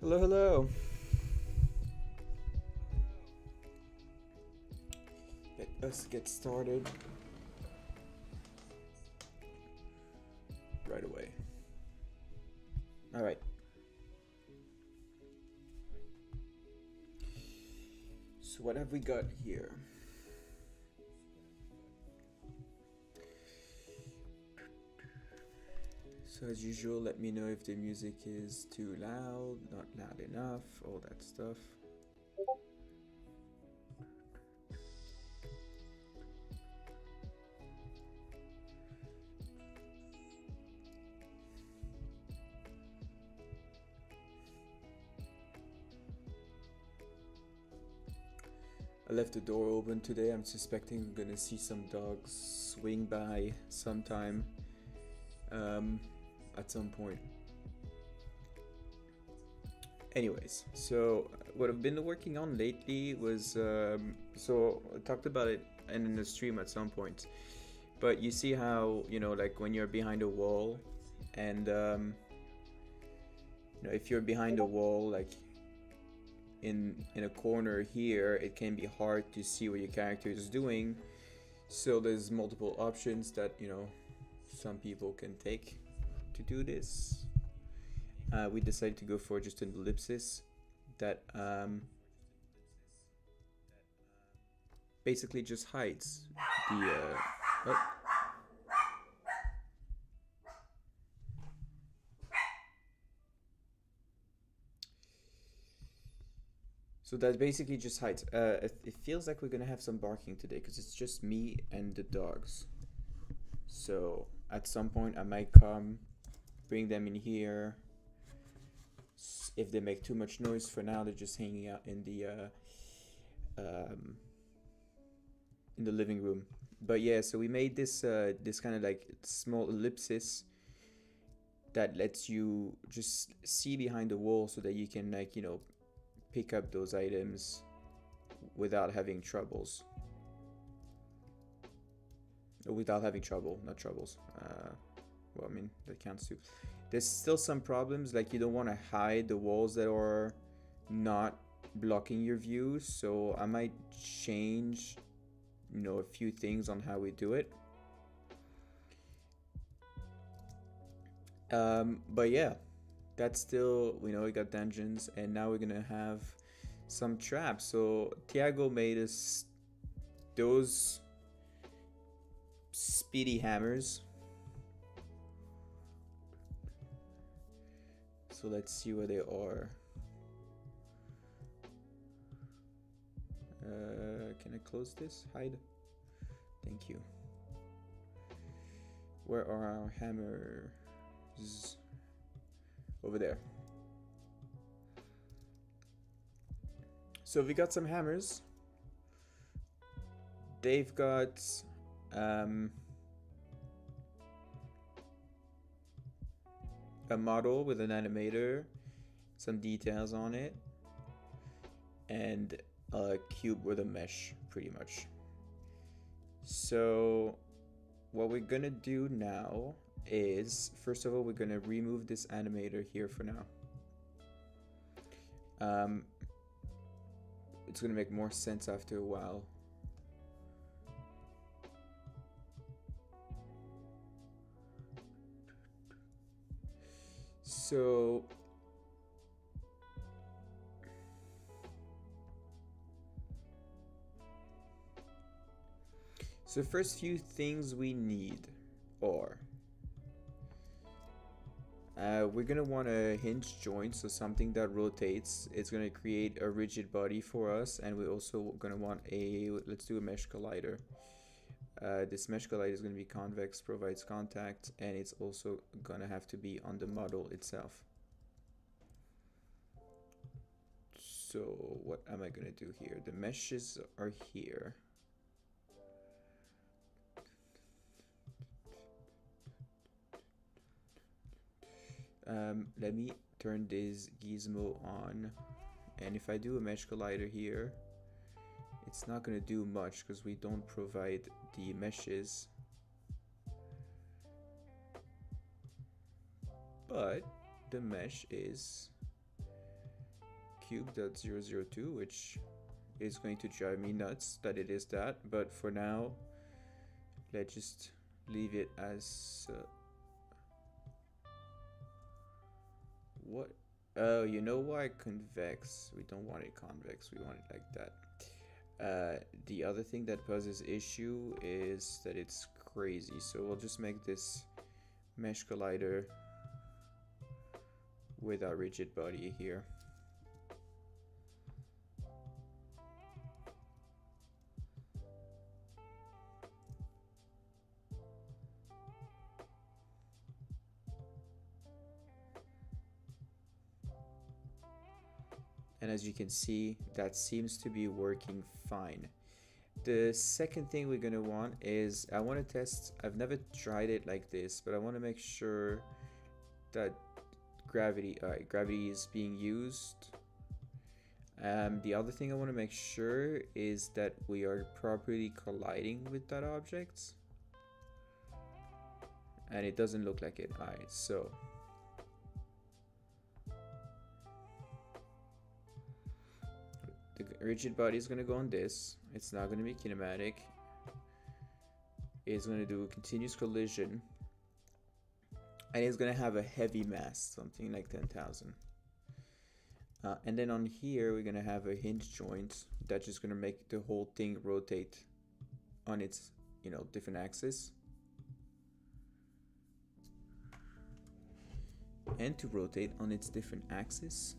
Hello, hello. Let us get started right away. All right. So what have we got here? So as usual, let me know if the music is too loud, not loud enough, all that stuff. I left the door open today. I'm suspecting we're gonna see some dogs swing by sometime at some point. Anyways, so what I've been working on lately was so I talked about it in the stream at some point. But you see how, like when you're behind a wall, and if you're behind a wall, like in a corner here, it can be hard to see what your character is doing. So there's multiple options that some people can take to do this. We decided to go for just an ellipsis that basically just hides the oh. So that basically just hides. It feels like we're gonna have some barking today because it's just me and the dogs. So at some point I might come, bring them in here. If they make too much noise, for now they're just hanging out in the living room. But yeah, so we made this this kind of like small ellipsis that lets you just see behind the wall so that you can like pick up those items without having troubles. Without having trouble, not troubles. Well, I mean, that counts too. There's still some problems, like you don't want to hide the walls that are not blocking your view, so I might change, a few things on how we do it. But yeah, that's still, we got dungeons, and now we're gonna have some traps. So Tiago made us those speedy hammers. So let's see where they are. Can I close this? Hide. Thank you. Where are our hammers? Over there. So we got some hammers. They've got a model with an animator, some details on it, and a cube with a mesh, pretty much. So what we're gonna do now is, first of all, we're gonna remove this animator here for now. It's gonna make more sense after a while. So the first few things we need are we're gonna want a hinge joint, so something that rotates. It's gonna create a rigid body for us, and we're also gonna want let's do a mesh collider. This mesh collider is going to be convex, provides contact, and it's also going to have to be on the model itself. So what am I going to do here? The meshes are here. Let me turn this gizmo on, and if I do a mesh collider here, it's not going to do much because we don't provide the meshes. But the mesh is cube.002, which is going to drive me nuts that it is that. But for now, let's just leave it as... what? Oh, you know why convex? We don't want it convex, we want it like that. The other thing that poses issue is that it's crazy, so we'll just make this mesh collider with our rigid body here. And as you can see, that seems to be working fine. The second thing we're gonna want is, I want to test, I've never tried it like this, but I want to make sure that gravity. Alright, gravity is being used. The other thing I want to make sure is that we are properly colliding with that object. And it doesn't look like it. Alright, so the rigid body is going to go on this. It's not going to be kinematic. It's going to do a continuous collision. And it's going to have a heavy mass, something like 10,000. And then on here, we're going to have a hinge joint that's just going to make the whole thing rotate on its, different axis. And to rotate on its different axis,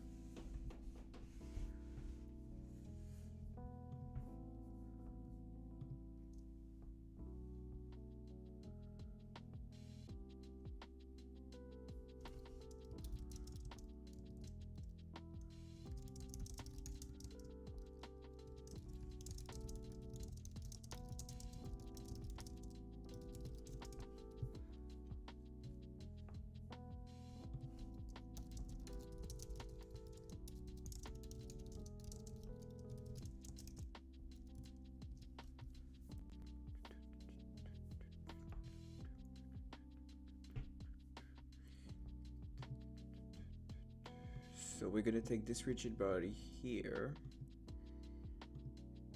so we're gonna take this rigid body here,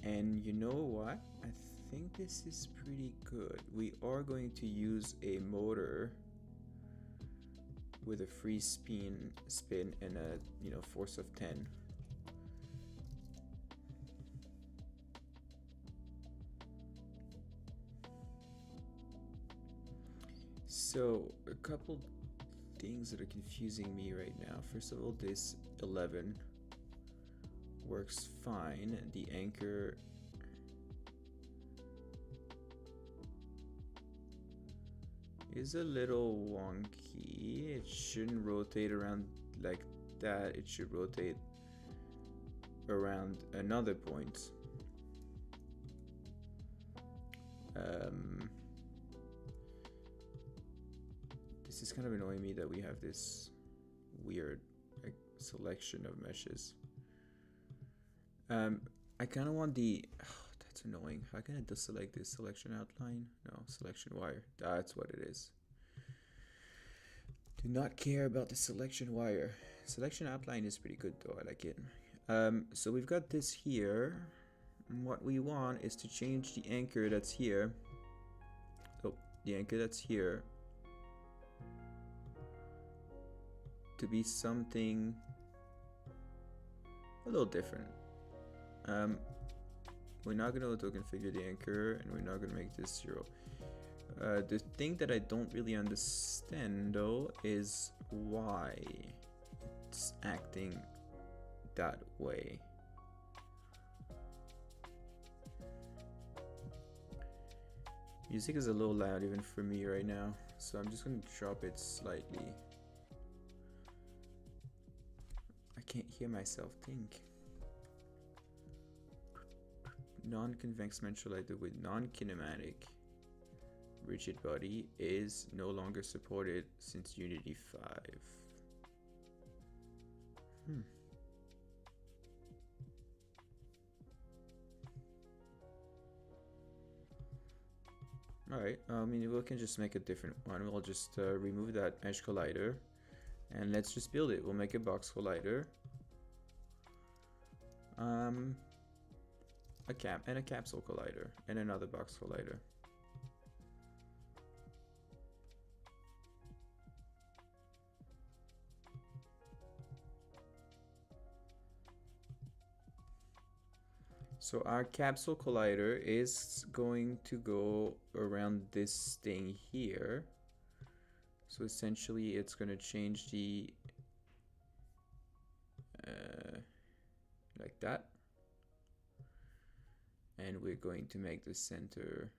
and you know what? I think this is pretty good. We are going to use a motor with a free spin and a force of 10. So a couple things that are confusing me right now. First of all, this 11 works fine. The anchor is a little wonky. It shouldn't rotate around like that. It should rotate around another point. This is kind of annoying me that we have this weird selection of meshes. I kind of want the... Oh, that's annoying. How can I deselect this selection outline? No, selection wire. That's what it is. Do not care about the selection wire. Selection outline is pretty good though. I like it. So we've got this here. And what we want is to change the anchor that's here. Oh, the anchor that's here to be something a little different. We're not going to auto-configure the anchor, and we're not going to make this 0. The thing that I don't really understand though is why it's acting that way. Music is a little loud even for me right now, so I'm just going to drop it slightly. I can't hear myself think. Non-convex mensualizer with non-kinematic rigid body is no longer supported since Unity 5. Alright, I mean, we can just make a different one. We'll just remove that edge collider and let's just build it. We'll make a box collider. A capsule collider and another box collider. So our capsule collider is going to go around this thing here. So essentially it's going to change the like that. And we're going to make the center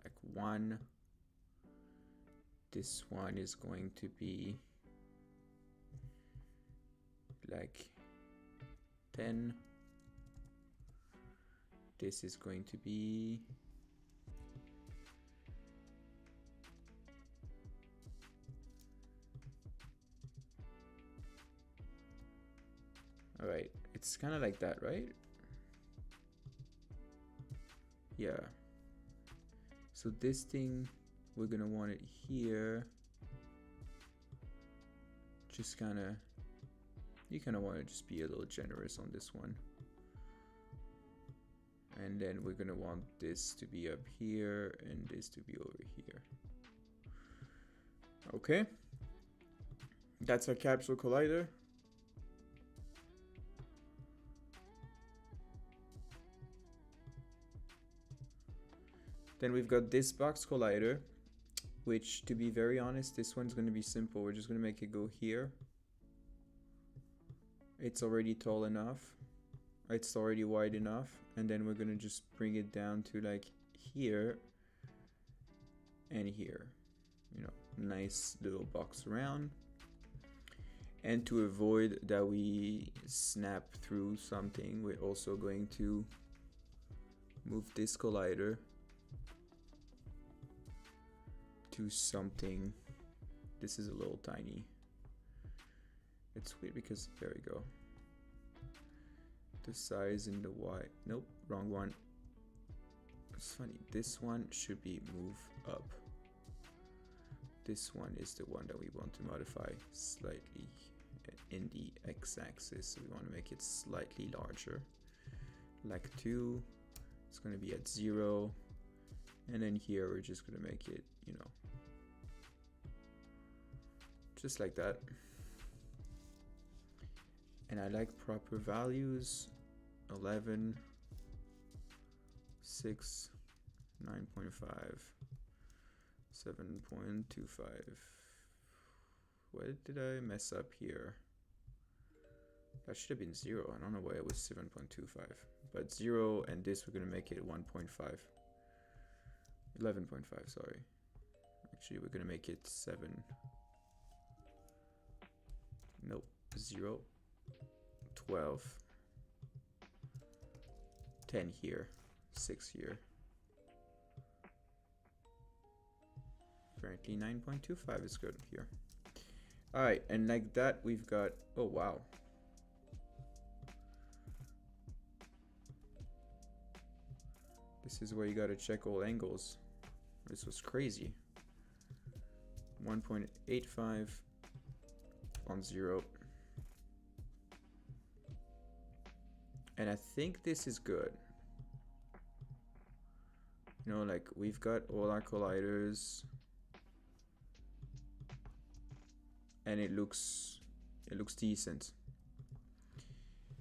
like 1. This one is going to be like 10. This is going to be All right, it's kind of like that, right? Yeah. So this thing, we're gonna want it here. Just kind of, you kind of want to just be a little generous on this one. And then we're gonna want this to be up here and this to be over here. Okay. That's our capsule collider. Then we've got this box collider, which, to be very honest, this one's going to be simple. We're just going to make it go here. It's already tall enough. It's already wide enough. And then we're going to just bring it down to like here and here. You know, nice little box around. And to avoid that we snap through something, we're also going to move this collider to something. This is a little tiny. It's weird because there we go. The size and the Y. Nope, wrong one. It's funny. This one should be move up. This one is the one that we want to modify slightly in the x-axis. So we want to make it slightly larger. Like 2. It's going to be at 0. And then here we're just going to make it, you know, just like that. And I like proper values. 11, 6, 9.5, 7.25. What did I mess up here? That should have been 0. I don't know why it was 7.25. But 0 and this we're going to make it 1.5. 11.5, sorry. Actually, we're going to make it 7. Nope. 0. 12. 10 here. 6 here. Apparently 9.25 is good here. Alright, and like that we've got... Oh, wow. This is where you gotta check all angles. This was crazy. 1.85 on 0. And I think this is good. You know, like we've got all our colliders. And it looks decent.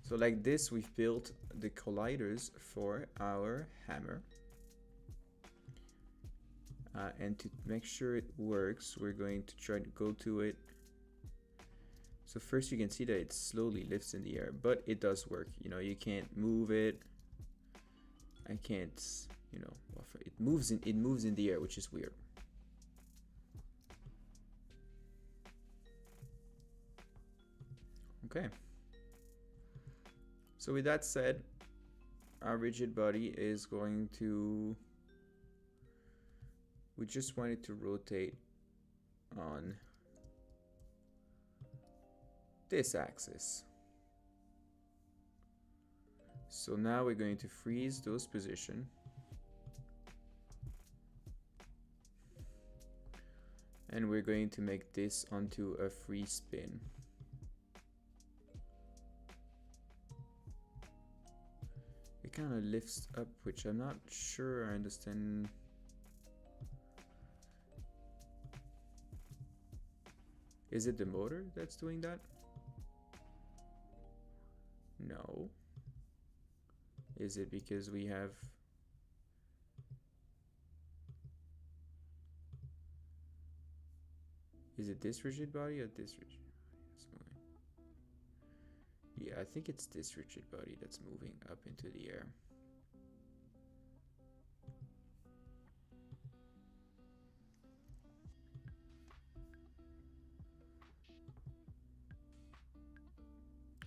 So like this, we've built the colliders for our hammer. And to make sure it works, we're going to try to go to it. So first you can see that it slowly lifts in the air, but it does work. You know, you can't move it. I can't, you know, it moves in the air, which is weird. Okay. So with that said, our rigid body is going to, we just want it to rotate on this axis. So now we're going to freeze those positions. And we're going to make this onto a free spin. It kind of lifts up, which I'm not sure I understand. Is it the motor that's doing that? No. Is it because we have... Is it this rigid body or this rigid body? Yeah, I think it's this rigid body that's moving up into the air.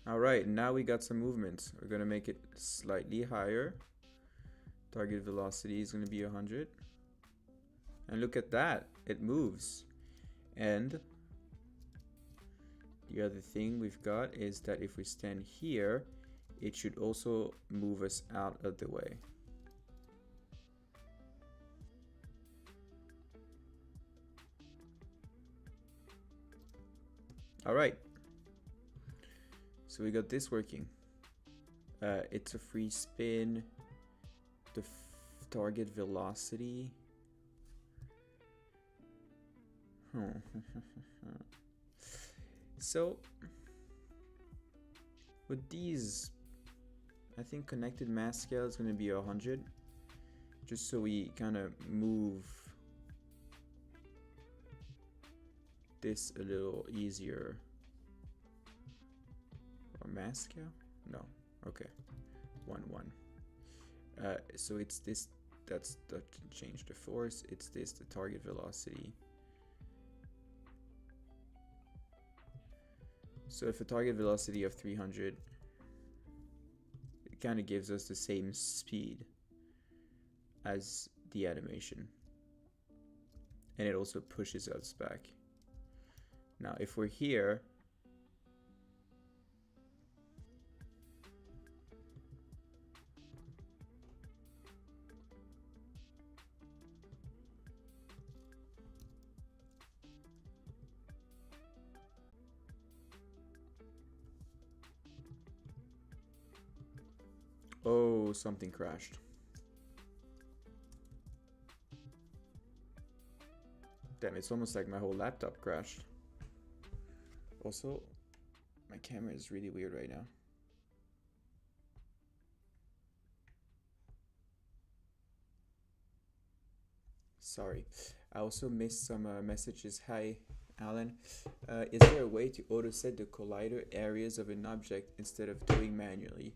All right, now we got some movement. We're gonna make it slightly higher. Target velocity is gonna be 100. And look at that, it moves. And the other thing we've got is that if we stand here, it should also move us out of the way. All right. So we got this working. It's a free spin. The target velocity. So with these, I think connected mass scale is going to be 100, just so we kind of move this a little easier. Or mass scale? No. Okay. 1 1. So it's this. That can change the force. It's this, the target velocity. So if a target velocity of 300, it kind of gives us the same speed as the animation. And it also pushes us back. Now, if we're here, oh, something crashed. Damn, it's almost like my whole laptop crashed. Also, my camera is really weird right now. Sorry. I also missed some messages. Hi, Alan. Is there a way to auto set the collider areas of an object instead of doing manually?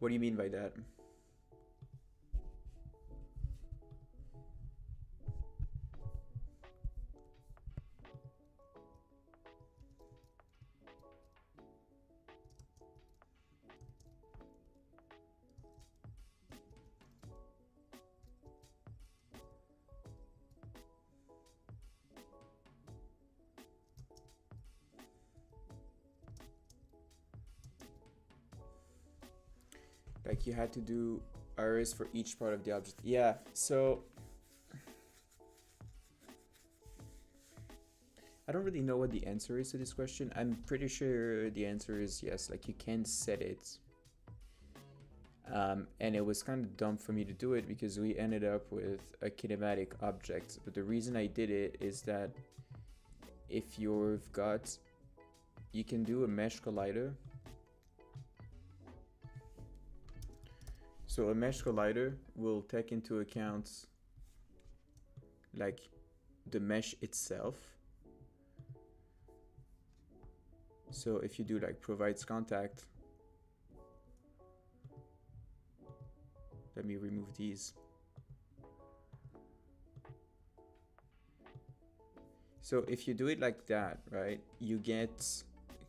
What do you mean by that? Like you had to do areas for each part of the object. Yeah, so I don't really know what the answer is to this question. I'm pretty sure the answer is yes, like you can set it. And it was kind of dumb for me to do it because we ended up with a kinematic object. But the reason I did it is that if you can do a mesh collider. So a mesh collider will take into account like the mesh itself. So if you do like provides contact, let me remove these. So if you do it like that, right, you get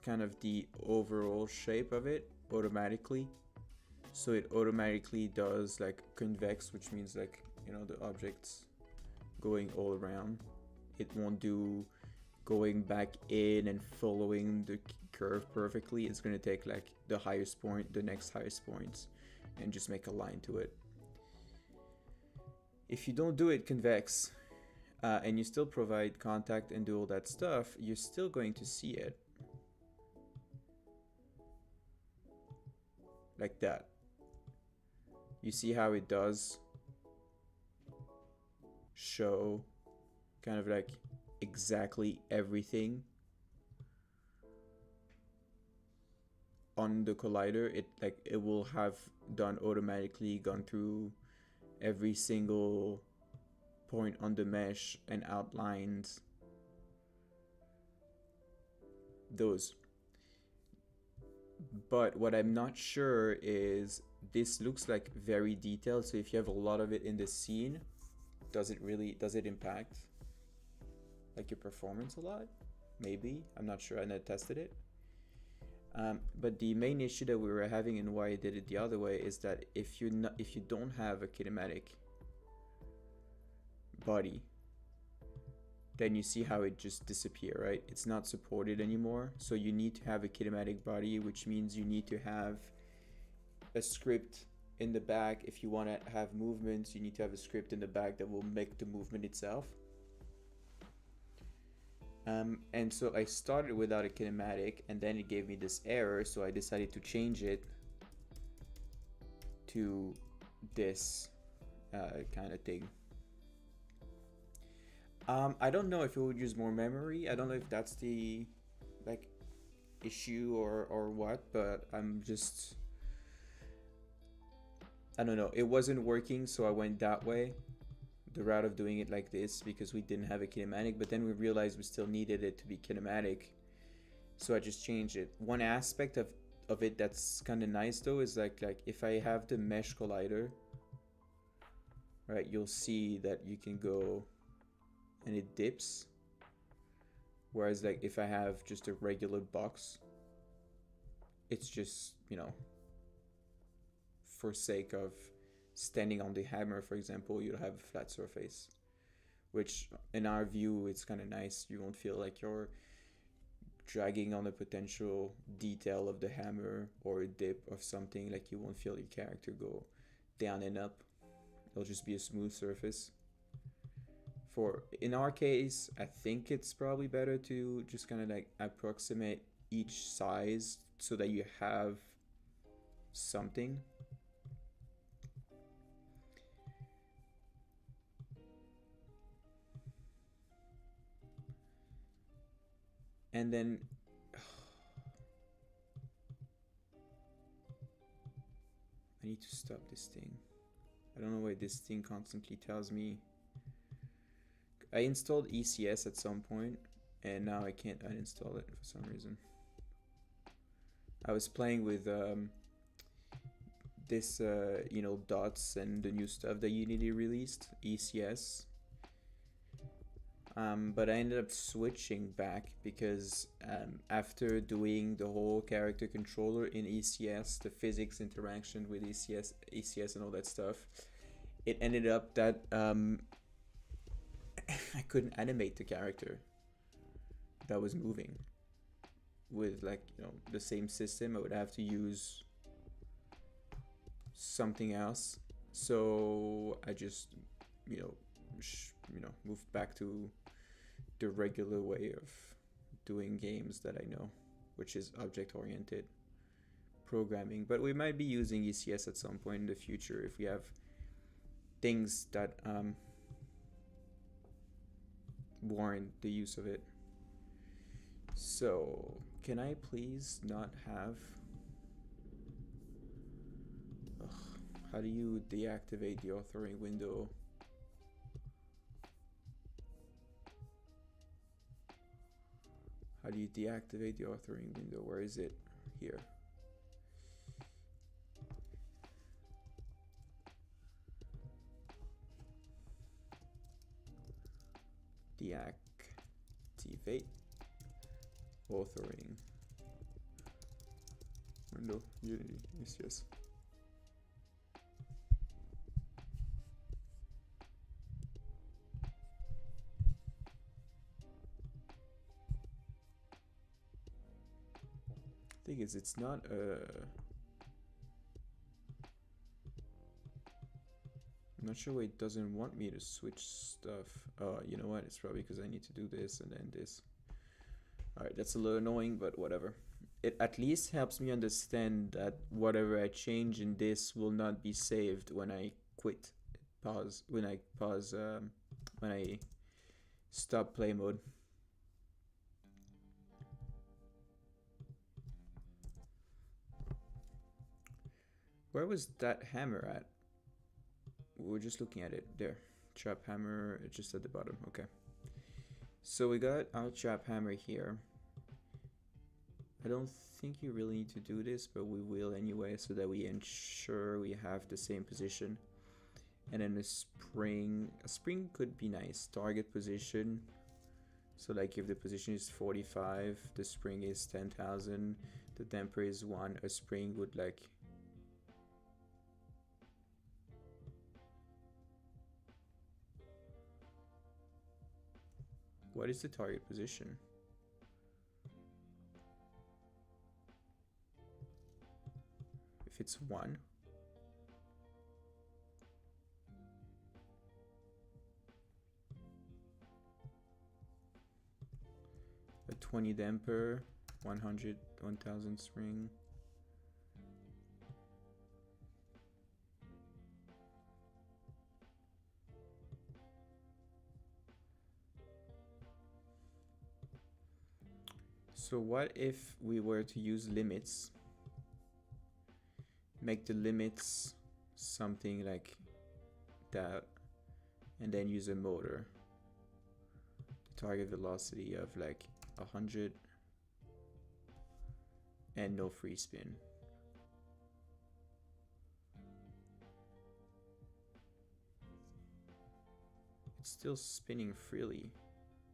kind of the overall shape of it automatically. So it automatically does like convex, which means like, you know, the object's going all around. It won't do going back in and following the curve perfectly. It's going to take like the highest point, the next highest points, and just make a line to it. If you don't do it convex, and you still provide contact and do all that stuff, you're still going to see it. Like that. You see how it does show kind of like exactly everything on the collider. It will have done automatically gone through every single point on the mesh and outlined those. But what I'm not sure is this looks like very detailed. So if you have a lot of it in the scene, does it impact like your performance a lot? Maybe, I'm not sure. I never tested it. But the main issue that we were having and why I did it the other way is that if you don't have a kinematic body, then you see how it just disappear, right? It's not supported anymore. So you need to have a kinematic body, which means you need to have a script in the back. If you want to have movements, you need to have a script in the back that will make the movement itself. And so I started without a kinematic, and then it gave me this error, so I decided to change it to this kind of thing. I don't know if it would use more memory. I don't know if that's the like issue or what, but I don't know. It wasn't working, so I went that way, the route of doing it like this, because we didn't have a kinematic, but then we realized we still needed it to be kinematic, so I just changed it. One aspect of it that's kind of nice though is like if I have the mesh collider, right, you'll see that you can go and it dips, whereas like if I have just a regular box, it's just, you know, for sake of standing on the hammer, for example, you'll have a flat surface, which in our view, it's kind of nice. You won't feel like you're dragging on a potential detail of the hammer or a dip of something. Like you won't feel your character go down and up. It'll just be a smooth surface. In our case, I think it's probably better to just kind of like approximate each size so that you have something. And then I need to stop this thing. I don't know why this thing constantly tells me. I installed ECS at some point, and now I can't uninstall it for some reason. I was playing with this, you know, dots and the new stuff that Unity released, ECS. But I ended up switching back because after doing the whole character controller in ECS, the physics interaction with ECS and all that stuff, it ended up that I couldn't animate the character that was moving. With like, you know, the same system, I would have to use something else. So I just, you know, moved back to the regular way of doing games that I know, which is object-oriented programming. But we might be using ECS at some point in the future if we have things that warrant the use of it. So, can I please not have... Ugh, how do you deactivate the authoring window? How do you deactivate the authoring window? Where is it? Here. Deactivate authoring window. Unity. Yes. Thing is, it's not I'm not sure why it doesn't want me to switch stuff. You know what? It's probably because I need to do this and then this. Alright, that's a little annoying, but whatever. It at least helps me understand that whatever I change in this will not be saved when I quit. When I stop play mode. Where was that hammer at? We were just looking at it. There. Trap hammer, just at the bottom. Okay. So we got our trap hammer here. I don't think you really need to do this, but we will anyway, so that we ensure we have the same position. And then a spring could be nice. Target position. So like if the position is 45, the spring is 10,000, the damper is 1, a spring would like... What is the target position? If it's 1. A 20 damper, 100, 1000 spring. So what if we were to use limits? Make the limits something like that, and then use a motor. Target velocity of like 100 and no free spin. It's still spinning freely.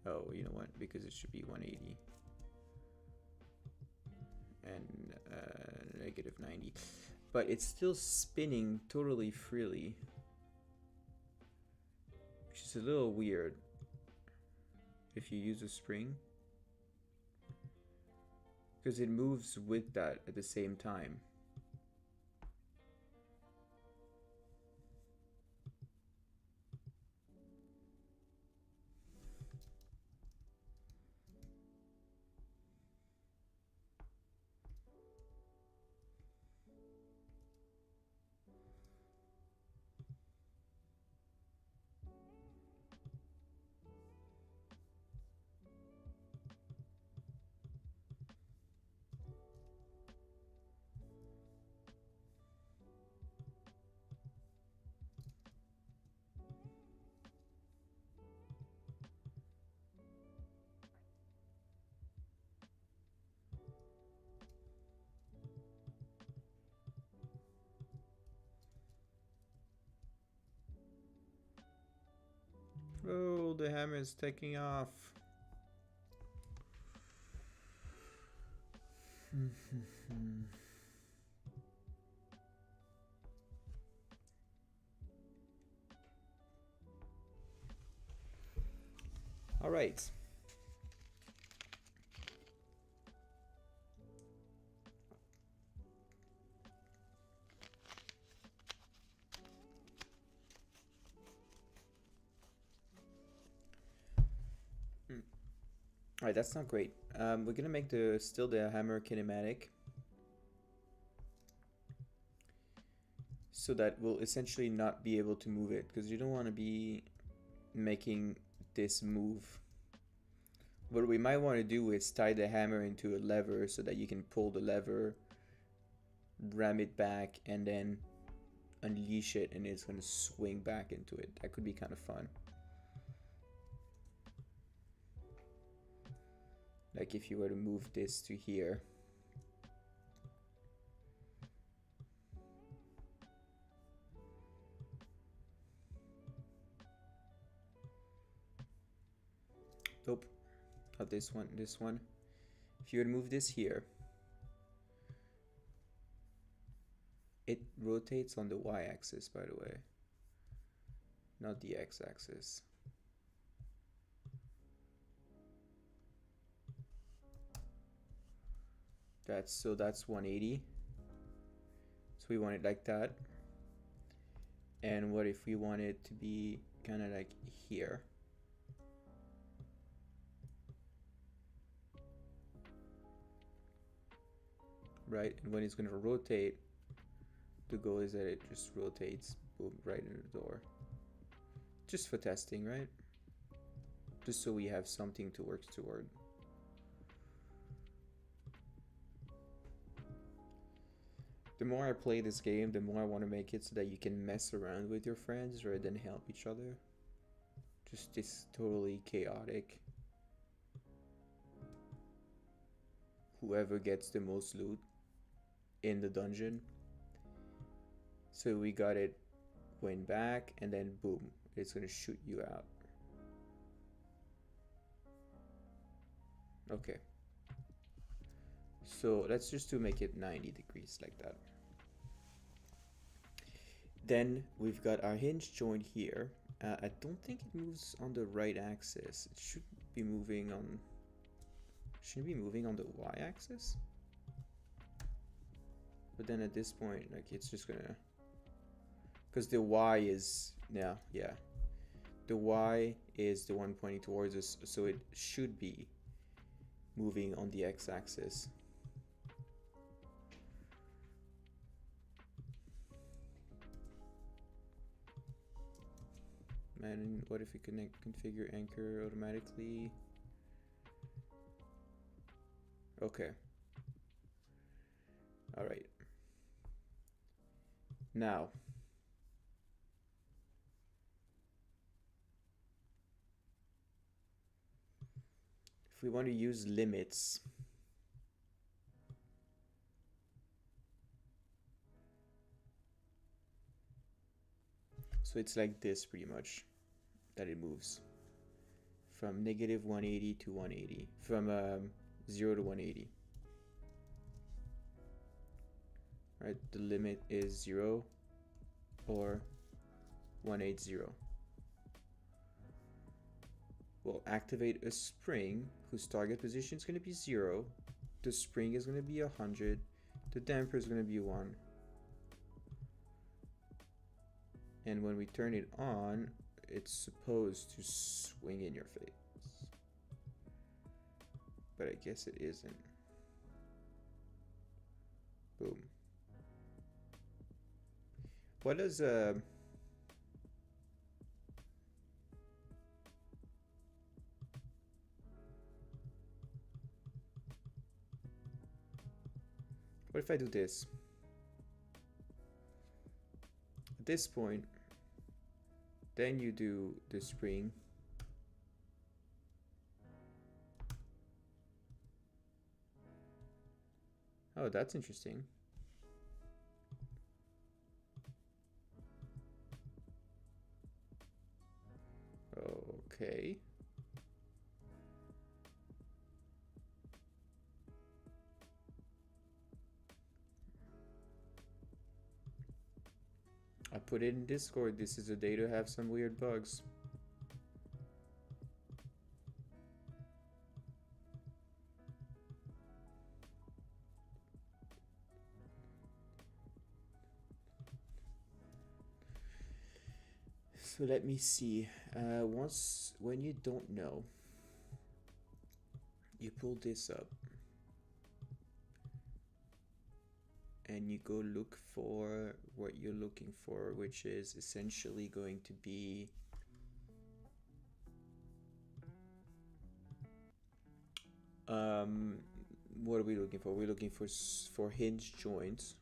Oh, you know what? Because it should be 180 and negative 90. But it's still spinning totally freely, which is a little weird if you use a spring, because it moves with that at the same time. Oh, the hammer is taking off. All right. All right, that's not great. We're gonna make still the hammer kinematic, so that we'll essentially not be able to move it, because you don't want to be making this move. What we might want to do is tie the hammer into a lever so that you can pull the lever, ram it back, and then unleash it, and it's gonna swing back into it. That could be kind of fun. Like if you were to move this to here. Nope, not this one, this one. If you were to move this here, it rotates on the y-axis, by the way, not the x-axis. That's 180. So we want it like that. And what if we want it to be kind of like here? Right, and when it's going to rotate, the goal is that it just rotates, boom, right in the door. Just for testing, right? Just so we have something to work toward. The more I play this game, the more I want to make it so that you can mess around with your friends rather than help each other. Just this totally chaotic. Whoever gets the most loot in the dungeon. So we got it, went back, and then boom, it's gonna shoot you out. Okay. So let's just make it 90 degrees like that. Then we've got our hinge joint here. I don't think it moves on the right axis. It should be moving on, shouldn't be moving on the y-axis? But then at this point, like, it's just gonna, because the y is, yeah, the y is the one pointing towards us, so it should be moving on the x-axis. Man, what if we configure anchor automatically? Okay. All right. Now, if we want to use limits, so it's like this pretty much, that it moves from negative 180 to 180, from 0 to 180. Right, the limit is 0 or 180. We'll activate a spring whose target position is going to be 0. The spring is going to be 100. The damper is going to be 1. And when we turn it on, it's supposed to swing in your face. But I guess it isn't. Boom. What does what if I do this? At this point, then you do the spring. Oh, that's interesting. Okay. I put it in Discord. This is a day to have some weird bugs. So let me see. When you don't know, you pull this up and you go look for what you're looking for, which is essentially going to be what are we looking for? We're looking for hinge joints.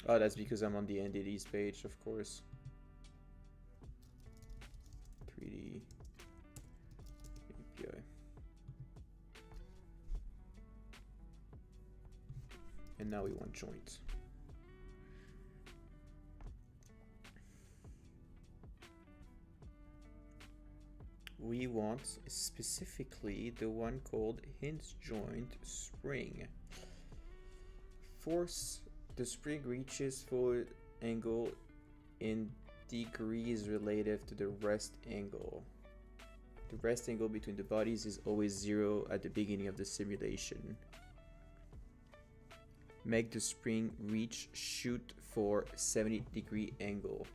Oh, that's because I'm on the entities page, of course. 3D API. And now we want joints. We want specifically the one called hinge joint spring. Force the spring reaches full angle in degrees relative to the rest angle. The rest angle between the bodies is always 0 at the beginning of the simulation. Make the spring reach shoot for 70-degree angle.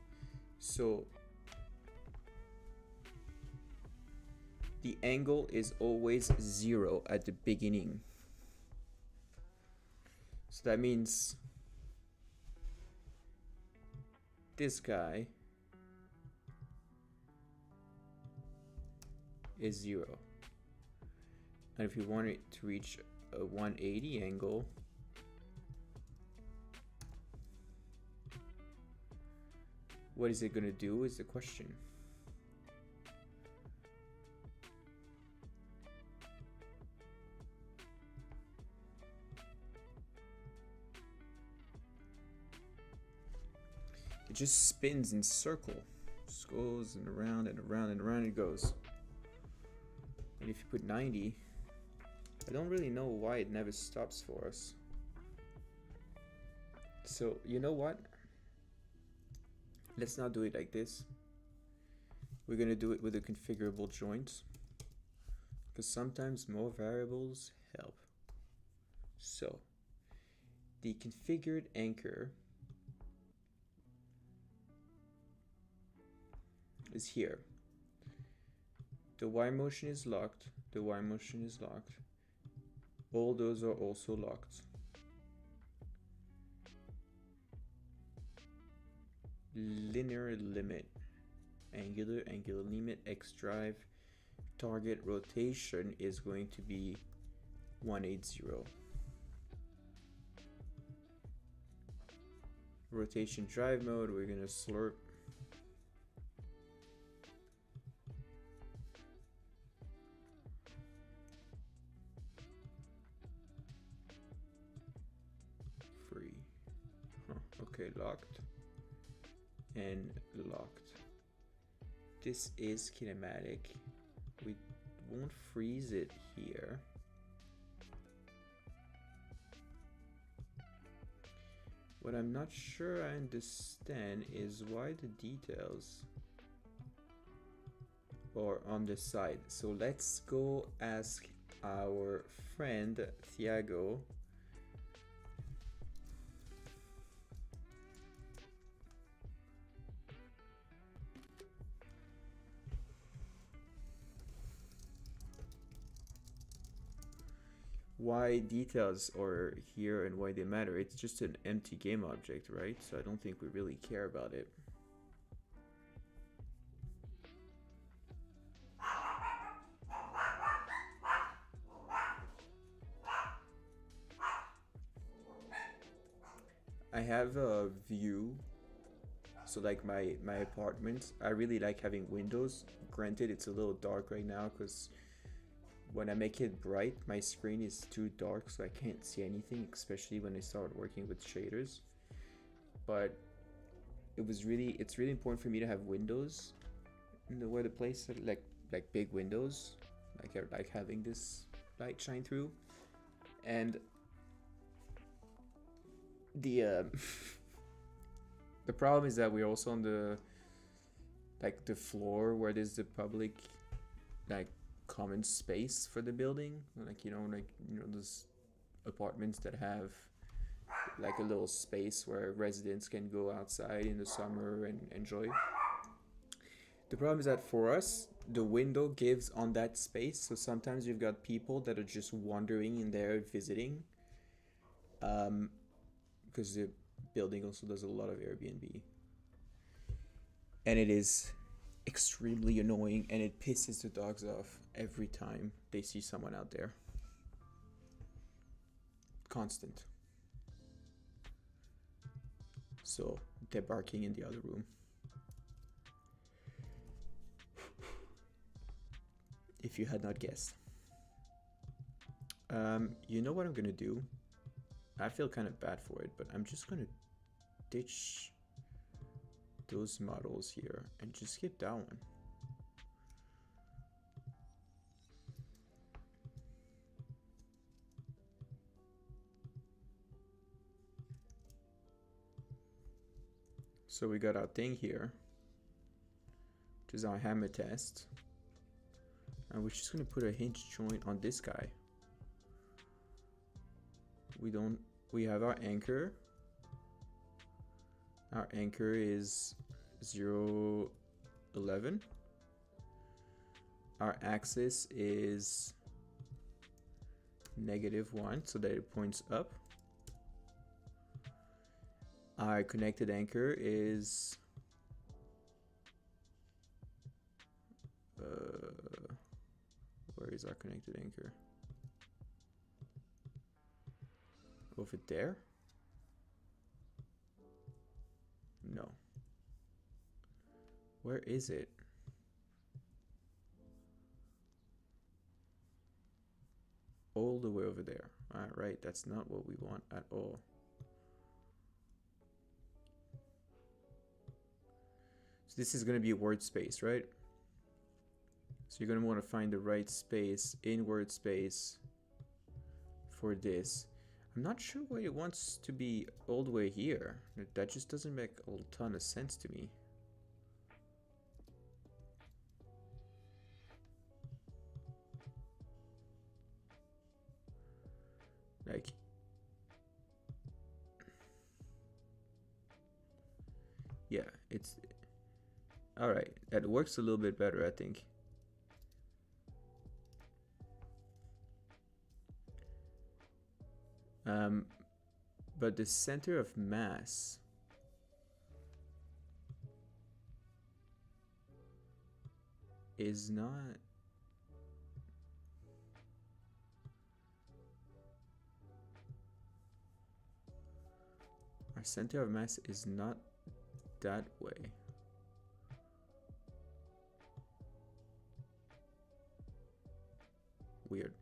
So the angle is always 0 at the beginning. So that means this guy is 0. And if you want it to reach a 180 angle, what is it going to do is the question. It just spins in circle. Just goes and around and around and around it goes. And if you put 90, I don't really know why it never stops for us. So, you know what? Let's not do it like this. We're gonna do it with a configurable joint, because sometimes more variables help. So, the configured anchor is here. The Y motion is locked. The Y motion is locked. All those are also locked. Linear limit, angular limit, X drive, target rotation is going to be 180. Rotation drive mode, we're gonna slurp. Free. Okay, locked. And locked. This is kinematic. We won't freeze it here. What I'm not sure I understand is why the details are on the side. So let's go ask our friend Thiago. Why details are here and why they matter. It's just an empty game object, right? So I don't think we really care about it. I have a view, so like my apartment, I really like having windows. Granted, it's a little dark right now because when I make it bright, my screen is too dark, so I can't see anything, especially when I start working with shaders. But it's really important for me to have windows in the way the place, like big windows, like having this light shine through. And the the problem is that we're also on the floor where there's the public common space for the building, those apartments that have like a little space where residents can go outside in the summer and enjoy. The problem is that for us, the window gives on that space, so sometimes you've got people that are just wandering in there visiting, because the building also does a lot of Airbnb, and it is extremely annoying, and it pisses the dogs off every time they see someone out there. Constant. So they're barking in the other room. If you had not guessed. You know what I'm gonna do? I feel kind of bad for it, but I'm just gonna ditch those models here and just skip that one. So we got our thing here, which is our hammer test, and we're just gonna put a hinge joint on this guy. We have our anchor. Our anchor is 0, 11. Our axis is -1, so that it points up. Our connected anchor is where is our connected anchor? Over there? No. Where is it? All the way over there. Alright, that's not what we want at all. So this is going to be a word space, right? So you're going to want to find the right space in word space for this. I'm not sure why it wants to be all the way here. That just doesn't make a ton of sense to me. Like, yeah, it's all right. That works a little bit better, I think. But the center of mass is not. Our center of mass is not that way. Weird.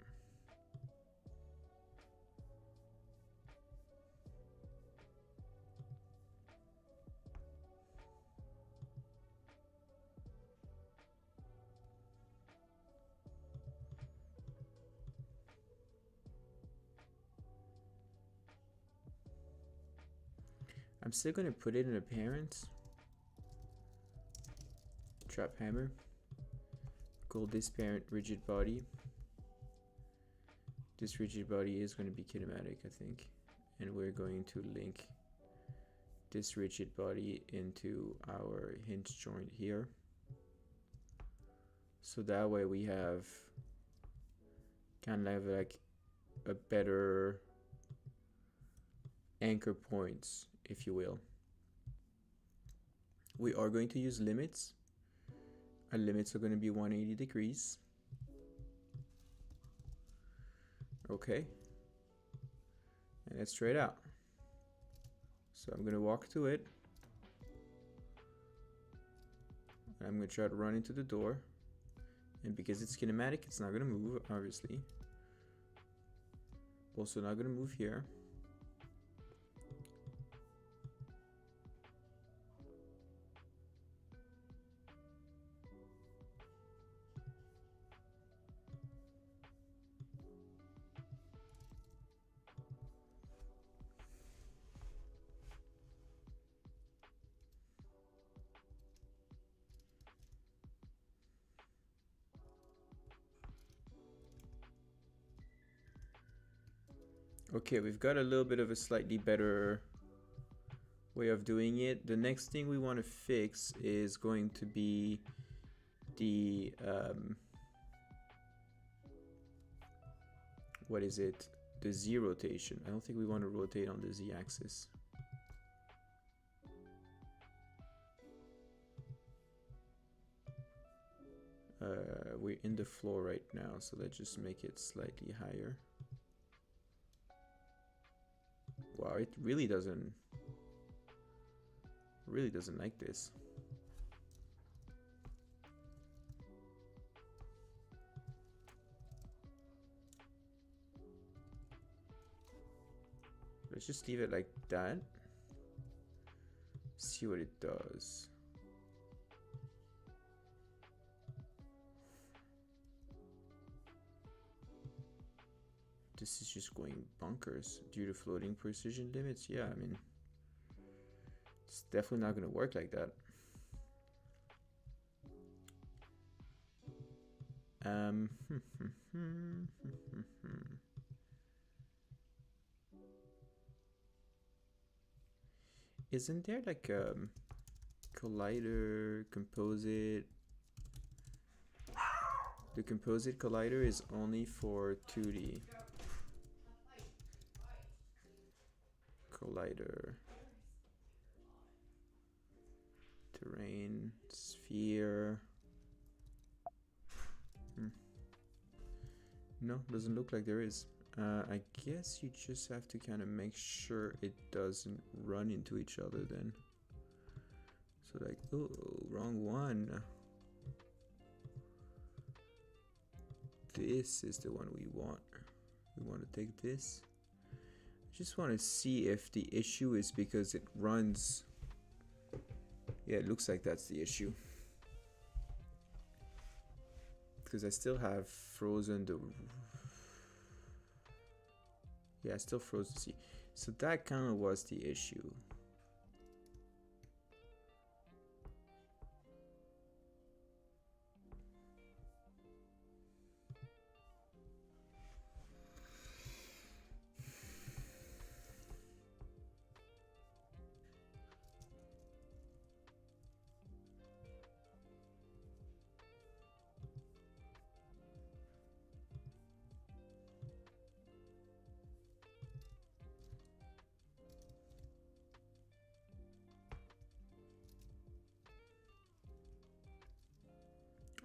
I'm still going to put it in a parent. Trap hammer. Call this parent rigid body. This rigid body is going to be kinematic, I think. And we're going to link this rigid body into our hinge joint here. So that way we have kind of like a better anchor points, if you will. We are going to use limits. Our limits are going to be 180 degrees. Okay. And it's straight out. So I'm going to walk to it. I'm going to try to run into the door. And because it's kinematic, it's not going to move, obviously. Also not going to move here. Okay, we've got a little bit of a slightly better way of doing it. The next thing we want to fix is going to be the what is it? The Z rotation. I don't think we want to rotate on the Z axis. We're in the floor right now, so let's just make it slightly higher. Wow, it really doesn't like this. Let's just leave it like that. See what it does. This is just going bonkers due to floating precision limits. Yeah, I mean, it's definitely not going to work like that. Isn't there like a collider composite? The composite collider is only for 2D. Collider. Terrain, sphere. No, doesn't look like there is. I guess you just have to kind of make sure it doesn't run into each other then. So like, oh, wrong one. This is the one we want. We want to take this. I just want to see if the issue is because it runs. Yeah, it looks like that's the issue. Because I still have frozen the... Yeah, still froze the sea. So that kind of was the issue.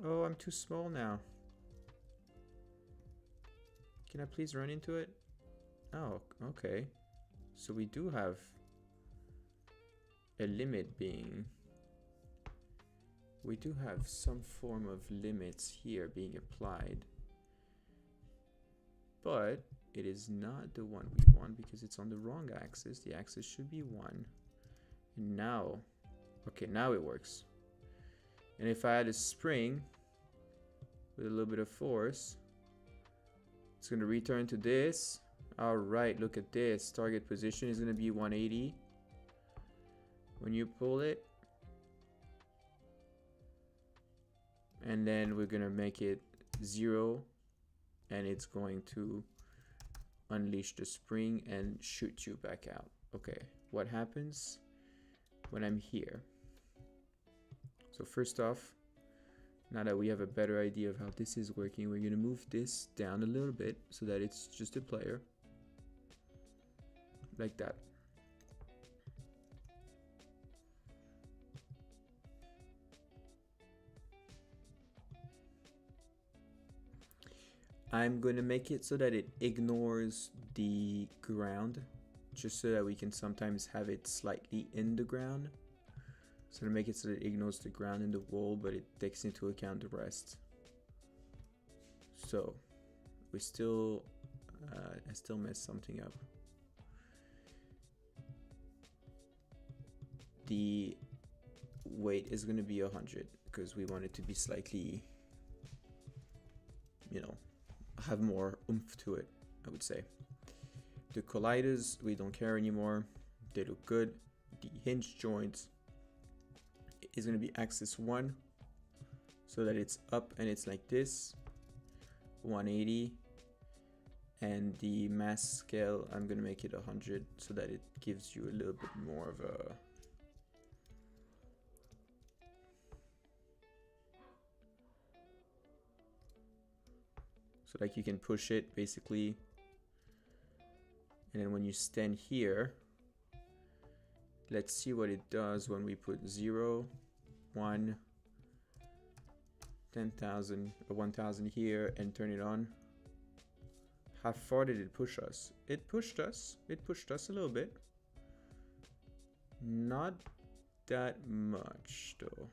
Oh, I'm too small now. Can I please run into it? Oh, okay. So we do have a limit being... We do have some form of limits here being applied. But it is not the one we want because it's on the wrong axis. The axis should be 1. And now... Okay, now it works. And if I add a spring with a little bit of force, it's going to return to this. All right, look at this. Target position is going to be 180. When you pull it, and then we're going to make it 0, and it's going to unleash the spring and shoot you back out. Okay, what happens when I'm here? So first off, now that we have a better idea of how this is working, we're going to move this down a little bit so that it's just a player. Like that. I'm going to make it so that it ignores the ground, just so that we can sometimes have it slightly in the ground. So to make it so that it ignores the ground and the wall, but it takes into account the rest. So we still, I still messed something up. The weight is going to be 100 because we want it to be slightly, you know, have more oomph to it, I would say. The colliders, we don't care anymore. They look good. The hinge joints is going to be axis 1 so that it's up and it's like this, 180. And the mass scale, I'm going to make it 100 so that it gives you a little bit more of a... So like you can push it basically, and then when you stand here, let's see what it does when we put 0, 1, 10,000 or 1,000 here and turn it on. How far did it push us? It pushed us a little bit. Not that much though.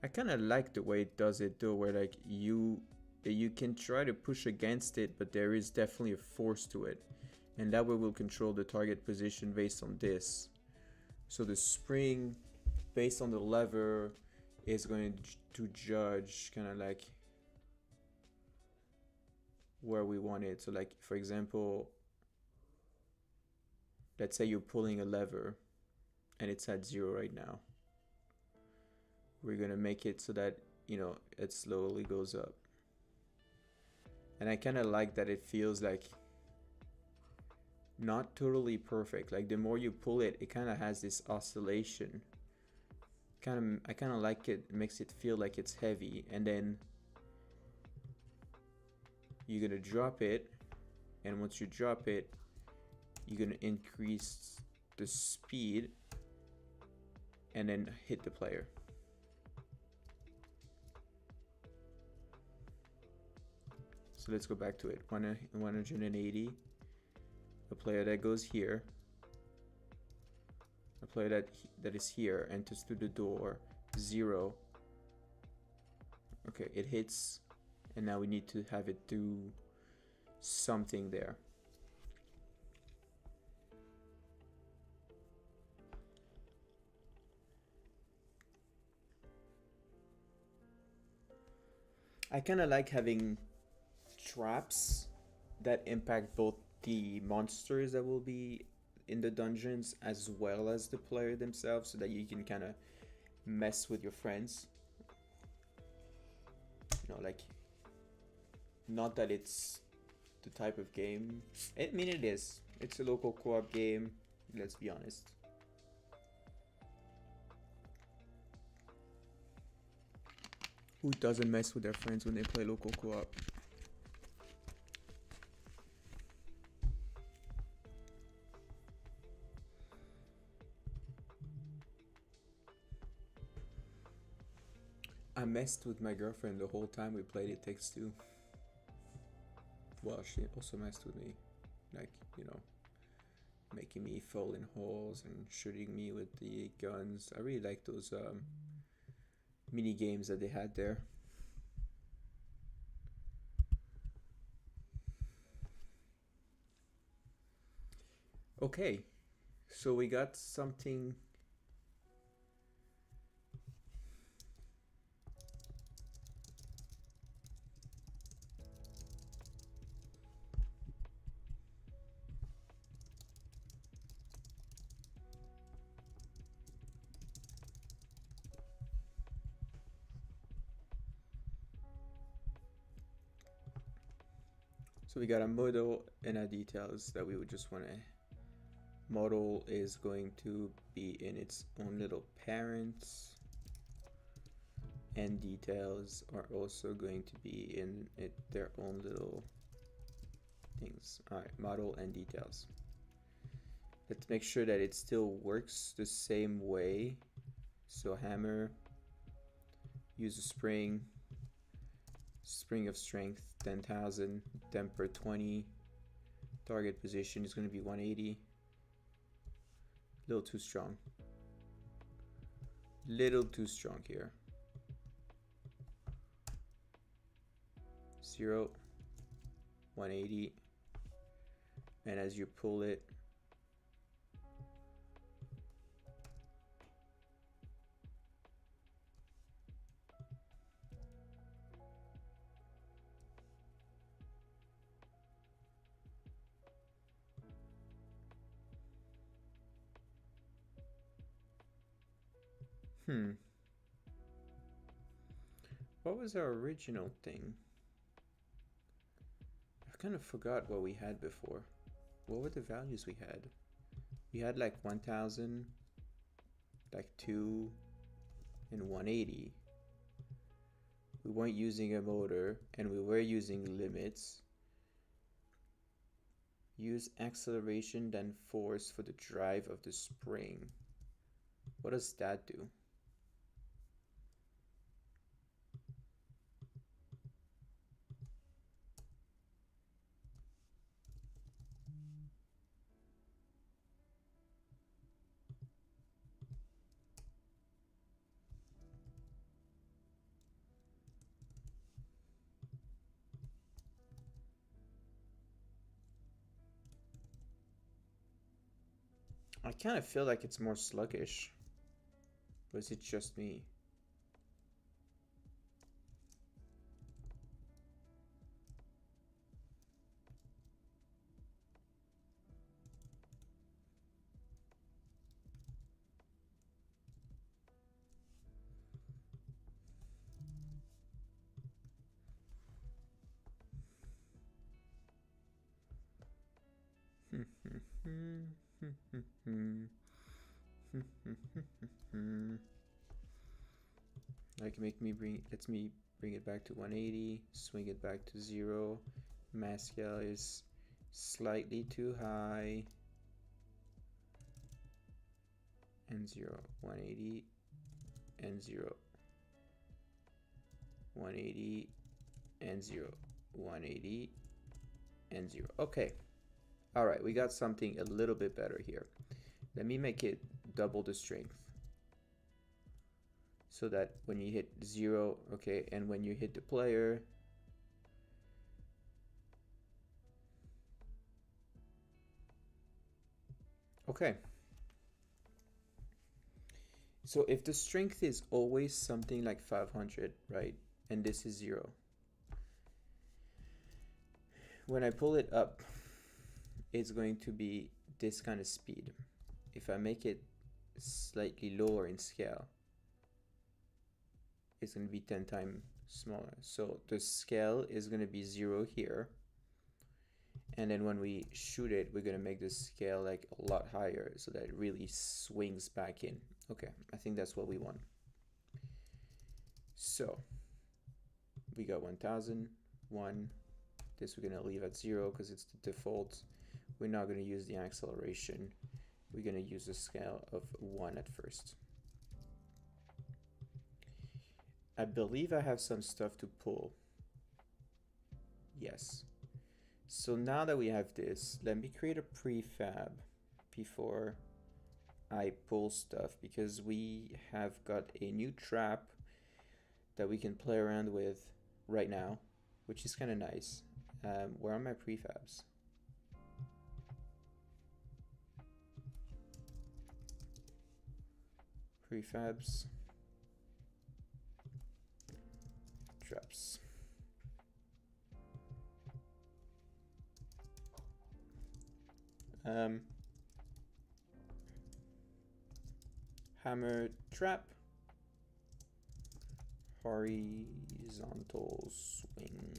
I kind of like the way it does it though, where like you can try to push against it, but there is definitely a force to it, and that way we'll control the target position based on this. So the spring based on the lever is going to judge kind of like where we want it. So like for example, let's say you're pulling a lever and it's at 0 right now. We're gonna make it so that, you know, it slowly goes up. And I kind of like that it feels like not totally perfect. Like the more you pull it, it kind of has this oscillation. I kind of like it. It makes it feel like it's heavy, and then you're gonna drop it, and once you drop it, you're gonna increase the speed and then hit the player. So let's go back to it. 180. A player that goes here. A player that is here, enters through the door. 0. Okay, it hits, and now we need to have it do something there. I kind of like having traps that impact both the monsters that will be in the dungeons as well as the player themselves, so that you can kind of mess with your friends. You know, like, not that it's the type of game. I mean, it is. It's a local co-op game, let's be honest. Who doesn't mess with their friends when they play local co-op? I messed with my girlfriend the whole time we played It Takes Two. Well, she also messed with me. Like, you know, making me fall in holes and shooting me with the guns. I really like those mini games that they had there. Okay, so we got something. So we got a model and a details that we would just want to. Model is going to be in its own little parents, and details are also going to be in their own little things. All right, model and details. Let's make sure that it still works the same way. So hammer, use a spring of strength 10,000, temper 20, target position is going to be 180. Little too strong. Little too strong here. 0, 180, and as you pull it, what was our original thing? I kind of forgot what we had before. What were the values we had? We had like 1000, like 2, and 180. We weren't using a motor, and we were using limits. Use acceleration then force for the drive of the spring. What does that do? I kind of feel like it's more sluggish. Or is it just me? Like lets me bring it back to 180, swing it back to 0. Mass scale is slightly too high. And 0, 180, and 0, 180, and 0, 180, and 0. Okay. All right, we got something a little bit better here. Let me make it double the strength. So that when you hit 0, okay, and when you hit the player, okay. So if the strength is always something like 500, right, and this is 0, when I pull it up, it's going to be this kind of speed. If I make it slightly lower in scale, it's going to be 10 times smaller. So the scale is going to be 0 here. And then when we shoot it, we're going to make the scale like a lot higher so that it really swings back in. Okay, I think that's what we want. So we got 1000, 1. This we're going to leave at 0 because it's the default. We're not going to use the acceleration. We're going to use a scale of 1 at first. I believe I have some stuff to pull. Yes. So now that we have this, let me create a prefab before I pull stuff, because we have got a new trap that we can play around with right now, which is kind of nice. Where are my prefabs? Prefabs. Traps. Hammer trap. Horizontal swing.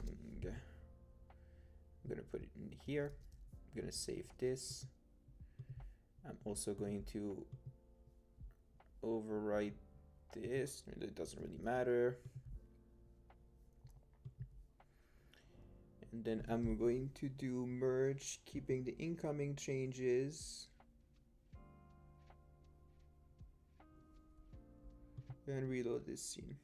I'm going to put it in here. I'm going to save this. I'm also going to overwrite this. It doesn't really matter. And then I'm going to do merge, keeping the incoming changes. And reload this scene.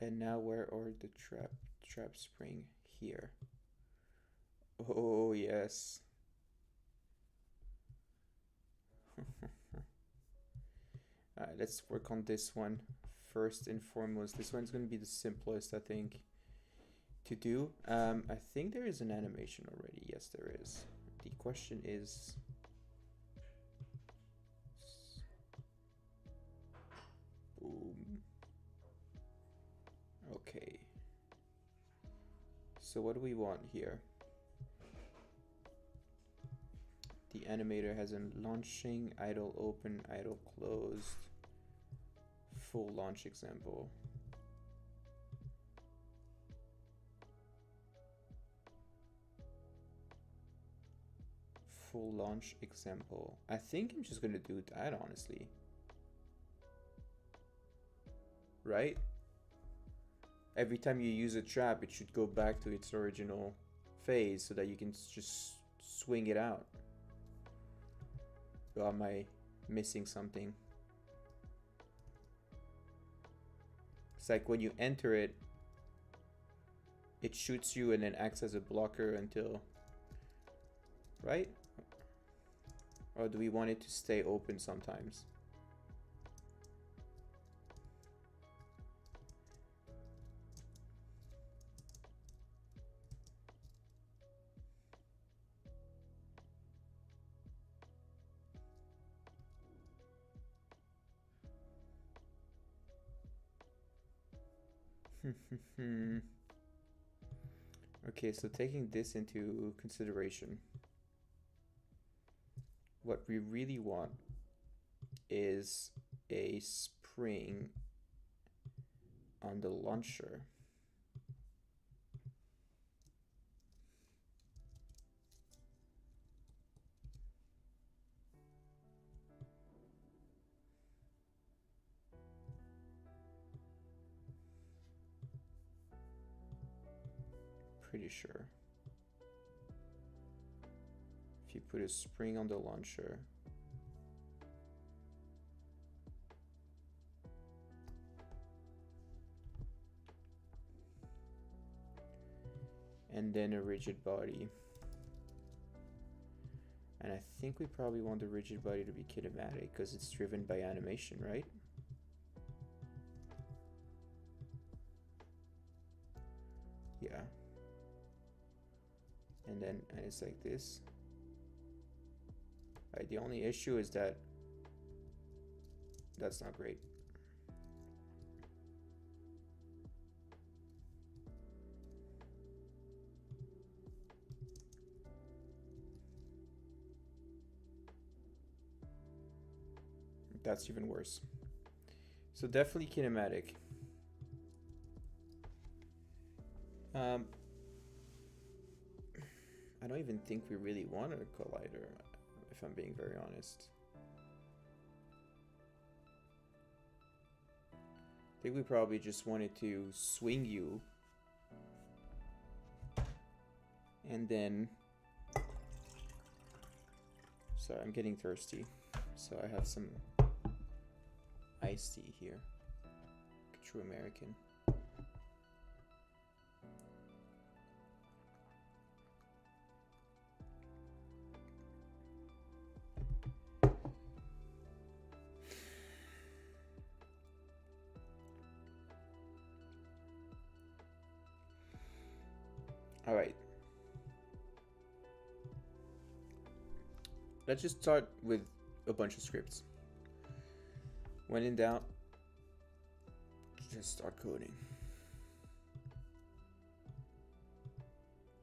And now where are the trap spring? Here. Oh yes. Alright, let's work on this one first and foremost. This one's going to be the simplest, I think, to do. I think there is an animation already. Yes, there is. The question is... Boom. Okay. So what do we want here? The animator has a launching, idle open, idle closed, full launch example. Full launch example. I think I'm just gonna do that, honestly. Right? Every time you use a trap, it should go back to its original phase so that you can just swing it out. Or am I missing something? It's like when you enter it, it shoots you and then acts as a blocker until... Right? Or do we want it to stay open sometimes? Okay, so taking this into consideration, what we really want is a spring on the launcher. Pretty sure. If you put a spring on the launcher, and then a rigid body, and I think we probably want the rigid body to be kinematic because it's driven by animation, right? Yeah. And then it's like this. Right, the only issue is that that's not great. That's even worse. So definitely kinematic. I don't even think we really wanted a collider, if I'm being very honest. I think we probably just wanted to swing you. And then... Sorry, I'm getting thirsty. So I have some iced tea here. True American. All right. Let's just start with a bunch of scripts. When in doubt, just start coding.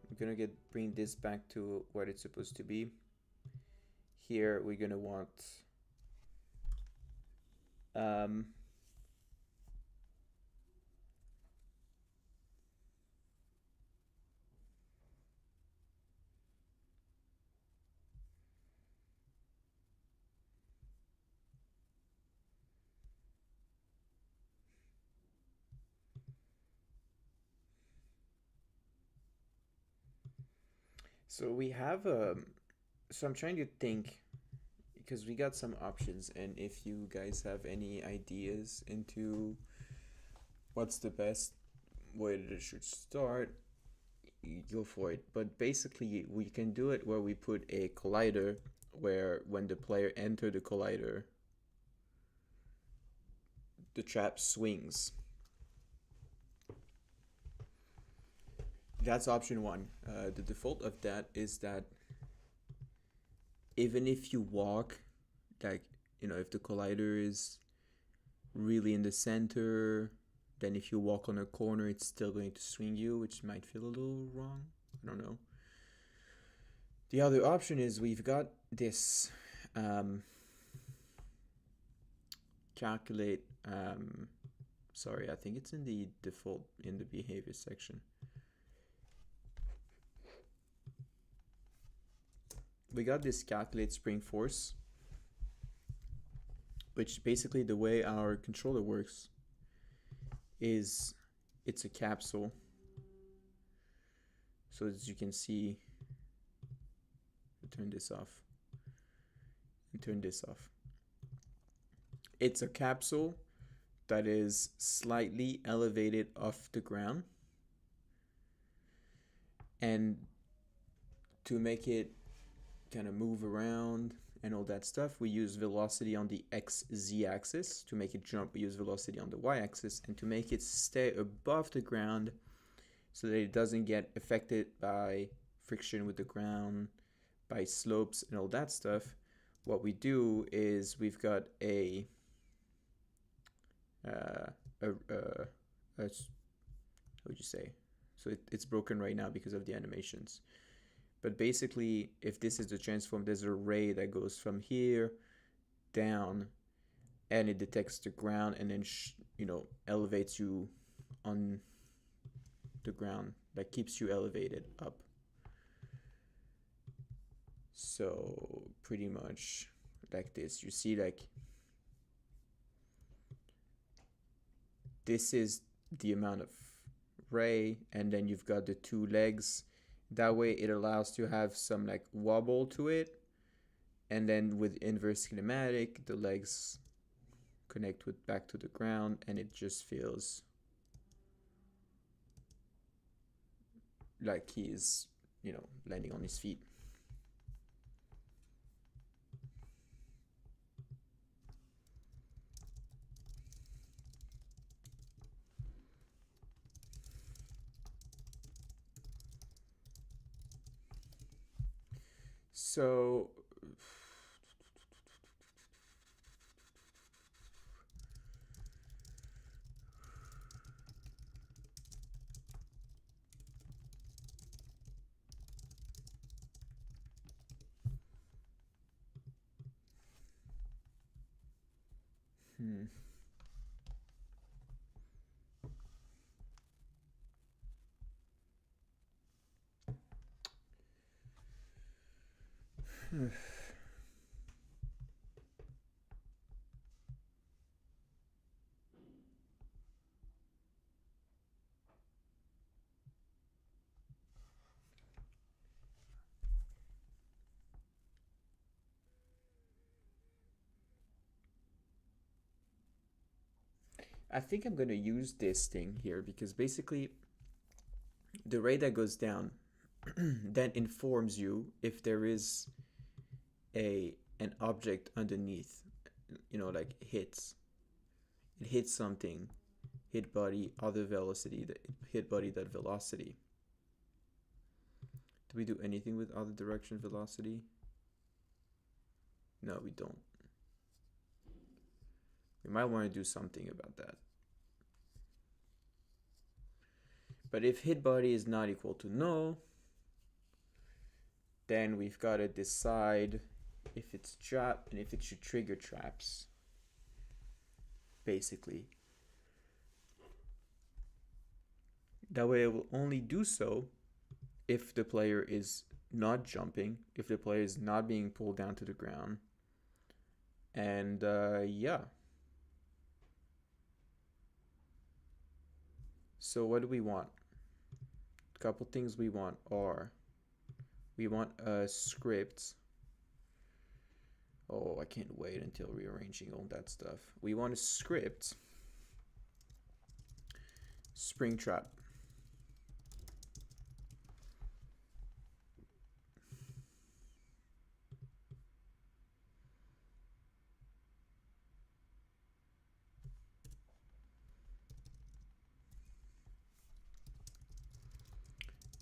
I'm gonna bring this back to what it's supposed to be. Here we're gonna want so we have so I'm trying to think, because we got some options, and if you guys have any ideas into what's the best way that it should start, you go for it. But basically we can do it where we put a collider where when the player enters the collider, the trap swings. That's option one. The default of that is that even if you walk, like, you know, if the collider is really in the center, then if you walk on a corner, it's still going to swing you, which might feel a little wrong. I don't know. The other option is we've got this calculate. Sorry, I think it's in the default in the behavior section. We got this calculate spring force, which basically the way our controller works is it's a capsule. So as you can see, turn this off and turn this off. It's a capsule that is slightly elevated off the ground, and to make it kind of move around and all that stuff, we use velocity on the XZ axis. To make it jump, we use velocity on the Y axis, and to make it stay above the ground so that it doesn't get affected by friction with the ground, by slopes and all that stuff, what we do is we've got a what would you say? So it's broken right now because of the animations. But basically, if this is the transform, there's a ray that goes from here down, and it detects the ground, and then elevates you on the ground. That keeps you elevated up. So pretty much like this. You see, like, this is the amount of ray, and then you've got the two legs. That way it allows to have some like wobble to it, and then with inverse kinematic, the legs connect with back to the ground, and it just feels like he's landing on his feet. So hmm. I think I'm gonna use this thing here because basically the ray that goes down then informs you if there is an object underneath, like it hits something, hit body, other velocity, that hit body, that velocity. Do we do anything with other direction velocity? No, we don't. We might want to do something about that. But if hit body is not equal to null, then we've got to decide if it's trap and if it should trigger traps, basically. That way it will only do so if the player is not jumping, if the player is not being pulled down to the ground. And yeah. So what do we want? A couple things we want are, we want a script. Oh, I can't wait until rearranging all that stuff. We want a script, spring trap.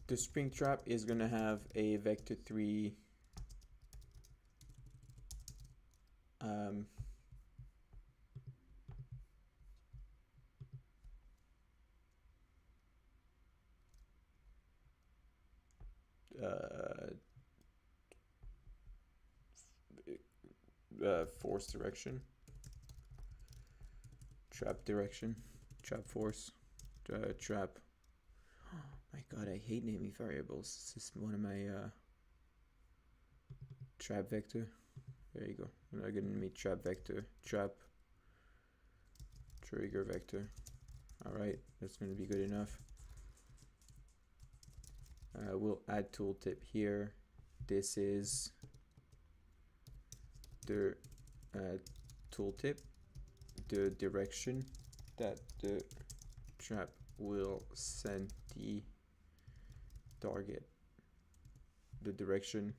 The spring trap is going to have a vector 3 force direction, trap direction, trap force, trap. Oh my god, I hate naming variables. This is one of my trap vector. There you go. I'm not gonna name trap vector, trap trigger vector. Alright, that's gonna be good enough. We'll add tooltip here. This is the tooltip, the direction that the trap will send the target, the direction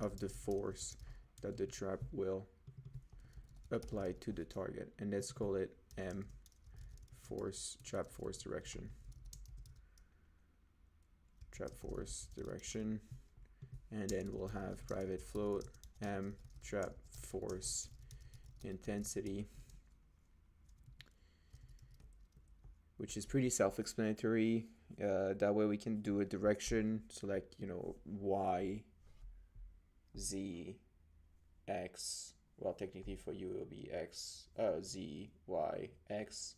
of the force that the trap will apply to the target, and let's call it M force, trap force direction, trap force direction, and then we'll have private float M trap force intensity, which is pretty self-explanatory. That way we can do a direction, so like, y, z, x. Well, technically for you it will be x, z, y, x,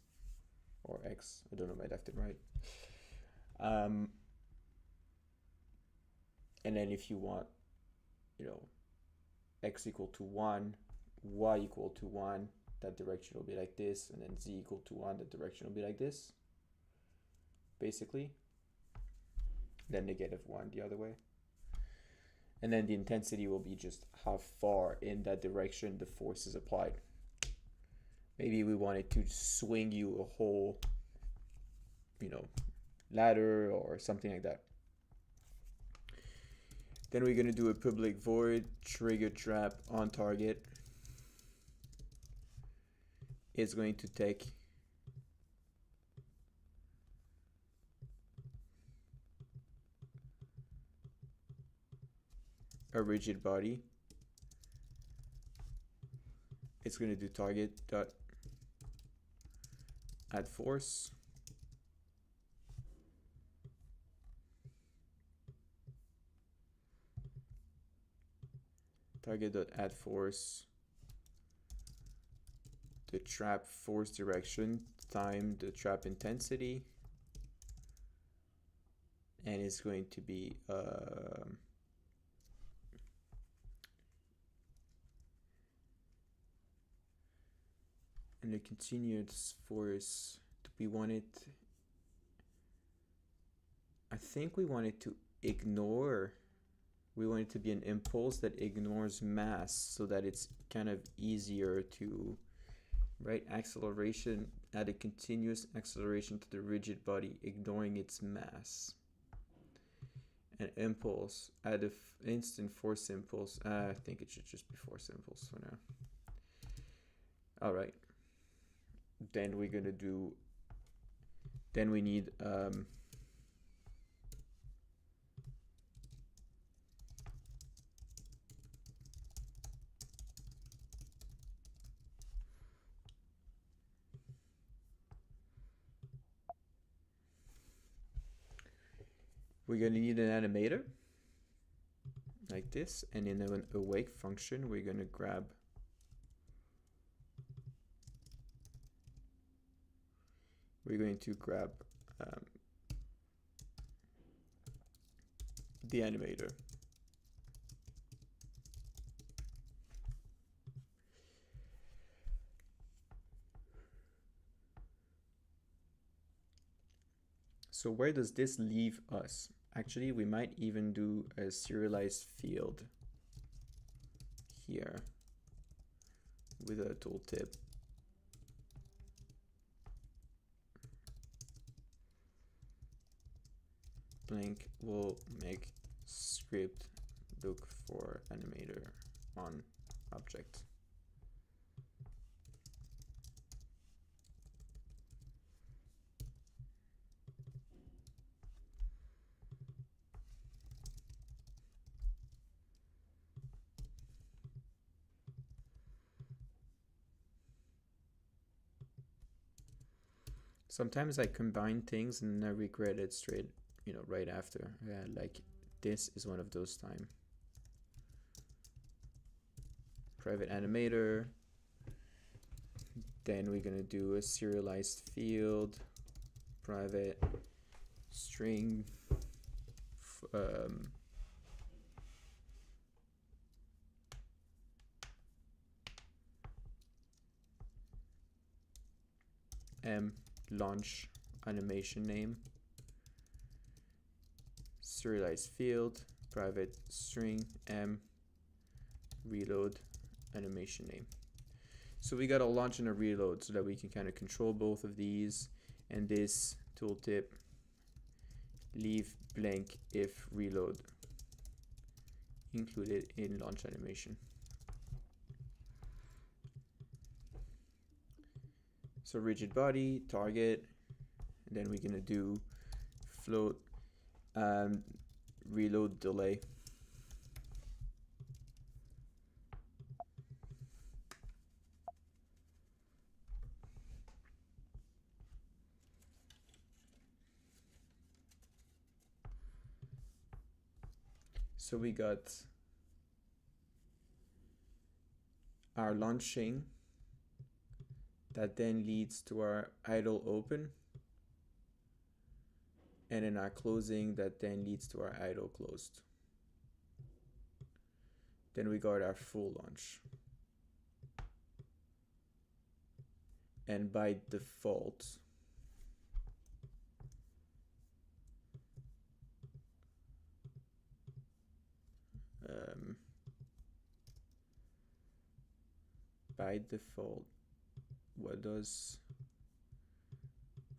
or x. I don't know if I left it right. And then if you want, x equal to 1, y equal to 1, that direction will be like this, and then z equal to 1, that direction will be like this, basically. Then -1 the other way. And then the intensity will be just how far in that direction the force is applied. Maybe we wanted to swing you a whole, ladder or something like that. Then we're gonna do a public void trigger trap on target. It's going to take a rigid body. It's going to do target dot add force. Target dot add force, the trap force direction time the trap intensity, and it's going to be and the continuous force. We want it, I think we want it to ignore, we want it to be an impulse that ignores mass so that it's kind of easier to write acceleration, add a continuous acceleration to the rigid body, ignoring its mass. An impulse, add an instant force impulse. I think it should just be force impulse for now. All right. Then we're gonna do, then we need we're gonna need an animator like this, and in an awake function we're gonna grab the animator. So where does this leave us? Actually, we might even do a serialized field here with a tooltip. Blank will make script look for animator on object. Sometimes I combine things and I regret it straight, right after. Yeah, like this is one of those times. Private animator. Then we're gonna do a serialized field, private string, m launch animation name, serialized field, private string, m reload animation name. So we got a launch and a reload so that we can kind of control both of these. And this tooltip, leave blank if reload included in launch animation. So rigid body, target, and then we're gonna do float reload delay. So we got our launching that then leads to our idle open, and then our closing that then leads to our idle closed. Then we got our full launch. And by default, what does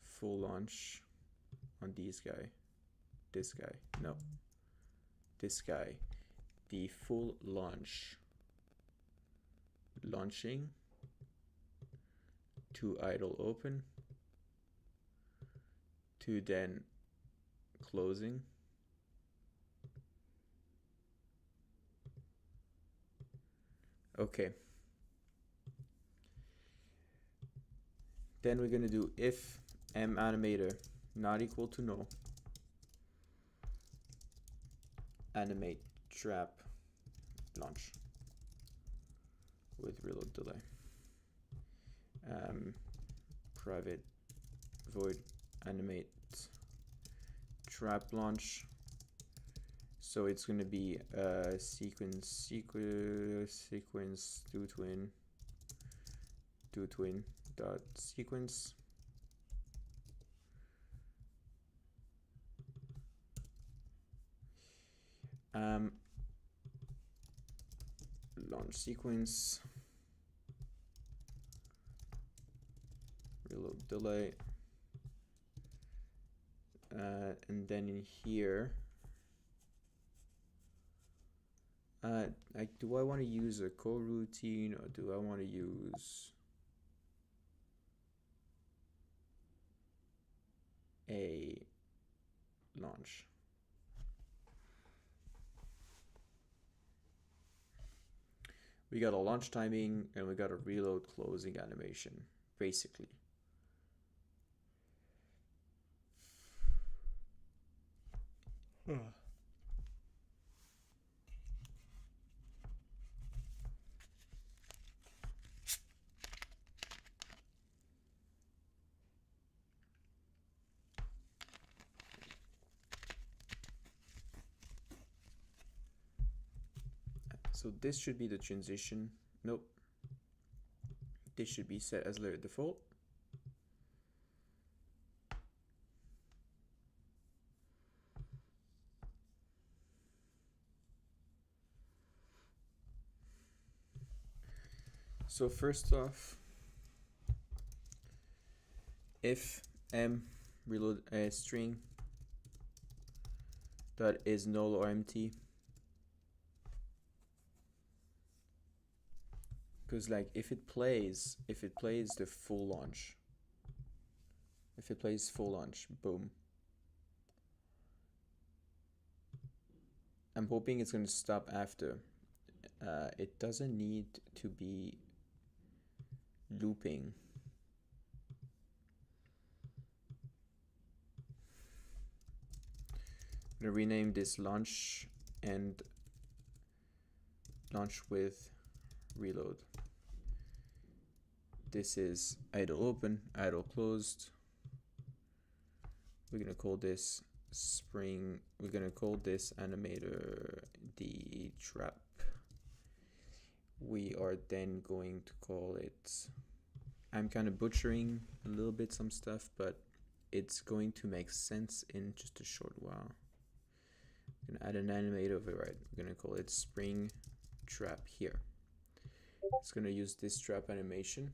full launch on this guy? No, this guy, the full launch, launching to idle open to then closing Okay. Then we're gonna do if animator not equal to null, animate trap launch with reload delay. Private void animate trap launch. So it's gonna be sequence do twin dot sequence. Launch sequence, reload delay, and then in here, like, do I want to use a coroutine or do I want to use a launch? We got a launch timing and we got a reload closing animation, basically. So this should be the transition. Nope. This should be set as layer default. So first off, if m reload a string that is null or empty, because like if it plays the full launch, if it plays full launch, boom. I'm hoping it's going to stop after. It doesn't need to be looping. I'm going to rename this launch and launch with reload. This is idle open, idle closed. We're going to call this spring. We're going to call this animator the trap. We are then going to call it, I'm kind of butchering a little bit some stuff, but it's going to make sense in just a short while. I'm gonna add an animator override. We're gonna call it spring trap here. It's gonna use this trap animation.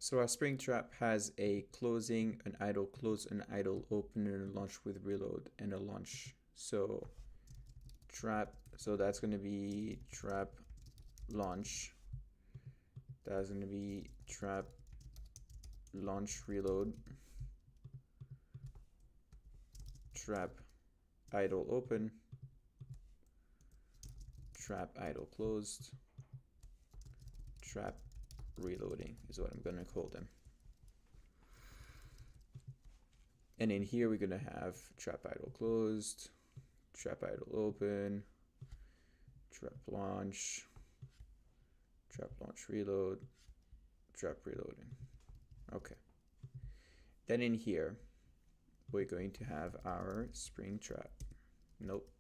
So our spring trap has a closing, an idle close, an idle open, and a launch with reload, and a launch. So trap, so that's going to be trap launch. That's going to be trap launch reload, trap idle open, trap idle closed, trap reloading is what I'm going to call them. And in here we're going to have trap idle closed, trap idle open, trap launch reload, trap reloading. Okay. Then in here we're going to have our spring trap. Nope.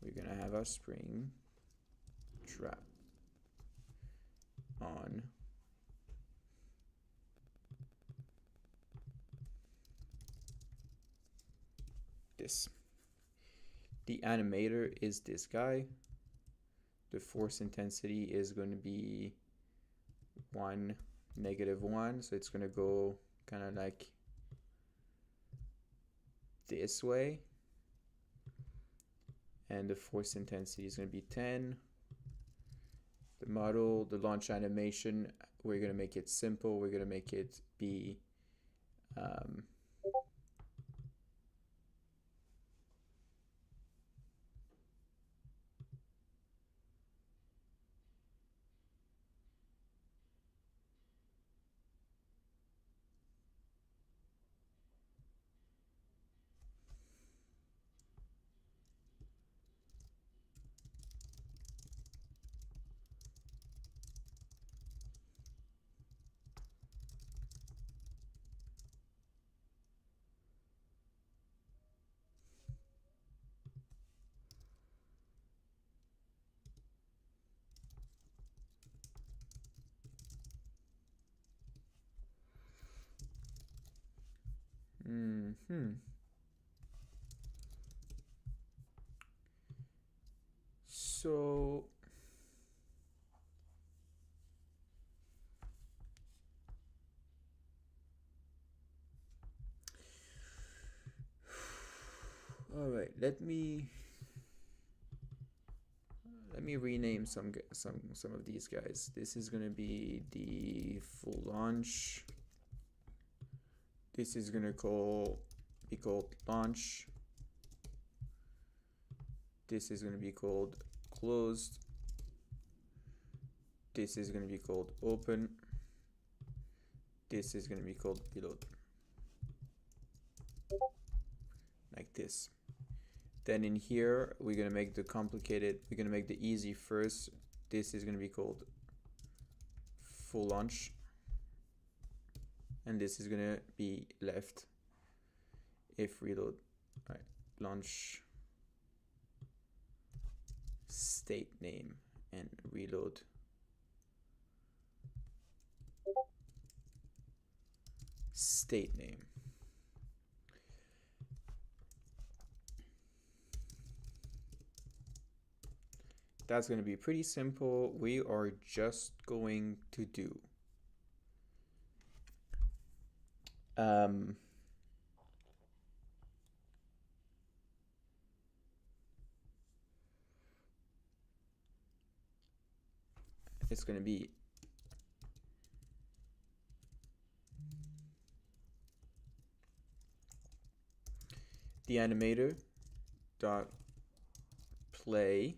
We're going to have our spring trap on this. The animator is this guy. The force intensity is going to be 1, -1. So it's going to go kind of like this way. And the force intensity is going to be 10. The model, the launch animation, we're going to make it simple. We're going to make it be So all right, let me rename some of these guys. This is going to be the full launch. This is going to be called launch. This is going to be called closed. This is going to be called open. This is going to be called reload. Like this. Then in here, we're going to make the complicated, we're going to make the easy first. This is going to be called full launch. And this is going to be left if reload. All right, launch state name and reload state name. That's going to be pretty simple. We are just going to do it's going to be the animator dot play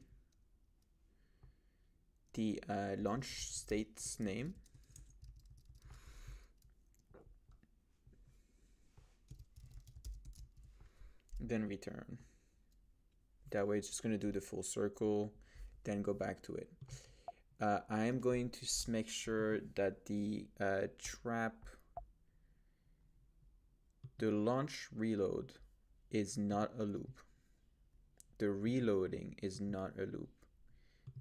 the launch state's name, then return. That way it's just going to do the full circle, then go back to it. I am going to make sure that the launch reload is not a loop. The reloading is not a loop.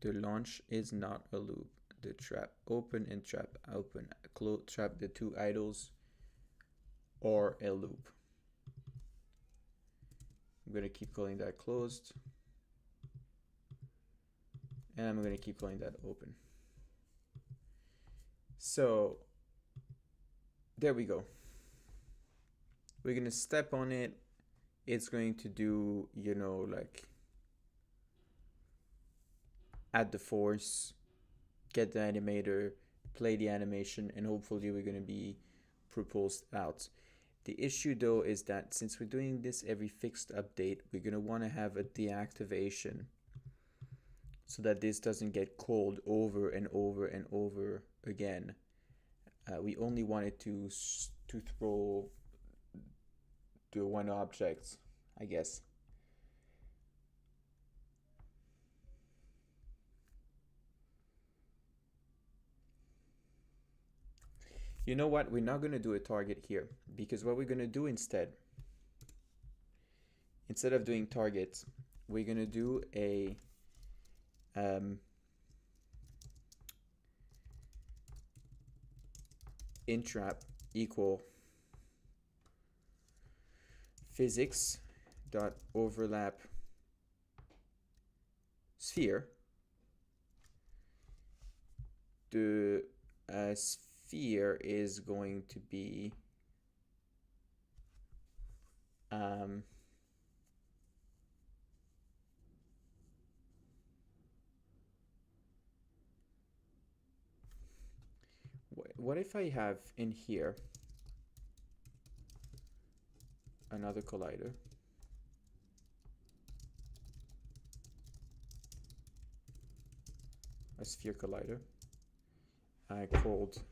The launch is not a loop. The trap open and trap open, trap, the two idles, or a loop. I'm going to keep calling that closed. And I'm going to keep calling that open. So there we go. We're gonna step on it. It's going to do, you know, like add the force, get the animator, play the animation, and hopefully we're gonna be propulsed out. The issue though is that since we're doing this every fixed update, we're gonna wanna have a deactivation so that this doesn't get called over and over and over again. We only want it to throw the one object, I guess. You know what? We're not going to do a target here because what we're going to do instead of doing targets, we're going to do a intrap equal physics dot overlap sphere. The sphere is going to be what if I have in here another collider, a sphere collider, called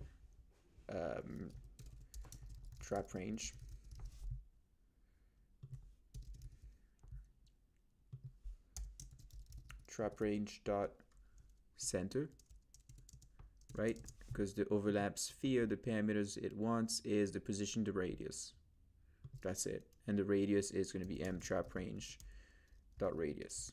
trap range, dot center, right? Because the overlap sphere, the parameters it wants is the position, the radius. That's it. And the radius is going to be m trap range dot radius.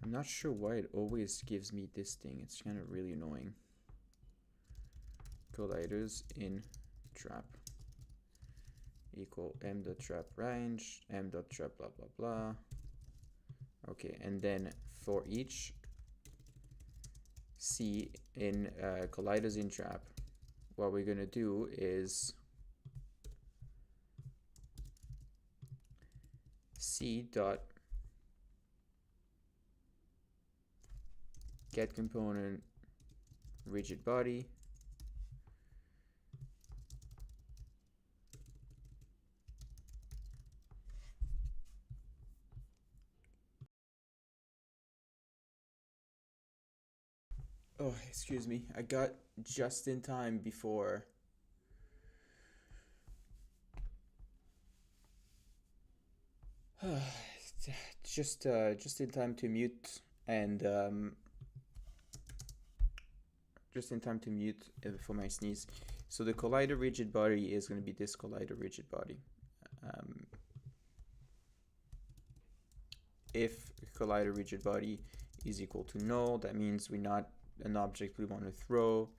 I'm not sure why it always gives me this thing. It's kind of really annoying. Colliders in trap equal m dot trap range, m dot trap blah blah blah. Okay, and then for each C in colliders in trap, what we're gonna do is C dot get component rigid body oh, excuse me, I got just in time before just in time to mute and just in time to mute for my sneeze. So the collider rigid body is going to be this collider rigid body. If collider rigid body is equal to null, that means we're not an object we want to throw.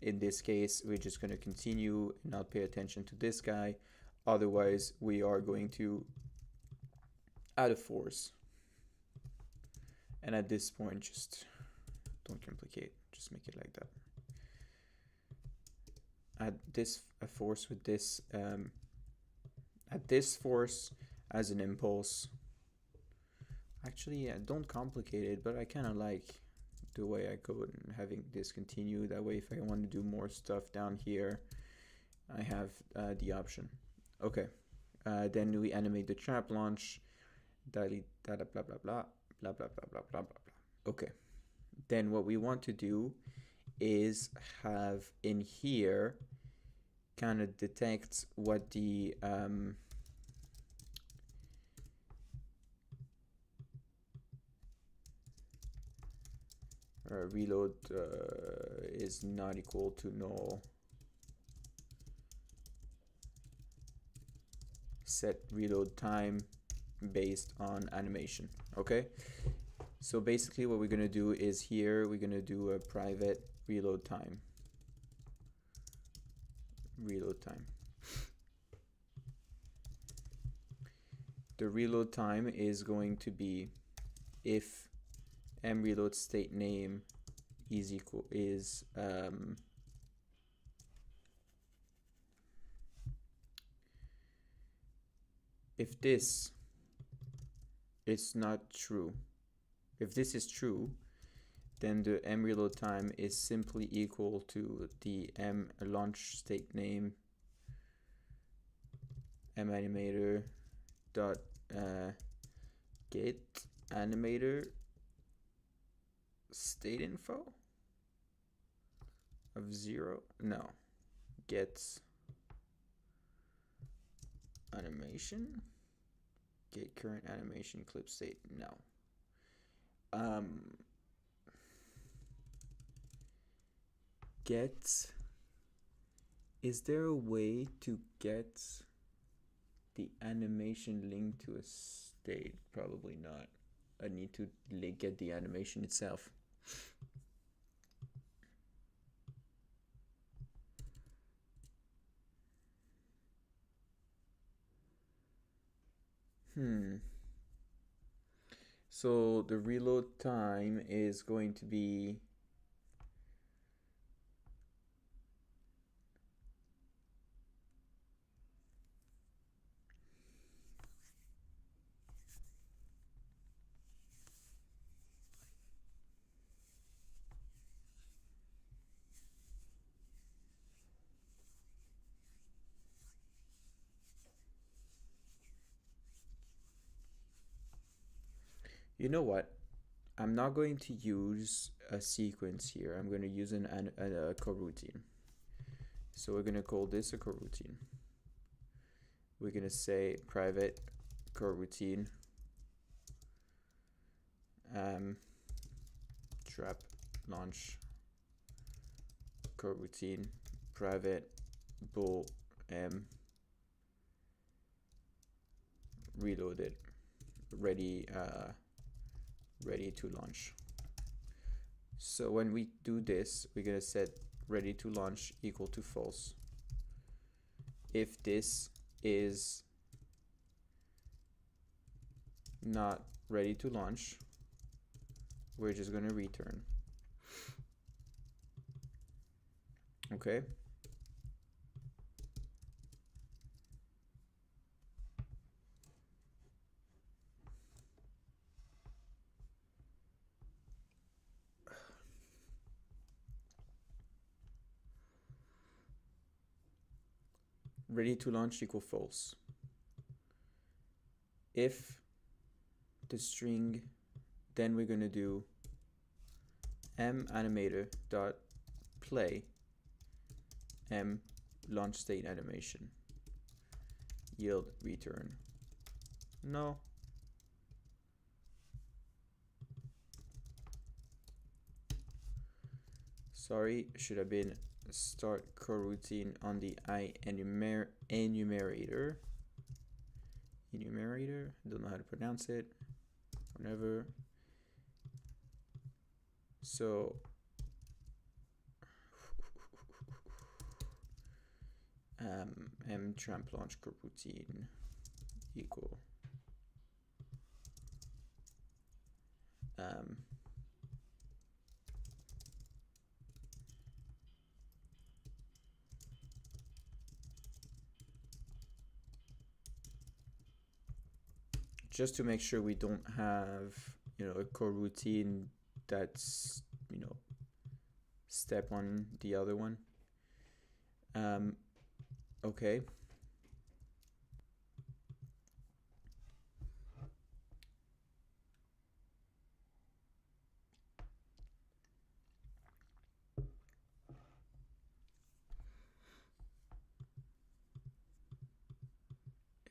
In this case, we're just going to continue and not pay attention to this guy. Otherwise, we are going to add a force. And at this point, just don't complicate. Just make it like that. Add this a force with this. Add this force as an impulse. Actually, yeah, don't complicate it, but I kind of like the way I code and having this continue. That way, if I want to do more stuff down here, I have the option. Okay, then we animate the trap launch. Delete data blah blah blah blah blah blah blah blah blah blah. Okay, then what we want to do is have in here kind of detect what the reload is not equal to null. Set reload time based on animation. Okay, So basically what we're going to do is here we're going to do a private reload time. The reload time is going to be if mReload state name is if this is not true. If this is true, then the mReload time is simply equal to the launch state name mAnimator dot get animator state info of 0. No, get animation, get current animation clip state. No. Get, is there a way to get the animation linked to a state? Probably not. I need to get the animation itself. So the reload time is going to be you know what? I'm not going to use a sequence here. I'm going to use a coroutine. So we're going to call this a coroutine. We're going to say private coroutine trap launch coroutine private bool reloaded ready to launch. So when we do this, we're going to set ready to launch equal to false. If this is not ready to launch, we're just going to return. Okay. Ready to launch equal false. If the string, then we're going to do mAnimator dot play launch state animation yield return. No. Sorry, should have been start coroutine on the enumerator. Don't know how to pronounce it. Whatever. So tramp launch coroutine equal just to make sure we don't have, a coroutine that's, step on the other one. Okay.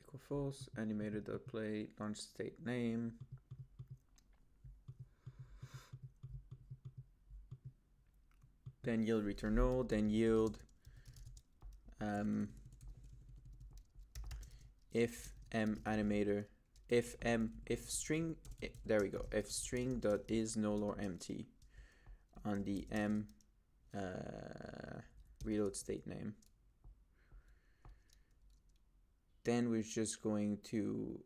Equal false, animator.play, launch state name. Then yield return null, then yield if animator if string, there we go, if string dot is null or empty on the m reload state name, then we're just going to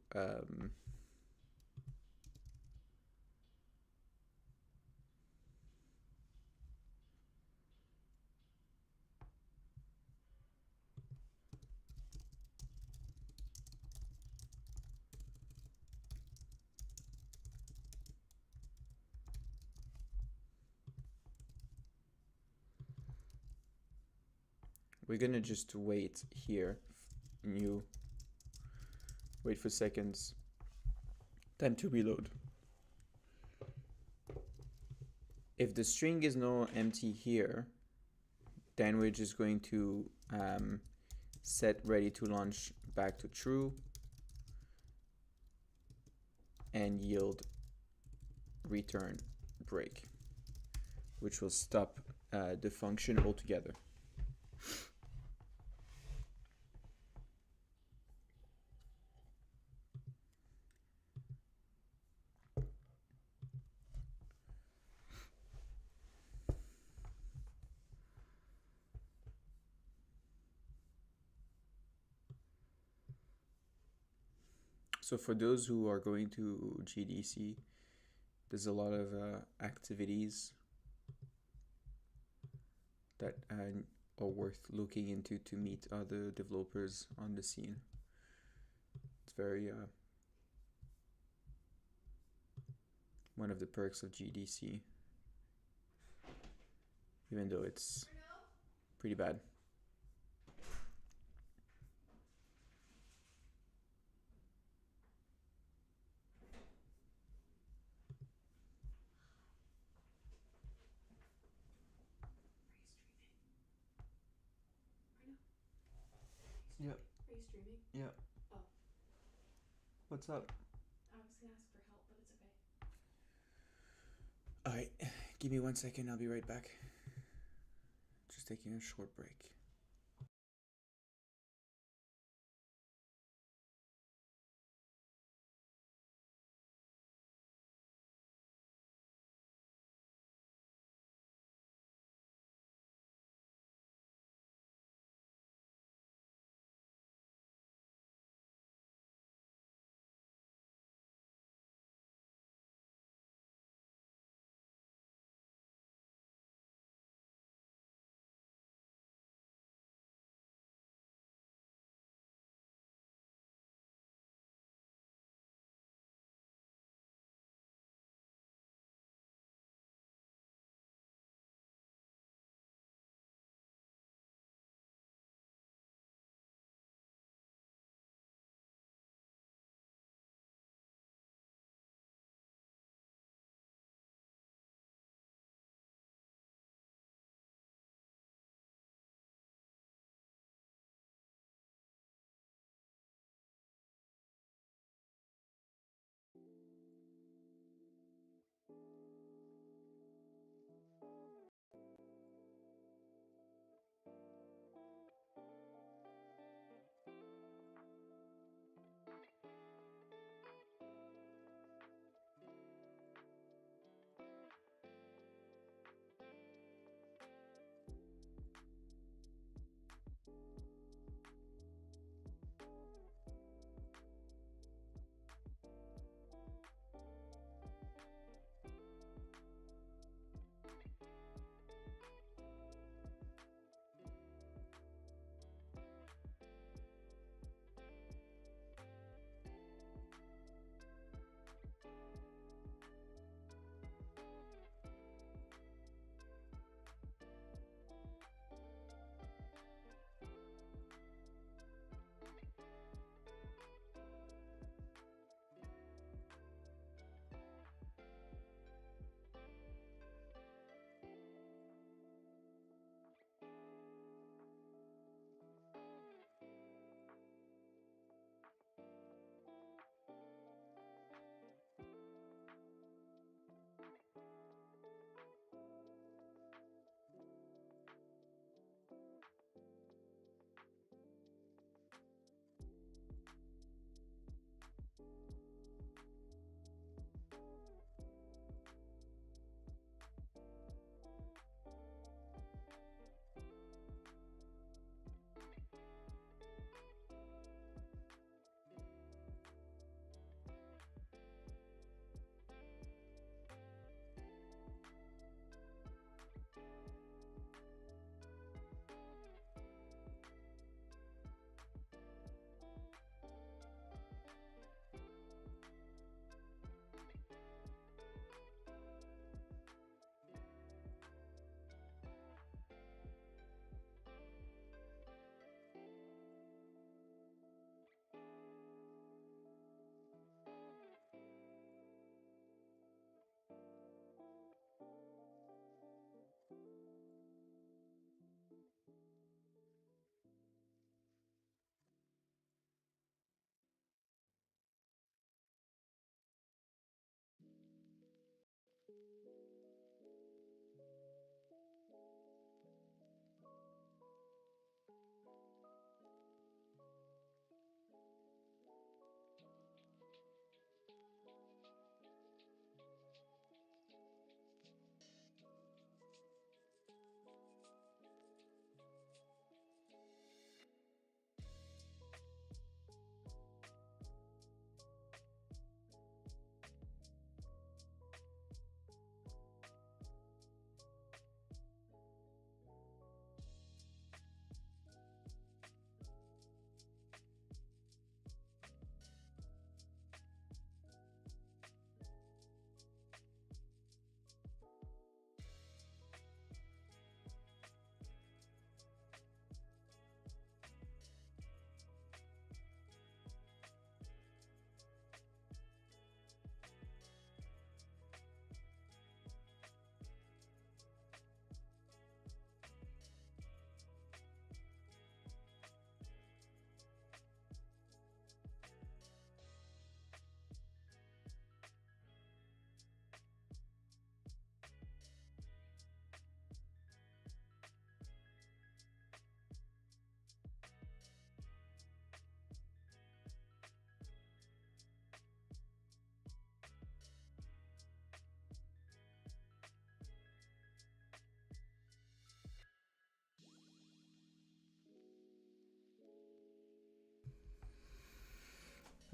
we're gonna just wait here, new, wait for seconds, time to reload. If the string is no empty here, then we're just going to set ready to launch back to true and yield return break, which will stop the function altogether. So for those who are going to GDC, there's a lot of activities that are worth looking into to meet other developers on the scene. It's very one of the perks of GDC, even though it's pretty bad. Yep. Are you streaming? Yep. Oh. What's up? I was gonna ask for help, but it's okay. Alright, give me 1 second, I'll be right back. Just taking a short break.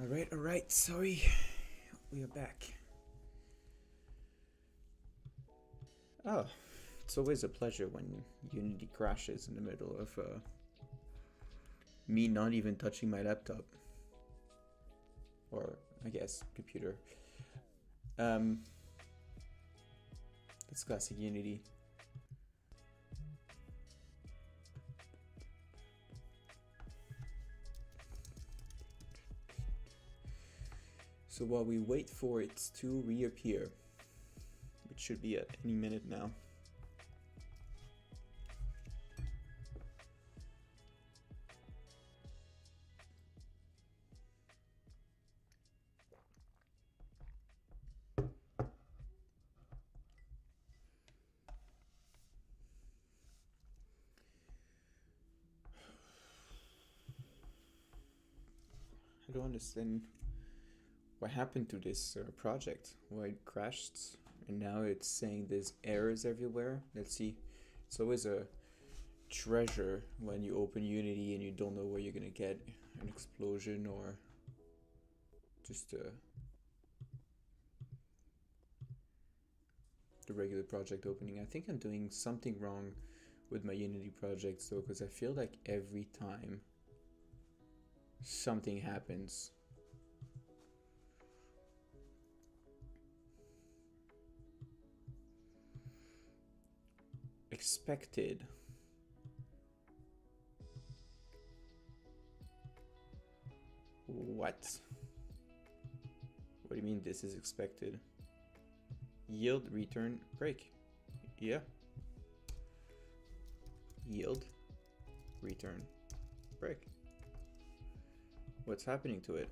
All right, sorry. We are back. Oh, it's always a pleasure when Unity crashes in the middle of me not even touching my laptop. Or, I guess, computer. It's classic Unity. So while we wait for it to reappear, which should be at any minute now. I don't understand what happened to this project, why it crashed, and now it's saying there's errors everywhere. Let's see. It's always a treasure when you open Unity and you don't know where you're gonna get an explosion or just the regular project opening. I think I'm doing something wrong with my Unity projects though, because I feel like every time something happens, expected. What? What do you mean this is expected? Yield, return, break. Yeah. Yield, return, break. What's happening to it?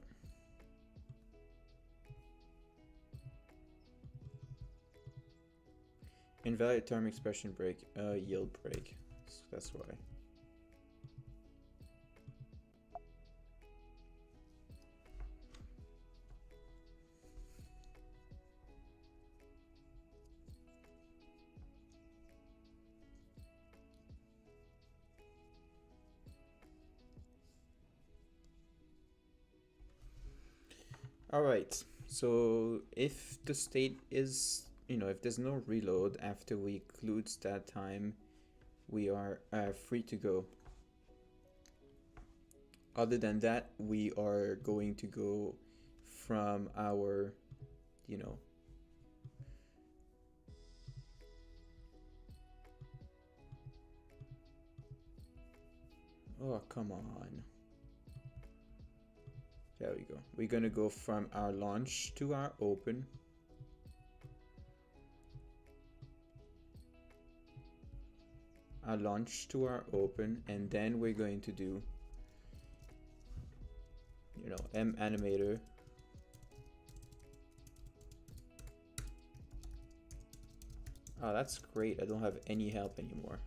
Invalid term expression break, yield break. So that's why. All right, so if the state is, if there's no reload after we include that time, we are free to go. Other than that, we are going to go from our, oh, come on. There we go. We're gonna go from our launch to our open. Our launch to our open, and then we're going to do, M animator. Oh, that's great. I don't have any help anymore.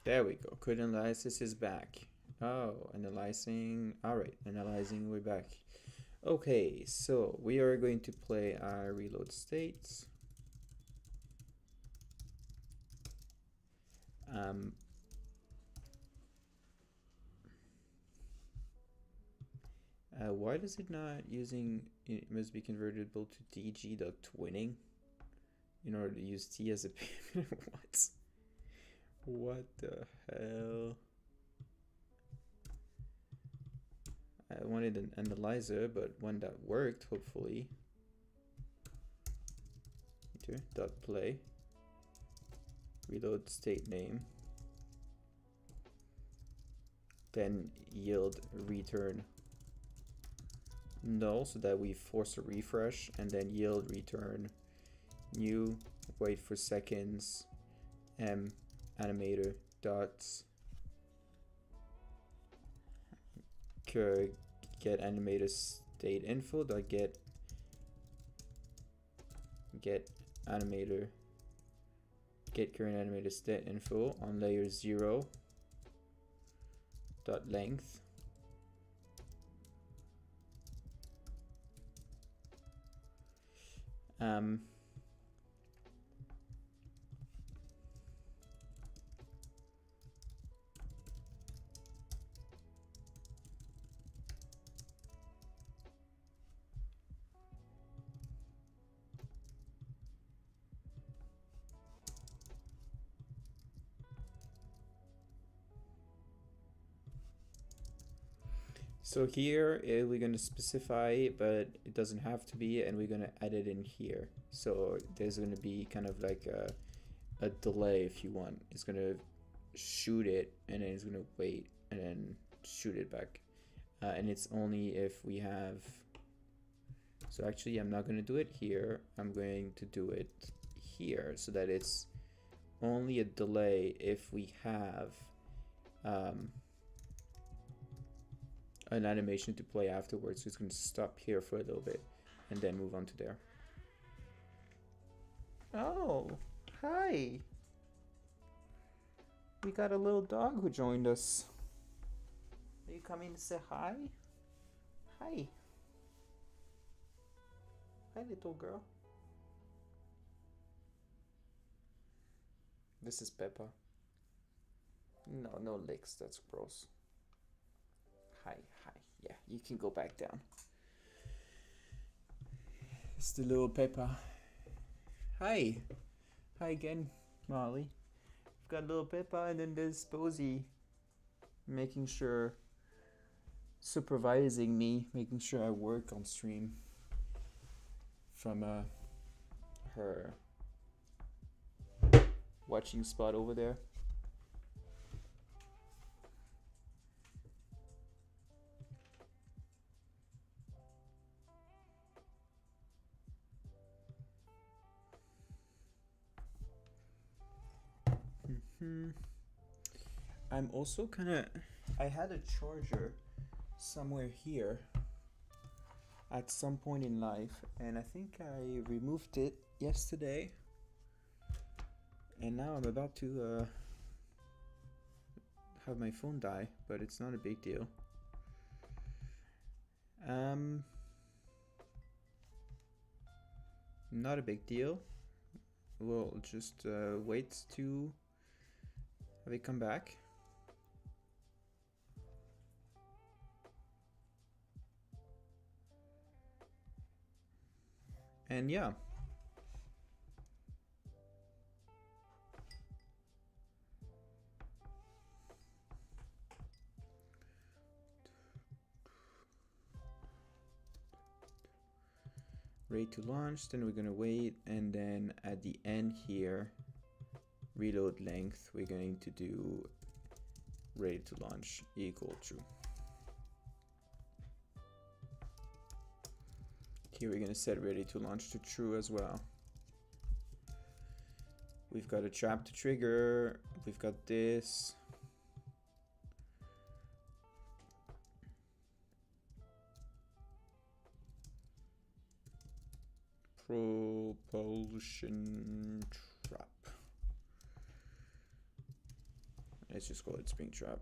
There we go. Code analysis is back. Oh, analyzing. All right, analyzing. We're back. Okay, so we are going to play our reload states. Why does it not using? It must be convertible to dg.twinning in order to use t as a payment. What? What the hell? I wanted an analyzer, but one that worked, hopefully. Dot play. Reload state name. Then yield return null so that we force a refresh, and then yield return new, wait for seconds, m animator dots get animator state info dot get get animator, get current animator stat info on layer 0 dot length. So here we're going to specify it, but it doesn't have to be, and we're going to add it in here. So there's going to be kind of like a delay if you want. It's going to shoot it, and then it's going to wait, and then shoot it back. And it's only if we have... So actually, I'm not going to do it here. I'm going to do it here, so that it's only a delay if we have... an animation to play afterwards. So it's going to stop here for a little bit and then move on to there. Oh, hi. We got a little dog who joined us. Are you coming to say hi? Hi. Hi, little girl. This is Peppa. No, no licks. That's gross. Hi, hi. Yeah, you can go back down. It's the little Peppa. Hi. Hi again, Molly. We've got little Peppa, and then there's Posey making sure, supervising me, making sure I work on stream from her watching spot over there. I'm also I had a charger somewhere here at some point in life, and I think I removed it yesterday, and now I'm about to have my phone die, but it's not a big deal. Not a big deal. We'll just wait to have it come back. And yeah. Ready to launch, then we're gonna wait, and then at the end here, reload length, we're going to do ready to launch equal true. Here we're gonna set ready to launch to true as well. We've got a trap to trigger, we've got this. Propulsion trap. Let's just call it spring trap.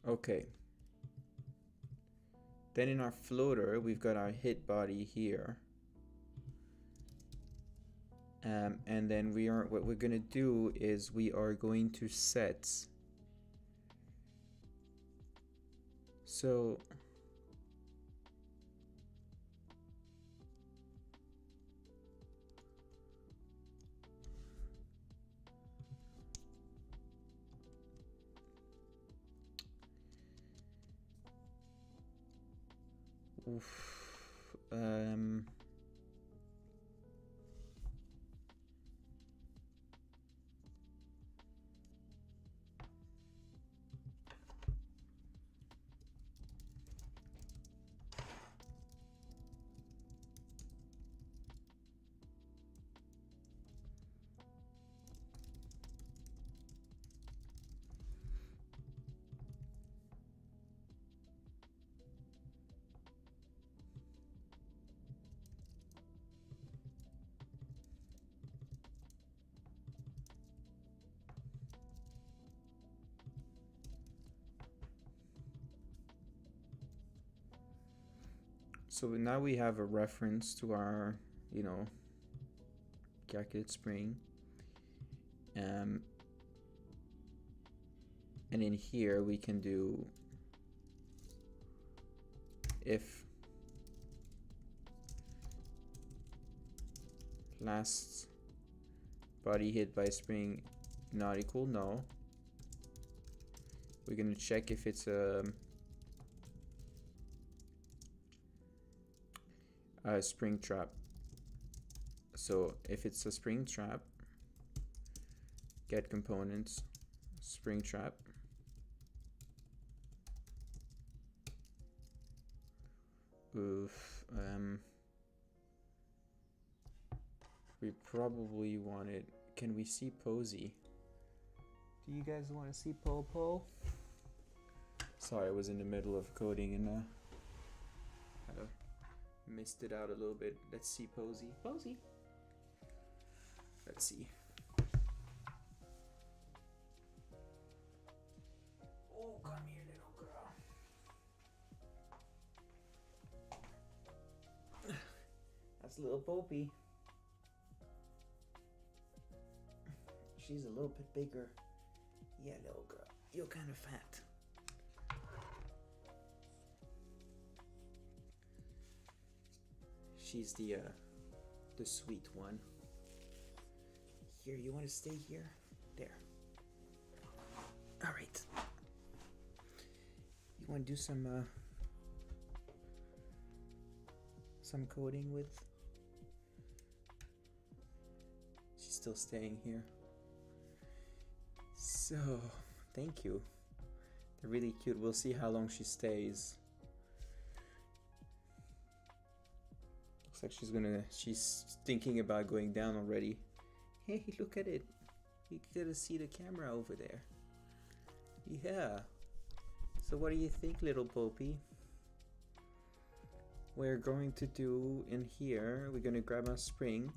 Okay. Then in our floater, we've got our hit body here. And then what we're gonna do is we are going to set. So So now we have a reference to our, you know, calculate spring. And in here we can do if last body hit by spring not equal no. We're gonna check if it's a spring trap. So if it's a spring trap, get components, spring trap. Oof. We probably want it. Can we see Posey? Do you guys want to see Popo? Sorry, I was in the middle of coding and missed it out a little bit. Let's see Posey. Posey. Let's see. Oh, come here, little girl. That's little Popey. She's a little bit bigger. Yeah, little girl. You're kind of fat. She's the sweet one. Here, you want to stay here? There. All right. You want to do some coding with? She's still staying here. So, thank you. They're really cute. We'll see how long she stays. Looks like she's thinking about going down already. Hey, look at it. You gotta see the camera over there. Yeah. So what do you think, little Popey? We're going to do in here, we're gonna grab our spring.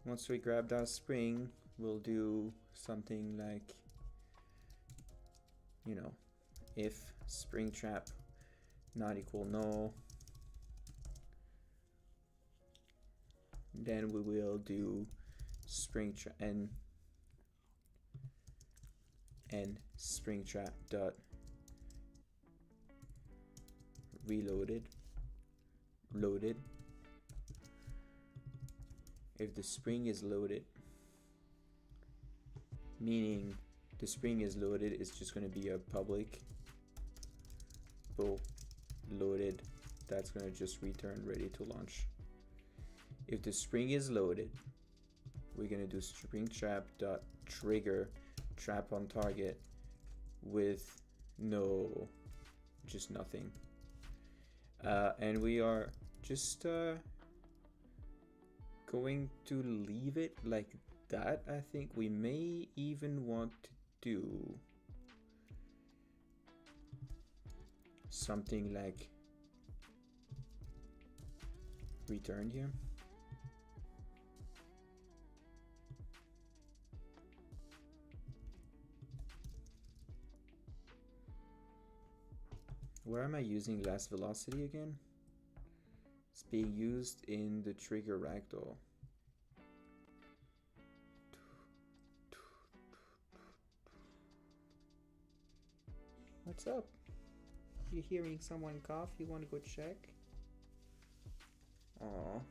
Once we grab that spring, we'll do something like, you know, if spring trap not equal no, then we will do spring trap and spring trap dot loaded if the spring is loaded, meaning the spring is loaded, it's just going to be a public bool loaded. That's going to just return ready to launch. If the spring is loaded, we're going to do spring trap dot trigger trap on target with no, just nothing. And we are just going to leave it like that. I think we may even want to do something like return here. Where am I using last velocity again? It's being used in the trigger ragdoll. What's up? You hearing someone cough? You want to go check? Aww.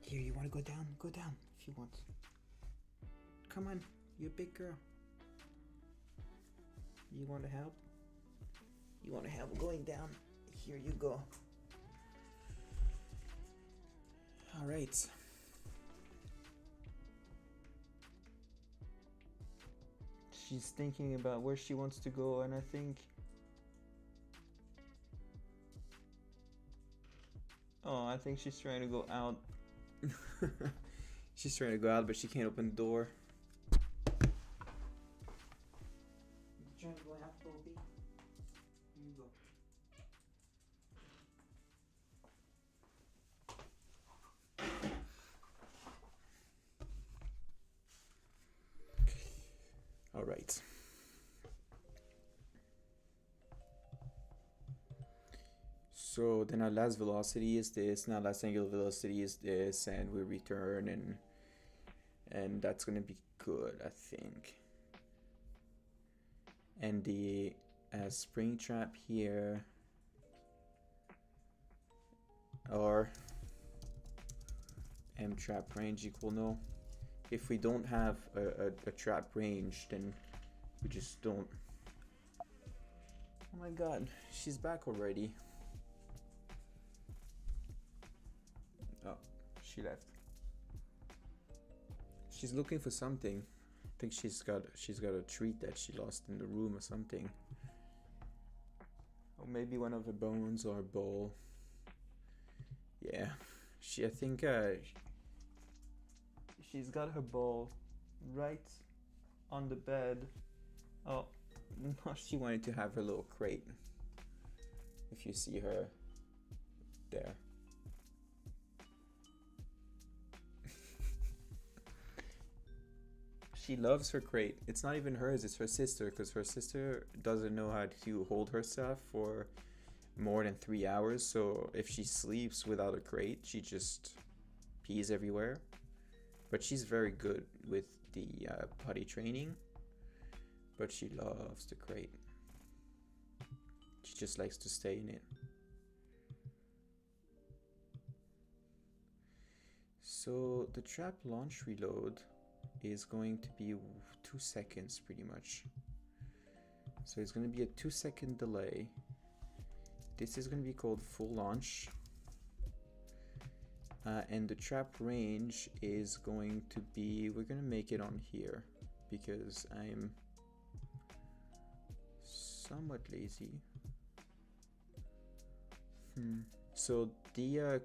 Here, you want to go down? Go down if you want. Come on, you're a big girl. You want to help? You want to help going down? Here you go. All right. She's thinking about where she wants to go, and I think... Oh, I think she's trying to go out. She's trying to go out, but she can't open the door. Trying to go out, Bobby. Here you go. All right. So then our last velocity is this, now last angular velocity is this, and we return, and that's gonna be good, I think. And the spring trap here, or M trap range equal no. If we don't have a trap range, then we just don't. Oh my god, she's back already. Oh, she left. She's looking for something. I think she's got a treat that she lost in the room or something. Or maybe one of her bones or a bowl. Yeah, I think she's got her ball right on the bed. Oh, no, she wanted to have her little crate. If you see her there. She loves her crate. It's not even hers, it's her sister, because her sister doesn't know how to hold herself for more than 3 hours. So if she sleeps without a crate, she just pees everywhere. But she's very good with the potty training. But she loves the crate. She just likes to stay in it. So the trap launch reload is going to be 2 seconds pretty much. So it's going to be a 2-second delay. This is going to be called full launch. And the trap range is going to be, we're going to make it on here because I'm somewhat lazy. So the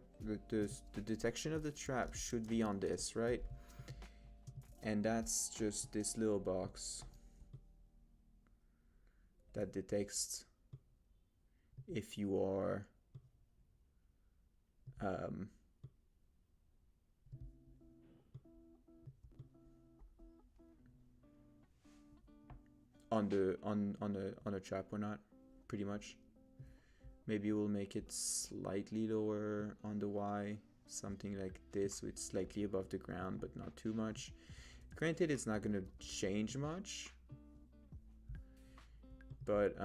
detection of the trap should be on this, right? And that's just this little box that detects if you are on a trap or not, pretty much. Maybe we'll make it slightly lower on the Y, something like this, so it's slightly above the ground but not too much. Granted, it's not going to change much, but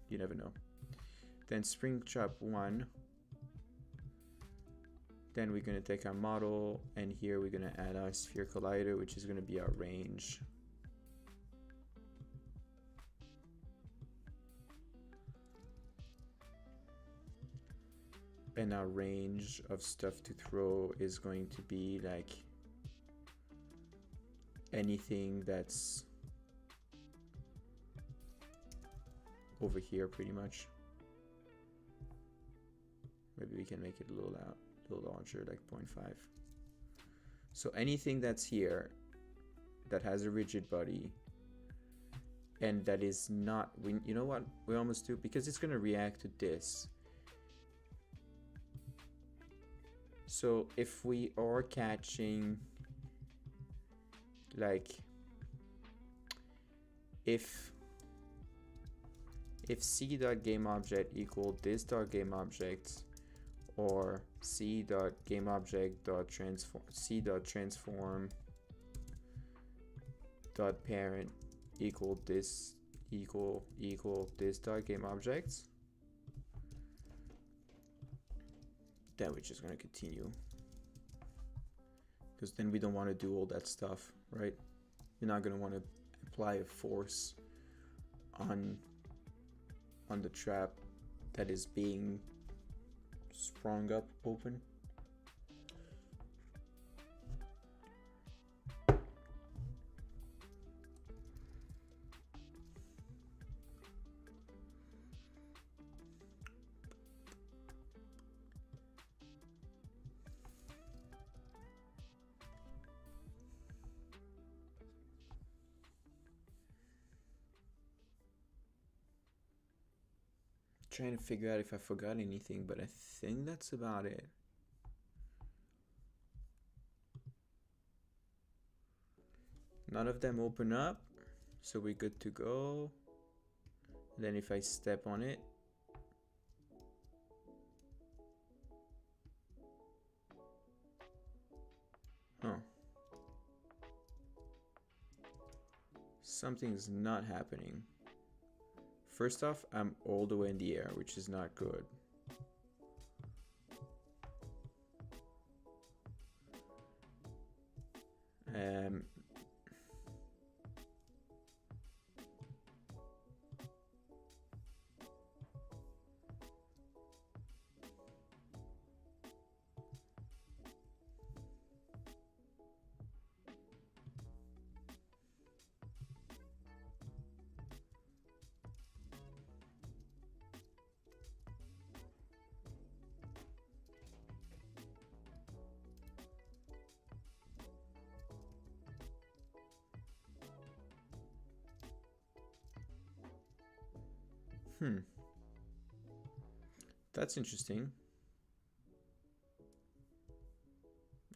you never know. Then spring trap 1. Then we're going to take our model, and here we're going to add our sphere collider, which is going to be our range. And our range of stuff to throw is going to be like anything that's over here pretty much. Maybe we can make it a little larger, like 0.5. So anything that's here that has a rigid body and that is not, you know what, we almost do, because it's going to react to this. So if we are catching, like, if c.gameObject equal this dot gameObject, or c.gameObject.transform dot parent equal this dot gameObjects, then we're just going to continue, because then we don't want to do all that stuff, right? You're not going to want to apply a force on the trap that is being sprung up open. Trying to figure out if I forgot anything, but I think that's about it. None of them open up, so we're good to go. Then if I step on it, huh, something's not happening. First off, I'm all the way in the air, which is not good. That's interesting.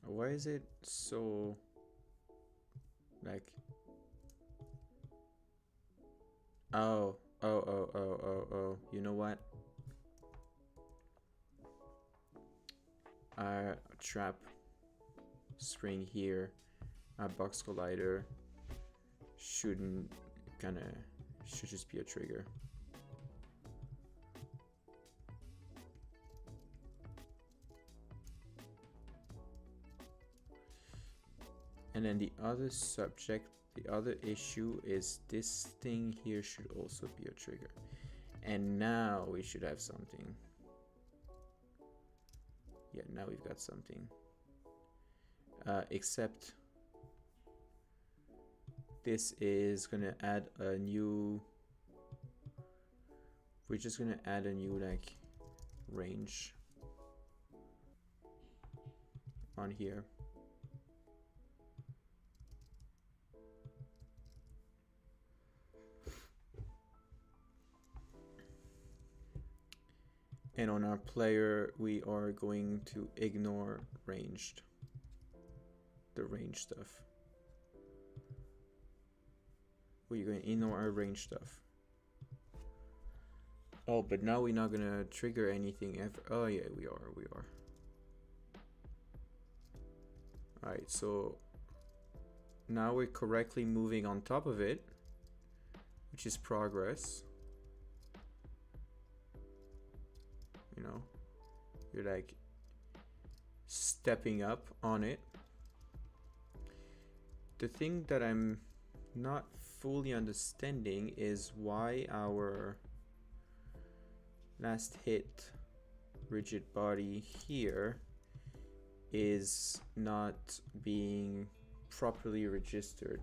Why is it so like oh, you know what? Trap spring here, a box collider should just be a trigger. And then the other issue is this thing here should also be a trigger. And now we should have something. Yeah, now we've got something. Except this is gonna add a new... We're just gonna add a new like range on here. And on our player, we are going to ignore ranged, the range stuff. We're going to ignore our range stuff. Oh, but now we're not gonna trigger anything ever. Oh yeah, we are. Alright, so now we're correctly moving on top of it, which is progress. You know, you're like stepping up on it. The thing that I'm not fully understanding is why our last hit rigid body here is not being properly registered.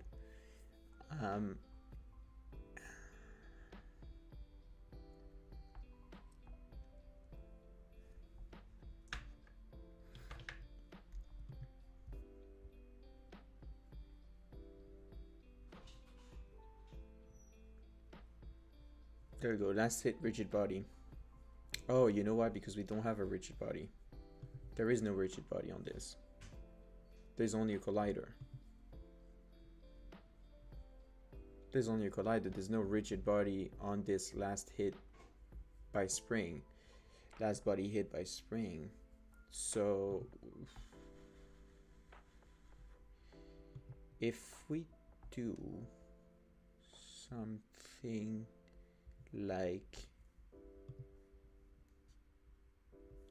There we go, last hit rigid body. Oh, you know why? Because we don't have a rigid body. There is no rigid body on this. There's only a collider. There's only a collider. There's no rigid body on this last hit by spring. Last body hit by spring. So if we do something like,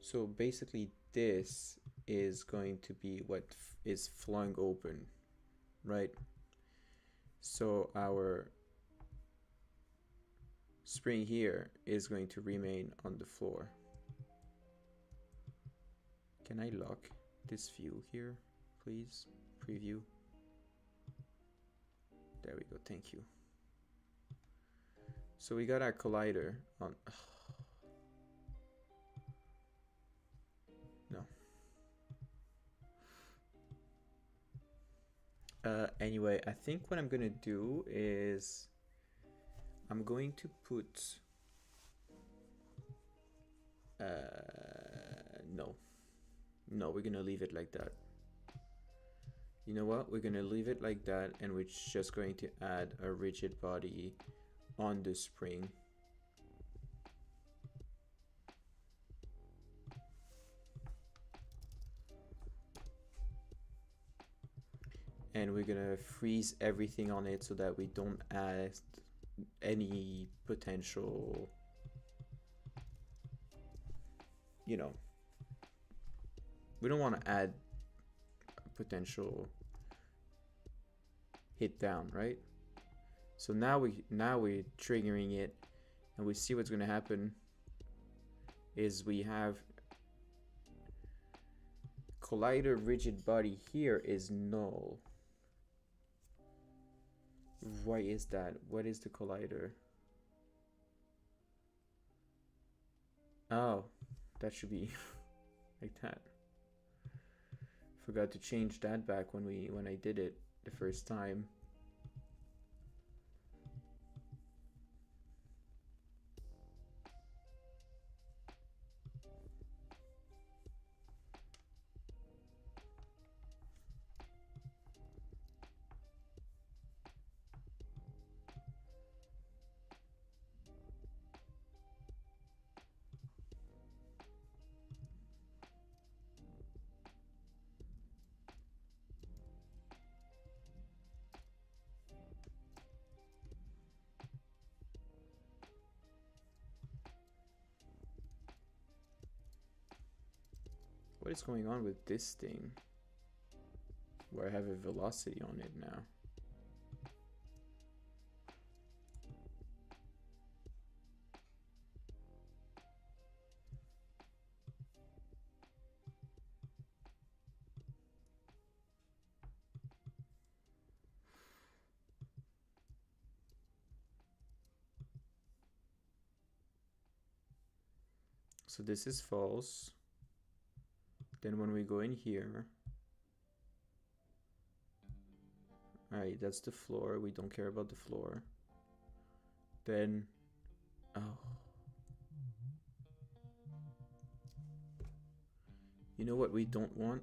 so basically this is going to be what is flung open, right? So our spring here is going to remain on the floor. Can I lock this view here, please? Preview. There we go, thank you. So we got our collider on. No. Anyway, I think what I'm gonna do is I'm going to put no, we're gonna leave it like that. You know what? We're gonna leave it like that, and we're just going to add a rigid body on the spring. And we're gonna freeze everything on it so that we don't add any potential, you know, we don't want to add potential hit down, right? So now we're triggering it, and we see what's going to happen is we have collider rigid body here is null. Why is that? What is the collider? Oh, that should be like that. Forgot to change that back when I did it the first time. What is going on with this thing? Where I have a velocity on it now. So this is false. Then when we go in here, alright, that's the floor. We don't care about the floor. Then, oh. You know what we don't want?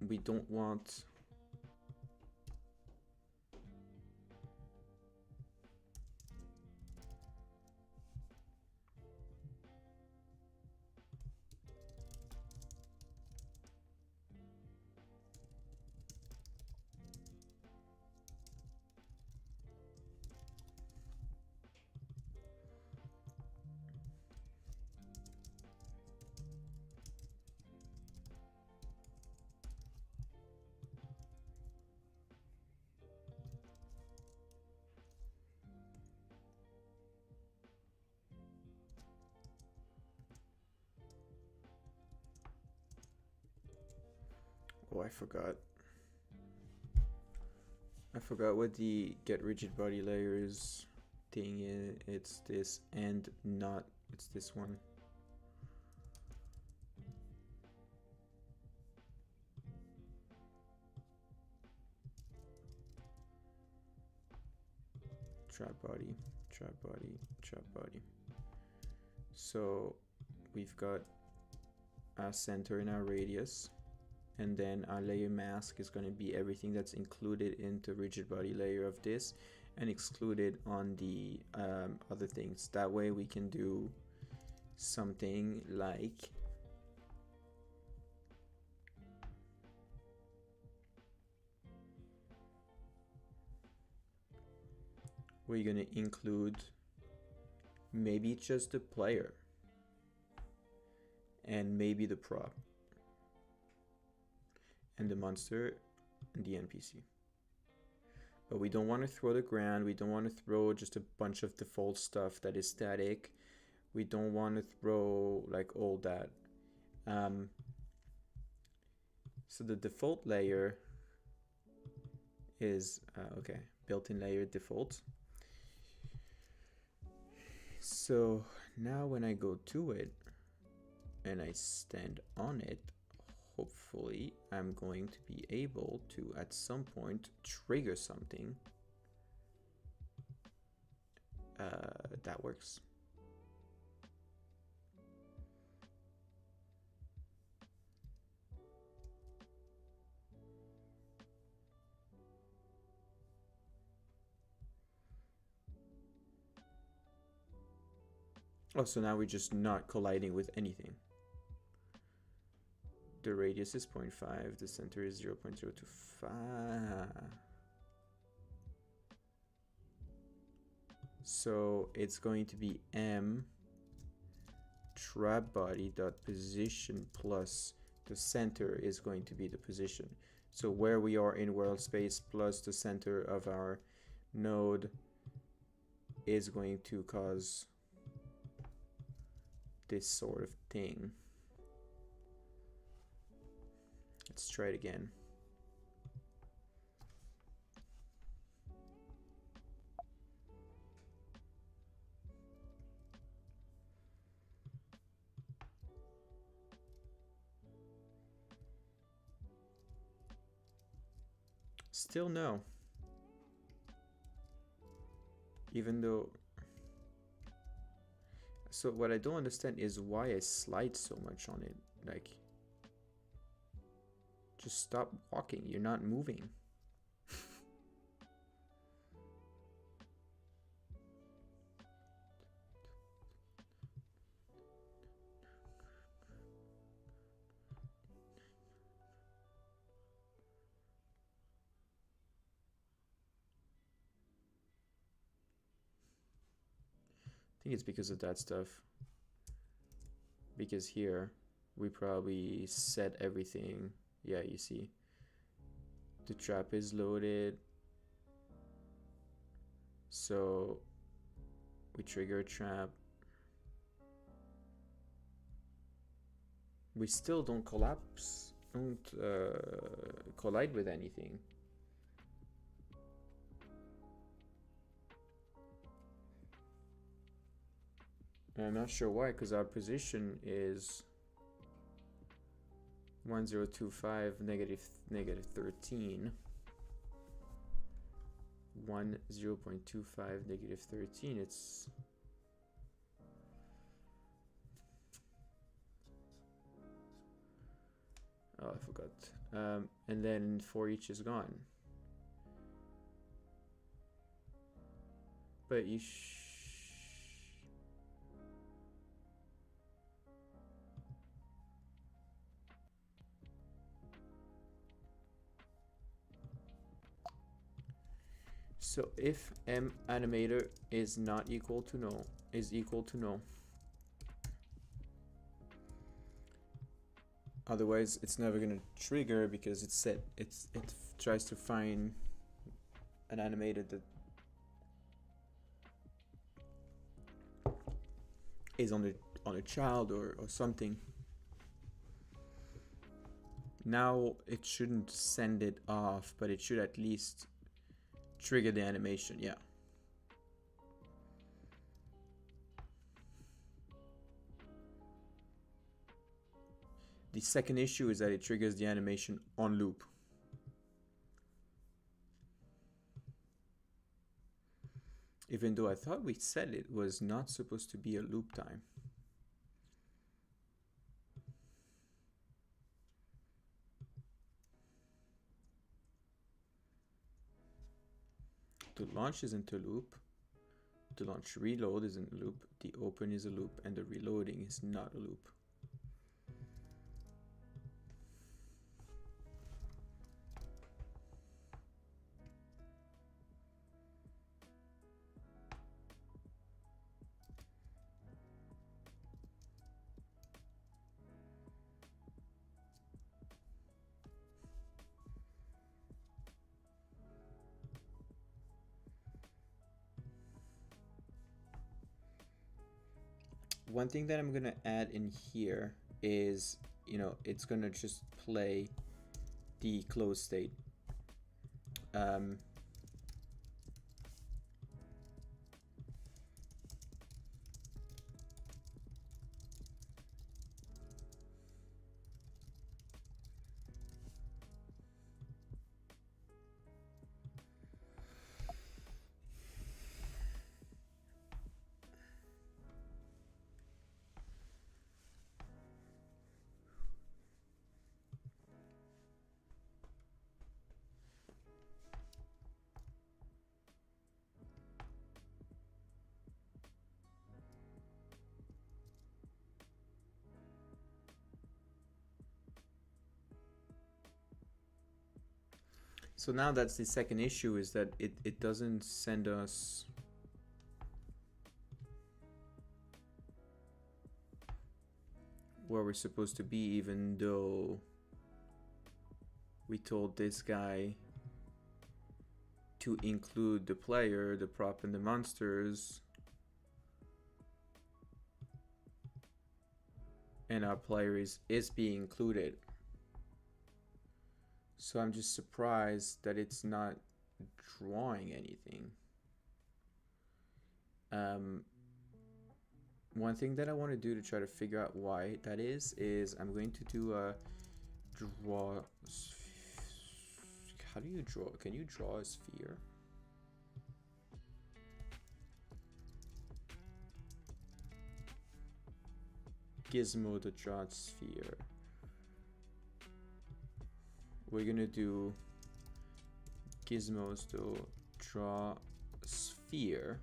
We don't want oh, I forgot. I forgot what the get rigid body layers thing is. It's this and not, it's this one. Trap body, trap body, trap body. So we've got our center in our radius. And then our layer mask is going to be everything that's included into rigid body layer of this and excluded on the other things. That way we can do something like we're going to include maybe just the player and maybe the prop and the monster and the NPC. But we don't want to throw the ground. We don't want to throw just a bunch of default stuff that is static. We don't want to throw like all that. So the default layer is, okay, built-in layer default. So now when I go to it and I stand on it, hopefully I'm going to be able to at some point trigger something that works. Oh, so now we're just not colliding with anything. The radius is 0.5, the center is 0.025. So it's going to be m trap body dot position plus the center is going to be the position. So where we are in world space plus the center of our node is going to cause this sort of thing. Let's try it again. Still no. Even though... So what I don't understand is why I slide so much on it. Like, just stop walking. You're not moving. I think it's because of that stuff. Because here we probably set everything. Yeah, you see. The trap is loaded. So we trigger a trap. We still don't collapse, don't collide with anything. And I'm not sure why, because our position is 1025 negative 13. 0.25 negative 13. It's... Oh, I forgot. And then 4 each is gone. But you so if m animator is not equal to no, is equal to no. Otherwise, it's never gonna trigger because it's set. It tries to find an animator that is on a child or something. Now it shouldn't send it off, but it should at least trigger the animation. Yeah. The second issue is that it triggers the animation on loop. Even though I thought we said it was not supposed to be a loop time. The launch isn't a loop. The launch reload isn't a loop. The open is a loop, and the reloading is not a loop. One thing that I'm gonna add in here is, you know, it's gonna just play the closed state. So now that's the second issue, is that it doesn't send us where we're supposed to be, even though we told this guy to include the player, the prop, and the monsters. And our player is being included. So I'm just surprised that it's not drawing anything. One thing that I want to do to try to figure out why that is I'm going to do a draw. How do you draw? Can you draw a sphere? Gizmo to draw sphere. We're gonna do gizmos to draw sphere.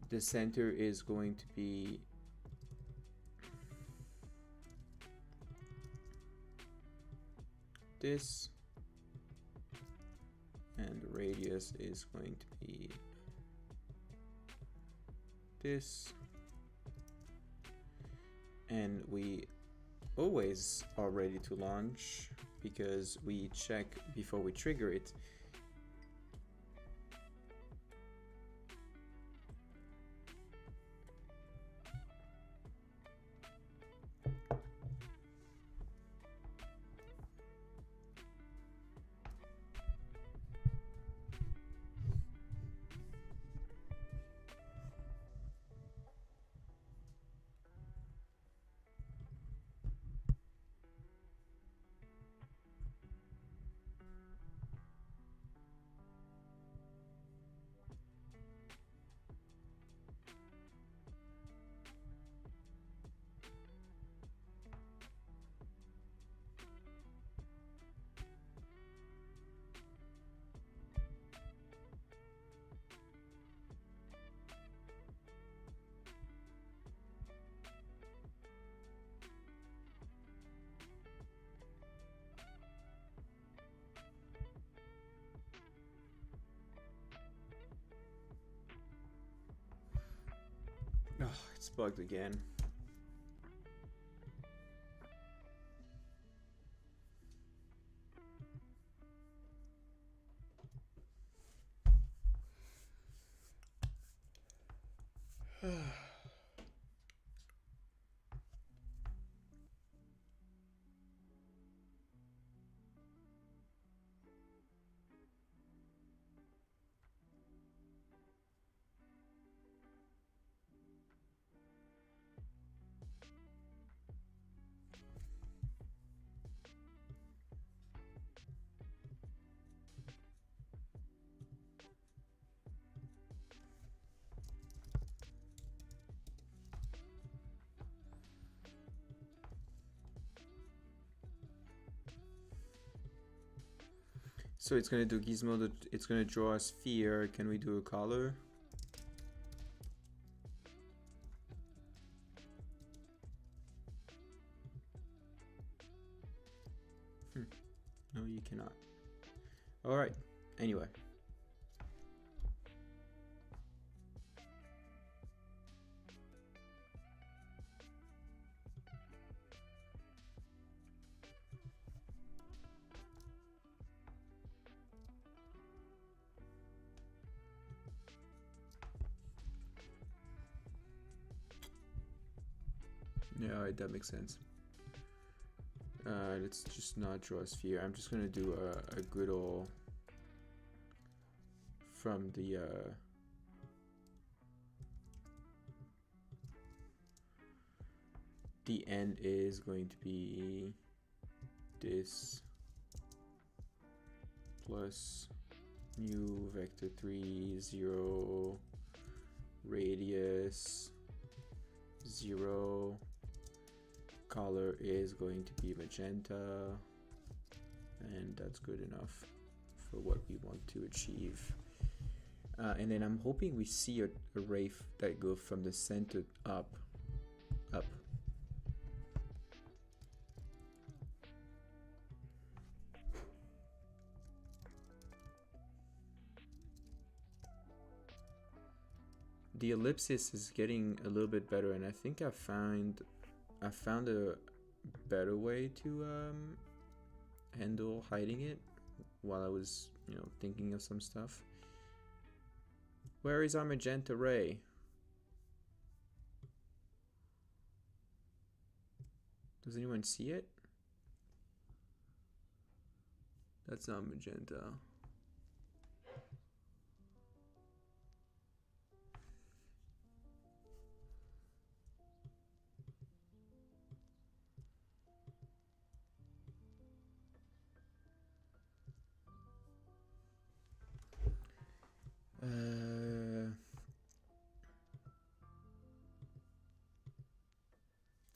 The center is going to be this, and the radius is going to be this. And we always are ready to launch because we check before we trigger it. Oh, it's bugged again. So it's gonna do gizmo, it's gonna draw a sphere. Can we do a color? No, you cannot. All right, anyway. Yeah, alright, that makes sense. Let's just not draw a sphere. I'm just gonna do a good old from the end is going to be this plus new vector 3 0 radius 0. Color is going to be magenta, and that's good enough for what we want to achieve. And then I'm hoping we see a ray that goes from the center up. the ellipsis is getting a little bit better, and I think I found a better way to handle hiding it while I was, you know, thinking of some stuff. Where is our magenta ray? Does anyone see it? That's not magenta.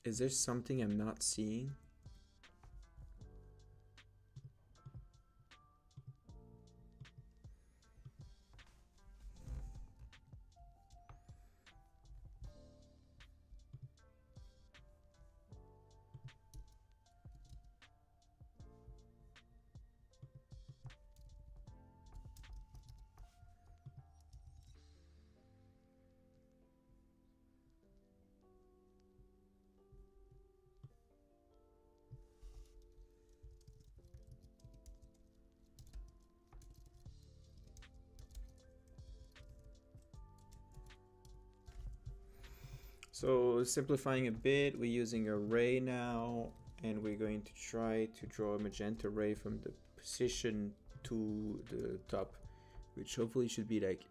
Is there something I'm not seeing? So simplifying a bit, we're using a ray now, and we're going to try to draw a magenta ray from the position to the top, which hopefully should be like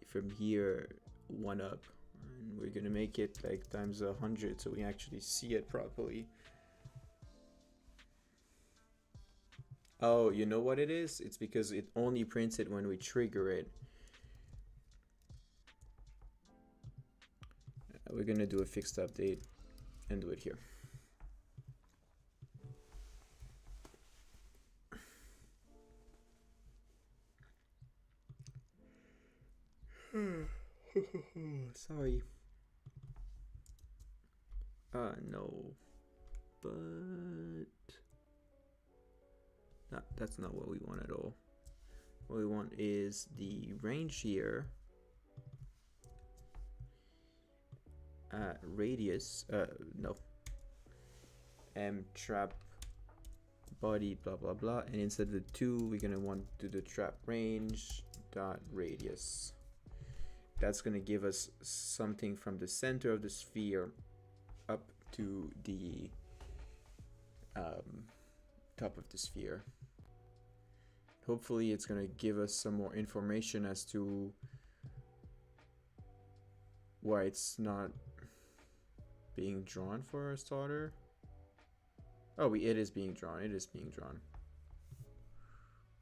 from here one up, and we're gonna make it like times 100 so we actually see it properly. Oh, you know what it is? It's because it only prints it when we trigger it. We're gonna do a fixed update and do it here. Sorry. No. But that's not what we want at all. What we want is the range here. Radius, no. Trap body, blah blah blah, and instead of the 2 we're gonna want to do the trap range dot radius. That's gonna give us something from the center of the sphere up to the top of the sphere. Hopefully it's gonna give us some more information as to why it's not being drawn for a starter. Oh, it is being drawn. It is being drawn.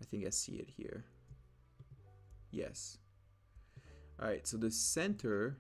I think I see it here. Yes. All right, so the center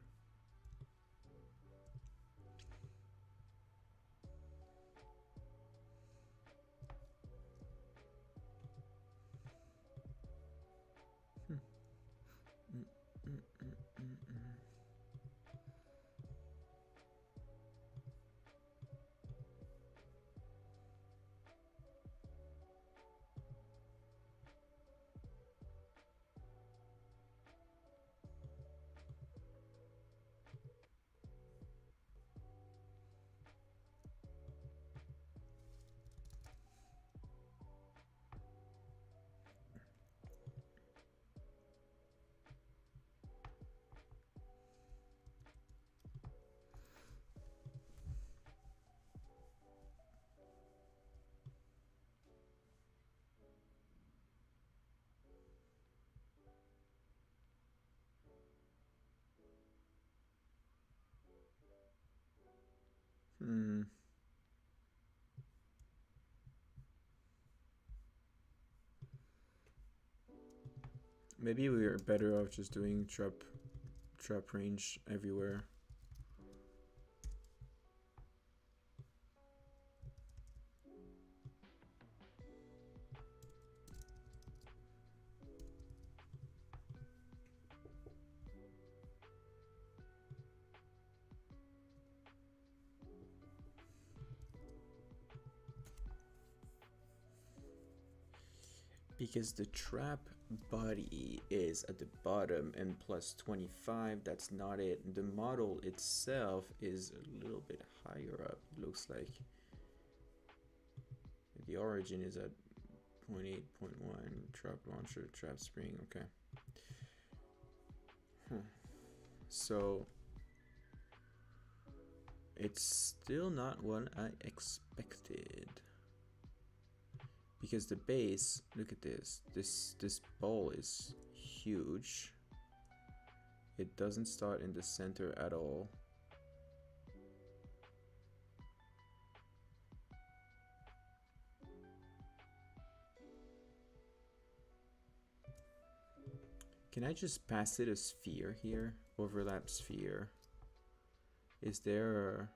maybe we are better off just doing trap range everywhere. Because the trap body is at the bottom and plus 25, that's not it. The model itself is a little bit higher up, it looks like. The origin is at 0.8.1, trap launcher, trap spring, okay. So it's still not what I expected. Because the base, look at this. This ball is huge. It doesn't start in the center at all. Can I just pass it a sphere here? Overlap sphere. Is there a...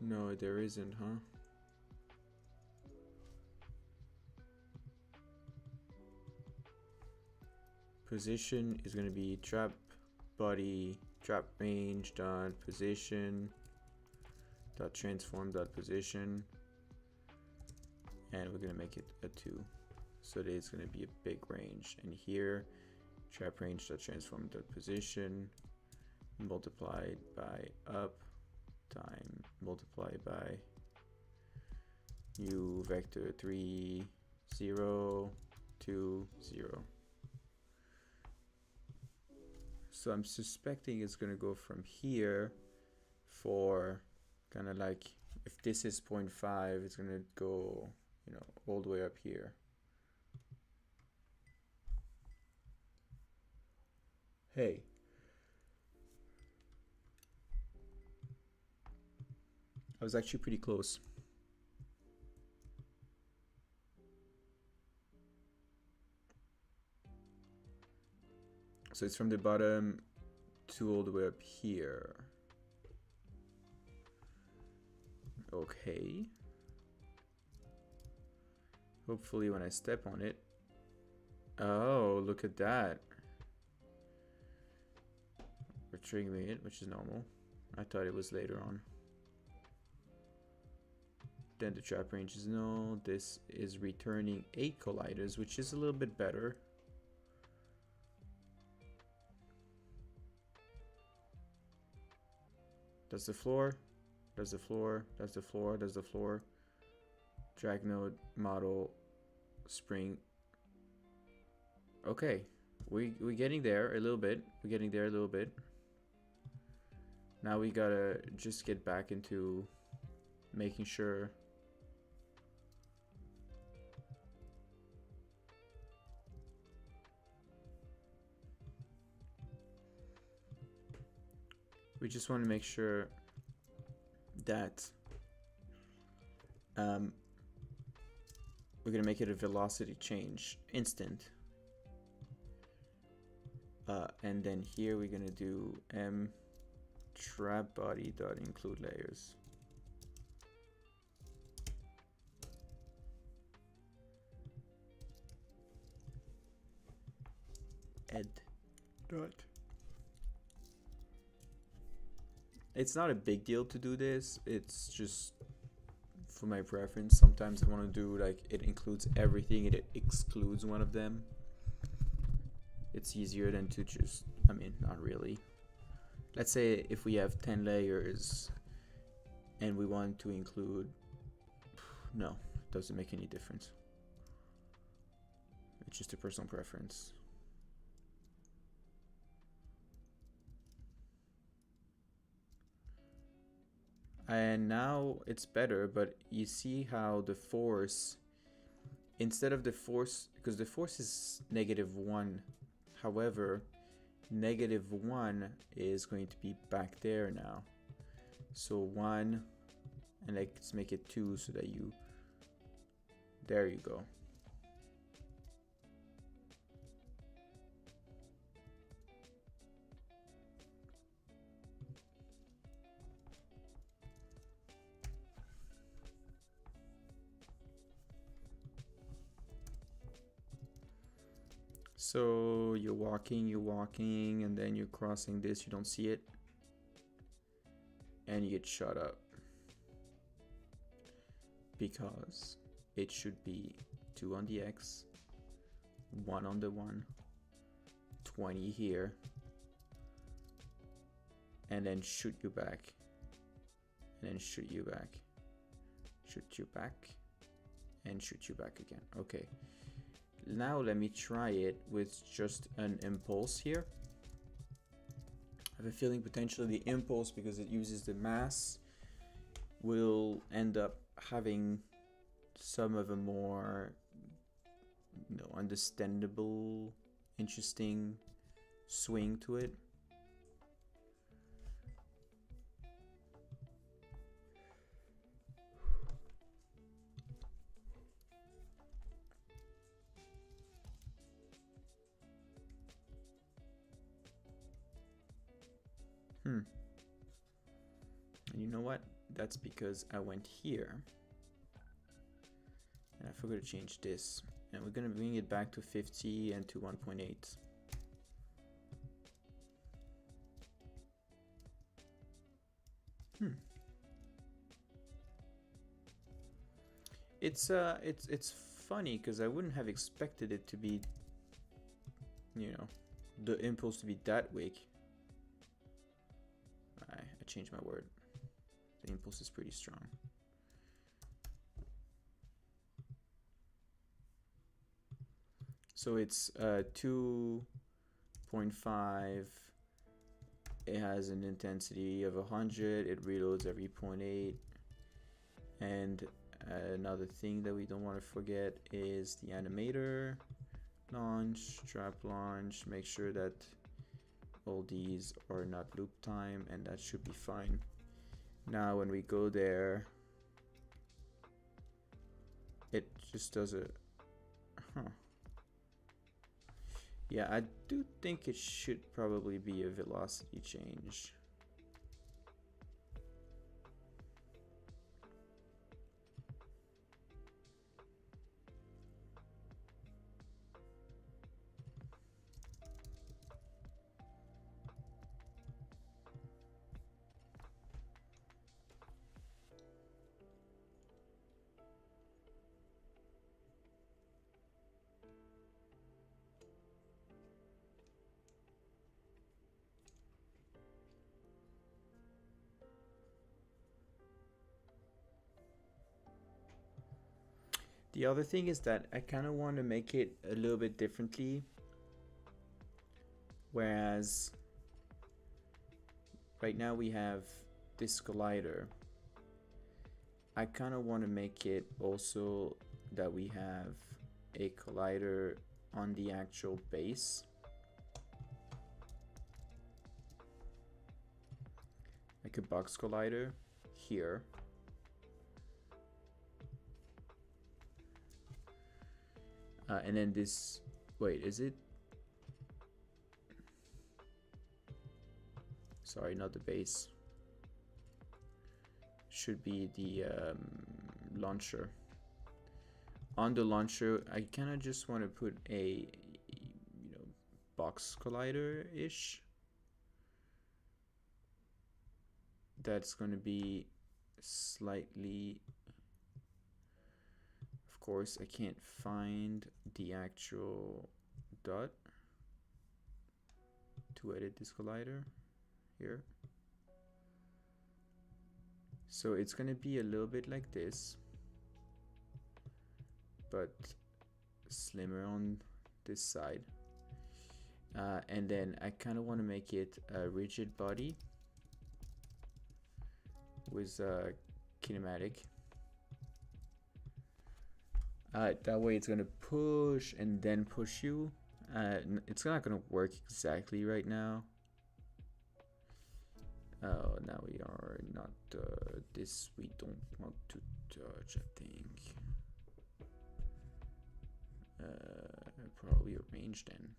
No, there isn't, huh? Position is going to be trap body, trap range dot position dot transform dot position, and we're going to make it a 2, so that it's going to be a big range. And here trap range dot transform dot position multiplied by up time multiplied by new vector 3 0 2 0. So I'm suspecting it's gonna go from here for kind of like, if this is 0.5, it's gonna go, you know, all the way up here. Hey. I was actually pretty close. So it's from the bottom to all the way up here. Okay. Hopefully when I step on it. Oh, look at that. We're triggering it, which is normal. I thought it was later on. Then the trap range is null. This is returning 8 colliders, which is a little bit better. That's the floor. That's the floor. That's the floor. That's the floor. Drag node, model, spring. Okay, we're getting there a little bit. We're getting there a little bit. Now we gotta just get back into making sure. We just want to make sure that we're going to make it a velocity change instant. And then here we're going to do trap body dot include layers. Ed dot. It's not a big deal to do this, it's just for my preference. Sometimes I want to do like it includes everything, it excludes one of them. It's easier than to just, I mean, not really. Let's say if we have 10 layers and we want to include, no, it doesn't make any difference. It's just a personal preference. And now it's better, but you see how the force, instead of the force, because the force is -1, however, -1 is going to be back there now. So 1, and let's make it 2 so that you, there you go. So you're walking, and then you're crossing this, you don't see it, and you get shot up because it should be 2 on the X, 1 on the 1, 20 here, and then shoot you back, and then shoot you back, shoot you back, and shoot you back again. Okay, now let me try it with just an impulse here. I have a feeling potentially the impulse, because it uses the mass, will end up having some of a more, you know, understandable, interesting swing to it. And you know what? That's because I went here and I forgot to change this, and we're gonna bring it back to 50 and to 1.8. It's funny because I wouldn't have expected it to be, you know, the impulse to be that weak. I changed my word. The impulse is pretty strong. So it's 2.5. It has an intensity of 100. It reloads every 0.8. And another thing that we don't want to forget is the animator. Launch, trap launch. Make sure that all these are not loop time, and that should be fine. Now when we go there, it just does a yeah, I do think it should probably be a velocity change. The other thing is that I kind of want to make it a little bit differently. Whereas right now we have this collider. I kind of want to make it also that we have a collider on the actual base. Like a box collider here. And then this, wait, is it? Sorry, not the base. Should be the launcher. On the launcher, I kind of just want to put a, you know, box collider-ish. That's going to be slightly, of course, I can't find the actual dot to edit this collider here. So it's going to be a little bit like this, but slimmer on this side. And then I kind of want to make it a rigid body with a kinematic. That way it's going to push and then push you. It's not going to work exactly right now. Oh, now we are not, this we don't want to touch, I think. Probably arrange then.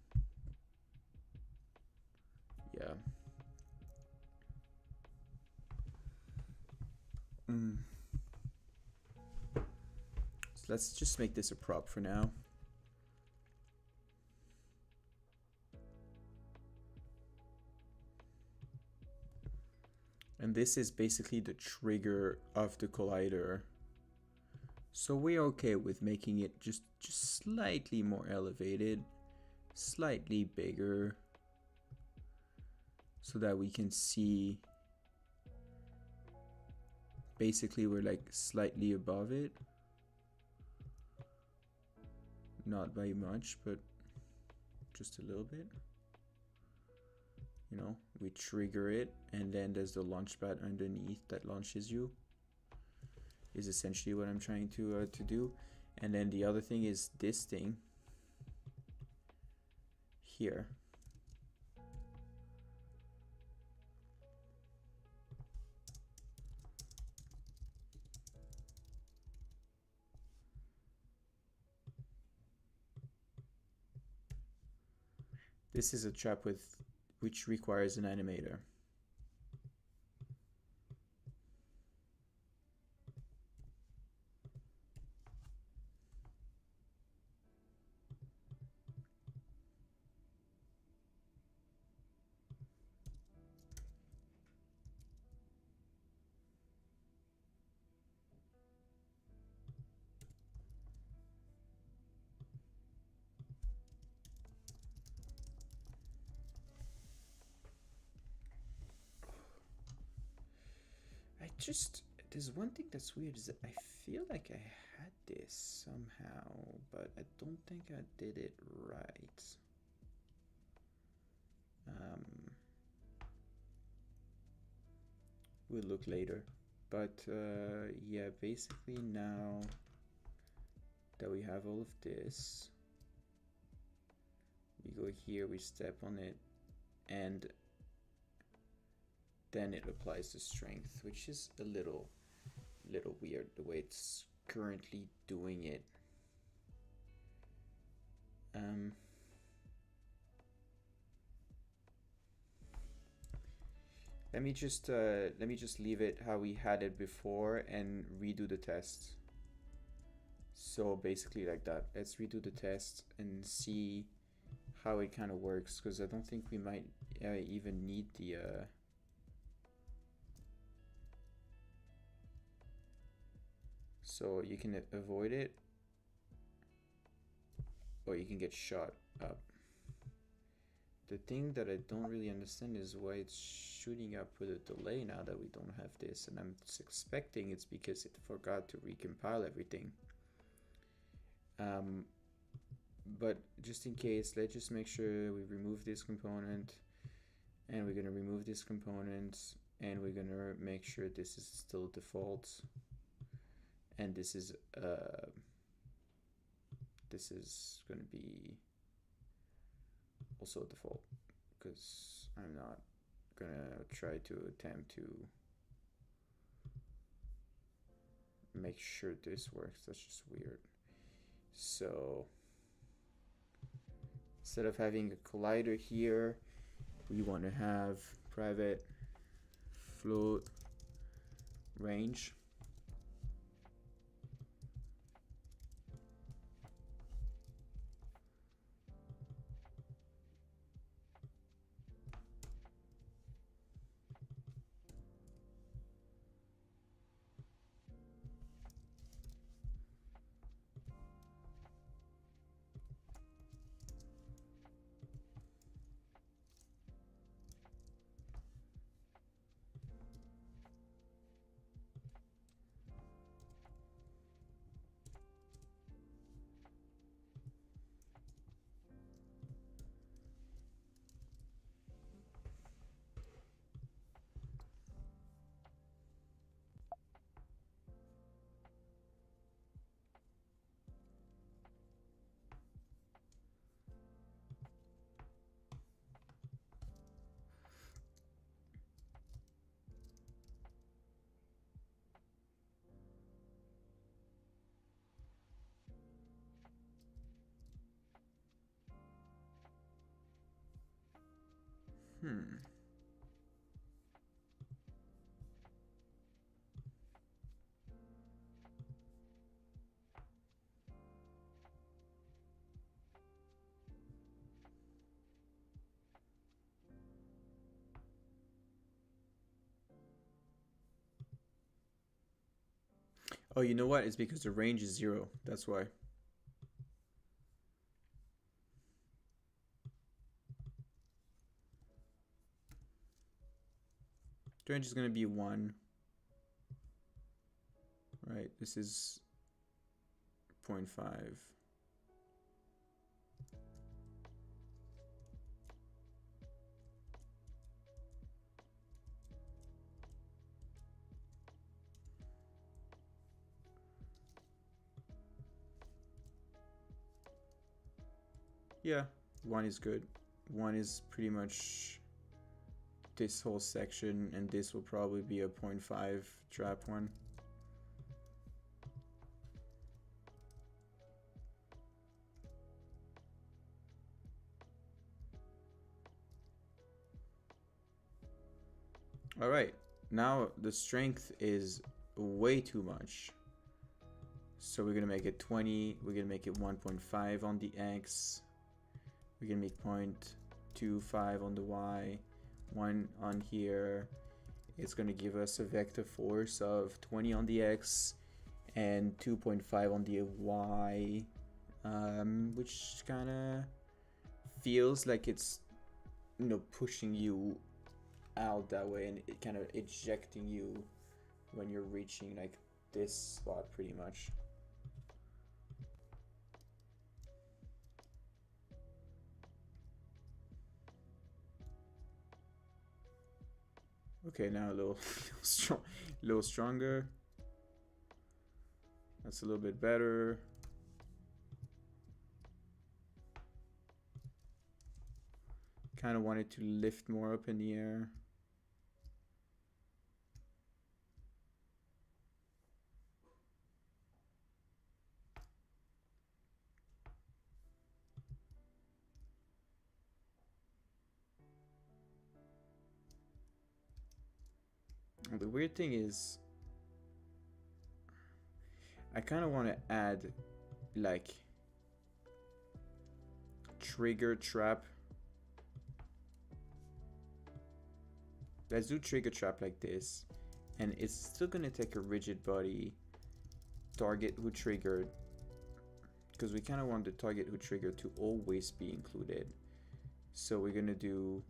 Yeah. So let's just make this a prop for now. And this is basically the trigger of the collider So we're okay with making it just slightly more elevated, slightly bigger, so that we can see. Basically, we're like slightly above it. Not by much, but just a little bit. You know, we trigger it, and then there's the launch pad underneath that launches you. Is essentially what I'm trying to do. And then the other thing is this thing here. This is a trap which requires an animator. There's one thing that's weird is that I feel like I had this somehow, but I don't think I did it right. We'll look later. But yeah, basically now that we have all of this, we go here, we step on it, and then it applies the strength, which is a little weird the way it's currently doing it. Let me just leave it how we had it before and redo the test. So basically like that. Let's redo the test and see how it kind of works, because I don't think we might even need the so you can avoid it, or you can get shot up. The thing that I don't really understand is why it's shooting up with a delay now that we don't have this, and I'm expecting it's because it forgot to recompile everything. But just in case, let's just make sure we remove this component, and we're gonna remove this component, and we're gonna make sure this is still default, and this is gonna be also default, because I'm not gonna try to attempt to make sure this works. That's just weird. So instead of having a collider here, we want to have private float range. Oh, you know what? It's because the range is 0. That's why. The range is going to be 1. Right, this is 0.5. Yeah, 1 is good. 1 is pretty much this whole section, and this will probably be a 0.5 trap one. All right, now the strength is way too much. So we're gonna make it 20, we're gonna make it 1.5 on the X, we're gonna make 0.25 on the Y, 1 on here. It's gonna give us a vector force of 20 on the X and 2.5 on the Y, which kinda feels like it's, you know, pushing you out that way, and it kind of ejecting you when you're reaching like this spot pretty much. Okay, now a little little stronger. That's a little bit better. Kind of wanted to lift more up in the air. The weird thing is, I kind of want to add like trigger trap. Let's do trigger trap like this, and it's still gonna take a rigid body target who triggered, because we kind of want the target who triggered to always be included. So we're gonna do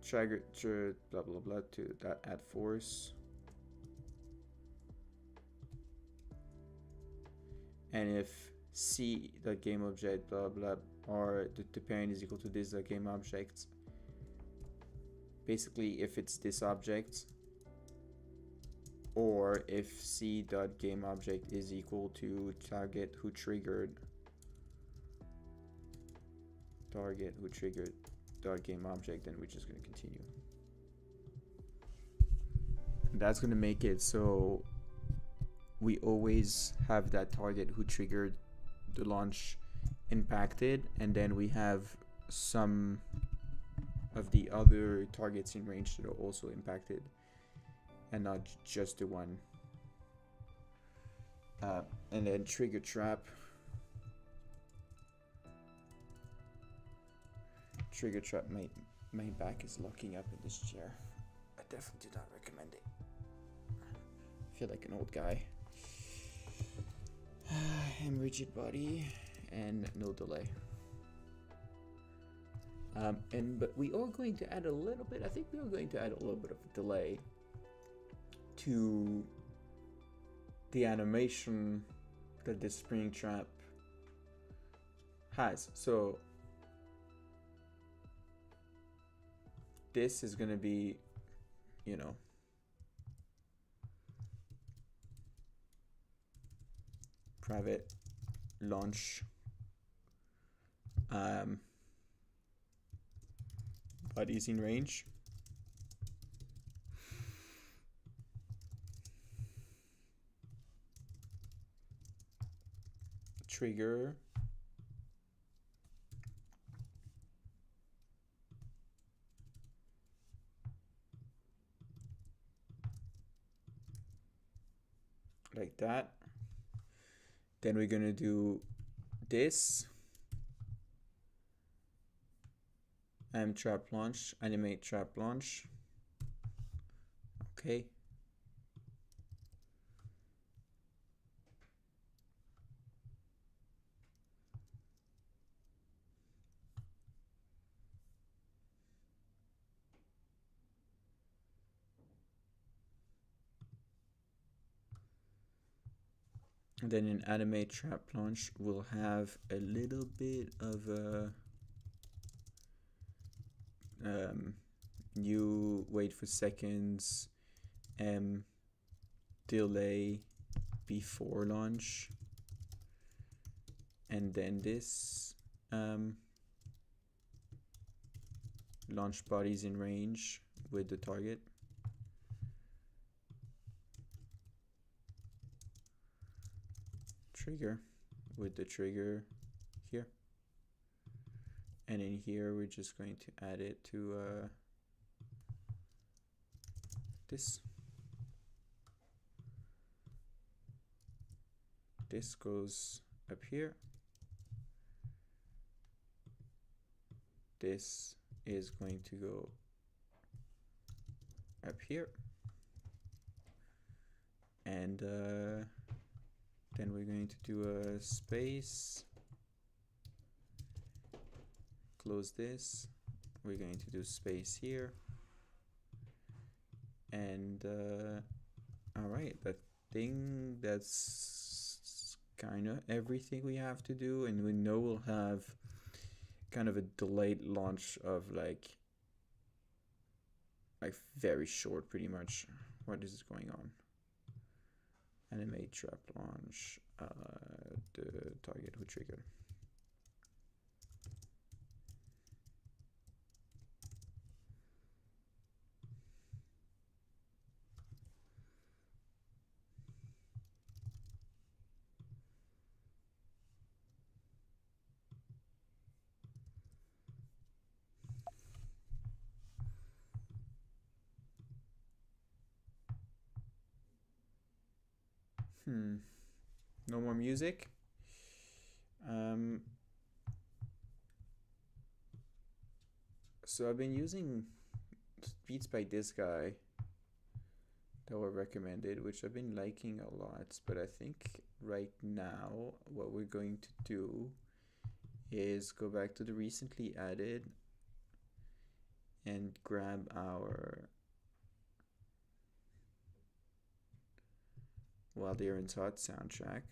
trigger blah blah blah to that add force, and if C dot game object blah blah or the parent is equal to this game object, basically if it's this object, or if C dot game object is equal to target who triggered dot game object, then we're just going to continue. And that's going to make it so we always have that target who triggered the launch impacted, and then we have some of the other targets in range that are also impacted, and not just the one. And then trigger trap. Trigger trap, my back is locking up in this chair. I definitely do not recommend it. I feel like an old guy. And rigid body and no delay. But we are going to add a little bit. I think we are going to add a little bit of a delay to the animation that this spring trap has. So this is going to be, you know, private launch, bodies in range, trigger, like that. Then we're gonna do this, trap launch, animate trap launch. Okay. And then in animate trap launch, we'll have a little bit of a new wait for seconds, delay before launch, and then this launch bodies in range with the target. Trigger with the trigger here, and in here we're just going to add it to this. This goes up here. This is going to go up here, and then we're going to do a space, close this, we're going to do space here, and alright, I think that's kind of everything we have to do, and we know we'll have kind of a delayed launch of like very short, pretty much. What is going on? Animate trap launch, the target who triggered. No more music. So I've been using beats by this guy that were recommended, which I've been liking a lot, but I think right now what we're going to do is go back to the recently added and grab our While They're in Hot soundtrack.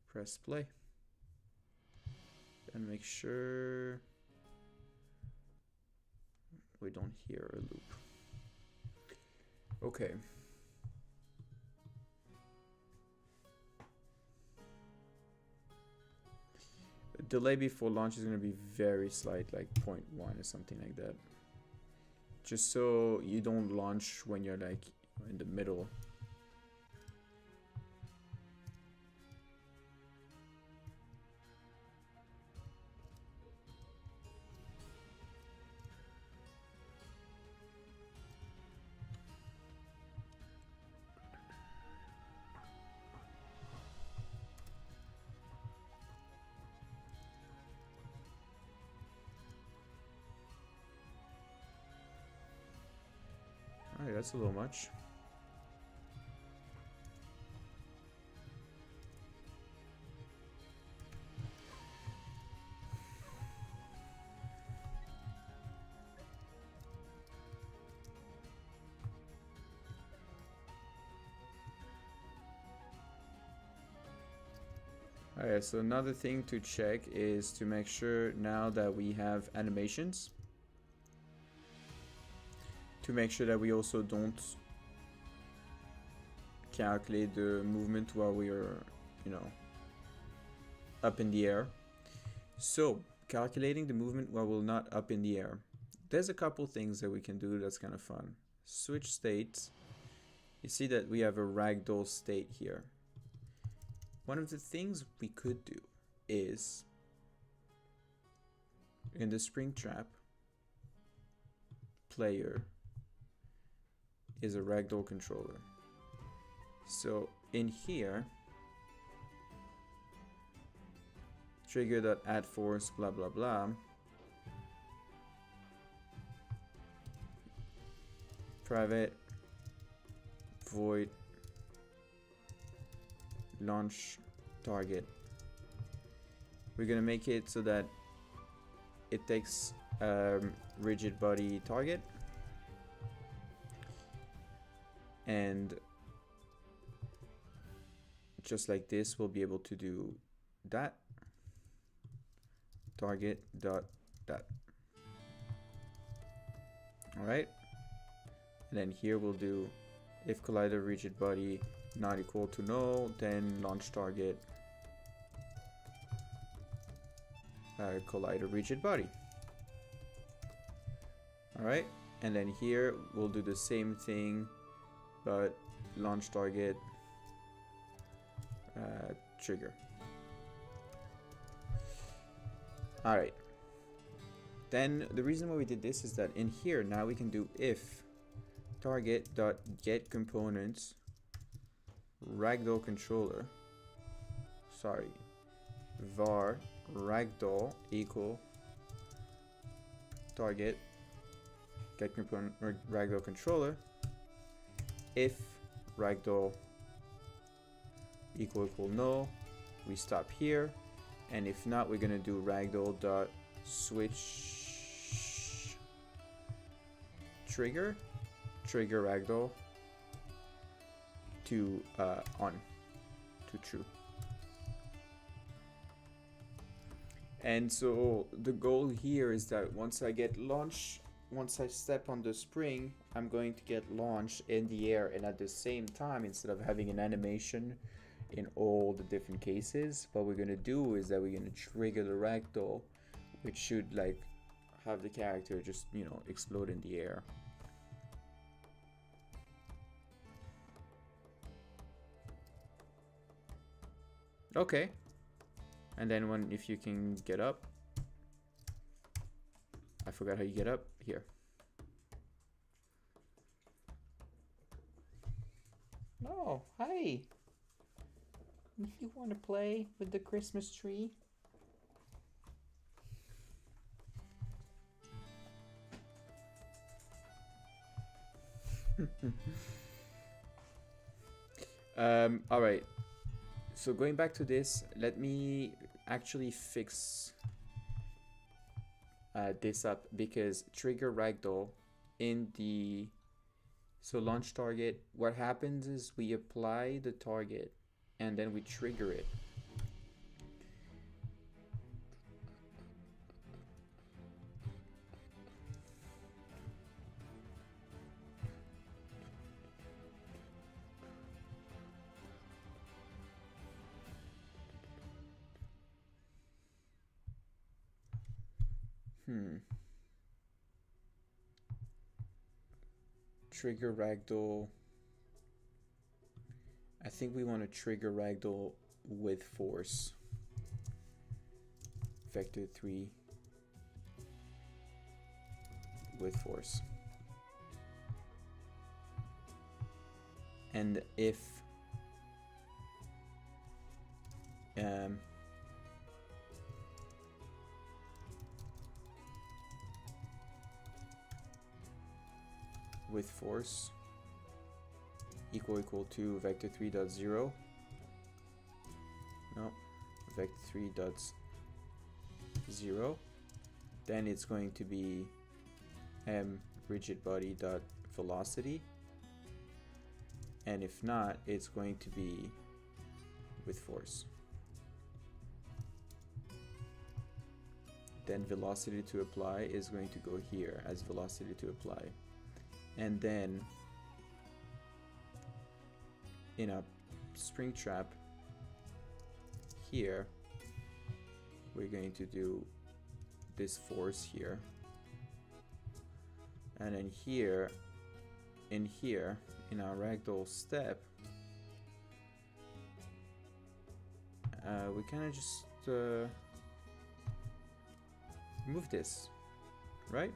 Press play and make sure we don't hear a loop. Okay. The delay before launch is going to be very slight, like 0.1 or something like that. Just so you don't launch when you're like in the middle. Alright, that's a little much. Alright, so another thing to check is to make sure now that we have animations, to make sure that we also don't calculate the movement while we are, up in the air. So, calculating the movement while we're not up in the air. There's a couple things that we can do that's kind of fun. Switch states. You see that we have a ragdoll state here. One of the things we could do is, in the spring trap, player is a ragdoll controller. So in here, trigger.add force blah blah blah. Private void launch target. We're gonna make it so that it takes rigid body target, and just like this we'll be able to do that target dot that. All right, and then here we'll do if collider rigid body not equal to null, then launch target collider rigid body. All right, and then here we'll do the same thing, but launch target trigger. All right, then the reason why we did this is that in here now we can do if target dot get components ragdoll controller, sorry, var ragdoll equal target get component ragdoll controller if ragdoll equal null. We stop here, and if not, we're gonna do ragdoll dot switch trigger ragdoll to on to true. And so the goal here is that once I step on the spring, I'm going to get launch in the air, and at the same time, instead of having an animation in all the different cases, what we're gonna do is that we're gonna trigger the ragdoll, which should like have the character just, you know, explode in the air. Okay, and then if you can get up, I forgot how you get up here. Oh, hi. You want to play with the Christmas tree? All right. So going back to this, let me actually fix this up, because trigger ragdoll in the launch target, what happens is we apply the target and then we trigger it. Trigger ragdoll. I think we want to trigger ragdoll with force. Vector 3 with force. And if with force equal to vector 3.0, no, vector 3.0, then it's going to be rigid body dot velocity, and if not, it's going to be with force. Then velocity to apply is going to go here as velocity to apply. And then in a spring trap here, we're going to do this force here, and then here in our ragdoll step, we kind of just move this, right?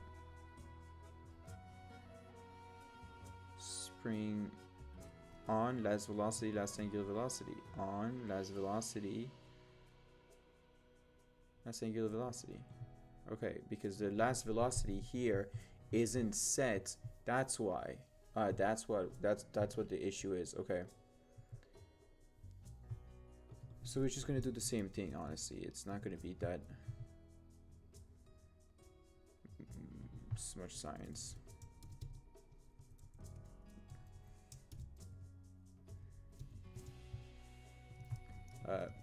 Spring on, last velocity, last angular velocity, on, last velocity, That's angular velocity. Okay, because the last velocity here isn't set. That's why. That's what the issue is. Okay. So we're just gonna do the same thing. Honestly, it's not gonna be that much science.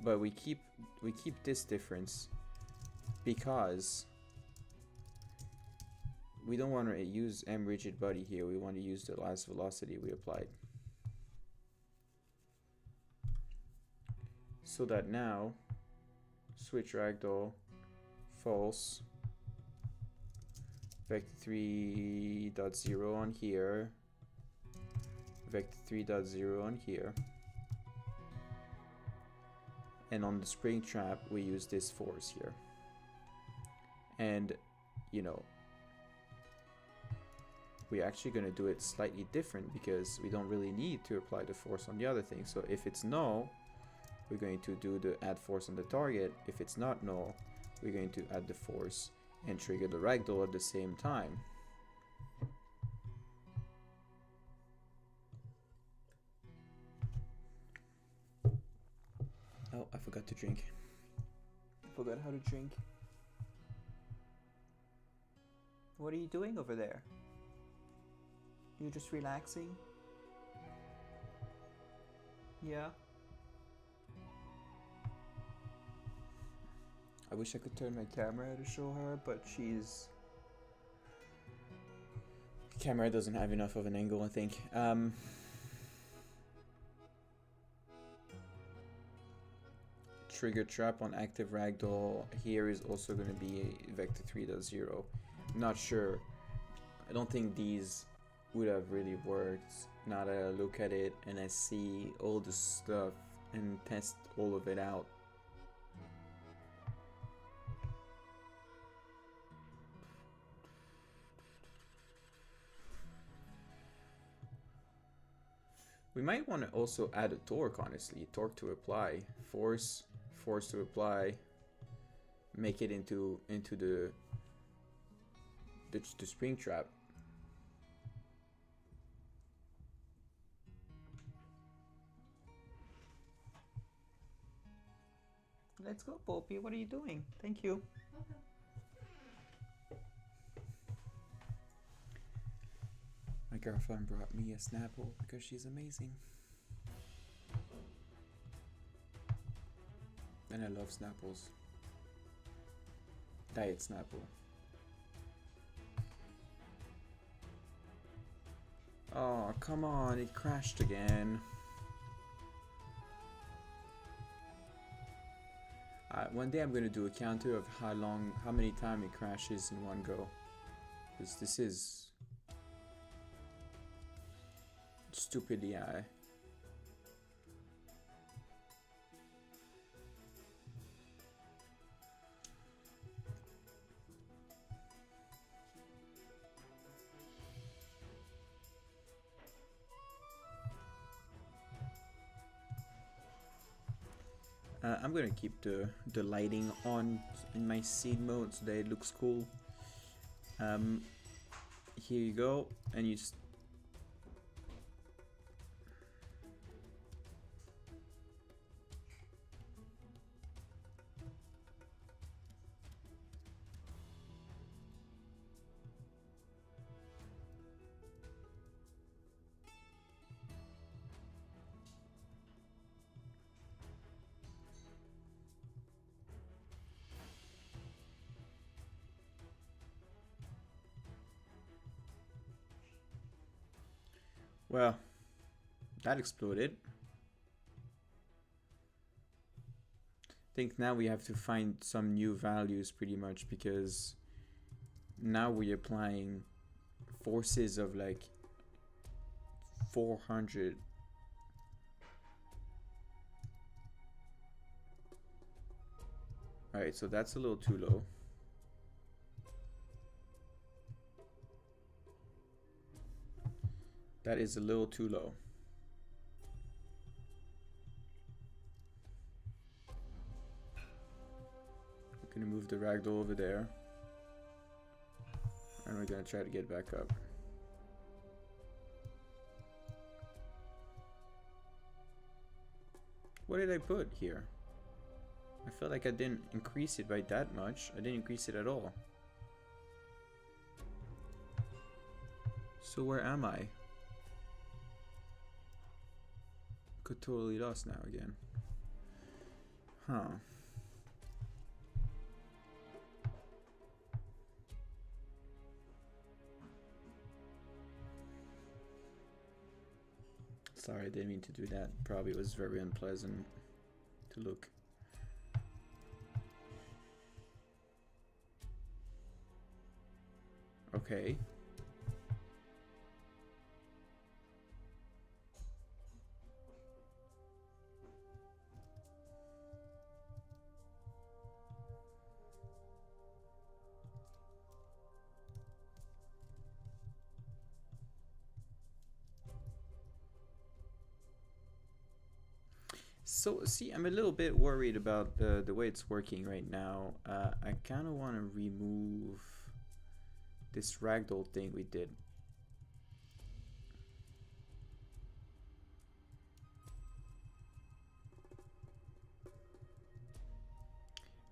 But we keep this difference because we don't want to use m rigid body here. We want to use the last velocity we applied. So that now switch ragdoll false, vector 3.0 on here, vector 3.0 on here, and on the spring trap we use this force here. And you know, we're actually going to do it slightly different because we don't really need to apply the force on the other thing. So if it's null, we're going to do the add force on the target. If it's not null, we're going to add the force and trigger the ragdoll at the same time. Oh, I forgot to drink. I forgot how to drink. What are you doing over there? You just relaxing? Yeah. I wish I could turn my camera to show her, but she's... The camera doesn't have enough of an angle, I think. Trigger trap on active ragdoll here is also going to be a vector 3.0. Not sure. I don't think these would have really worked. Now that I look at it and I see all the stuff and test all of it out. We might want to also add a torque, honestly. Torque to apply. Force to apply. Make it into the spring trap. Let's go, Poppy. What are you doing? Thank you. Okay. My girlfriend brought me a Snapple because she's amazing. And I love Snapples. Diet Snapple. Oh, come on, it crashed again. One day I'm going to do a counter of how many times it crashes in one go. Because this is stupidly high. I'm gonna keep the lighting on in my seed mode so that it looks cool. Here you go, and you just well, that exploded. I think now we have to find some new values pretty much, because now we're applying forces of like 400. Alright, so that's a little too low. That is a little too low. Gonna move the ragdoll over there. And we're gonna try to get back up. What did I put here? I felt like I didn't increase it by that much. I didn't increase it at all. So where am I? Got totally lost now again. Huh. Sorry, I didn't mean to do that. Probably was very unpleasant to look. Okay. So, see, I'm a little bit worried about the way it's working right now. I kind of want to remove this ragdoll thing we did.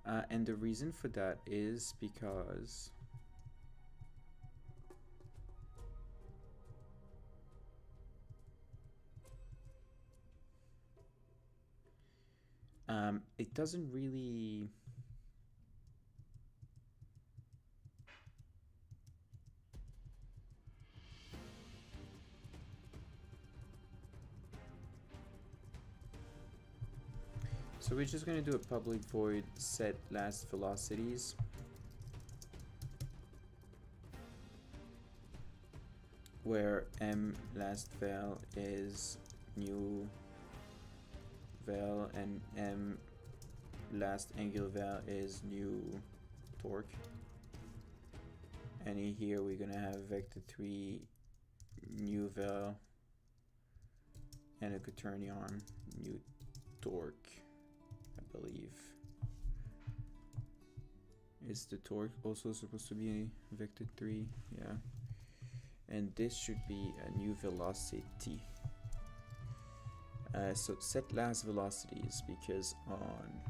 And the reason for that is because it doesn't really so we're just going to do a public void set last velocities. Where m last vel is new vel and m last angular vel is new torque. And in here we're gonna have vector 3 new vel and a quaternion new torque, I believe. Is the torque also supposed to be vector 3? Yeah. And this should be a new velocity. So set last velocities because on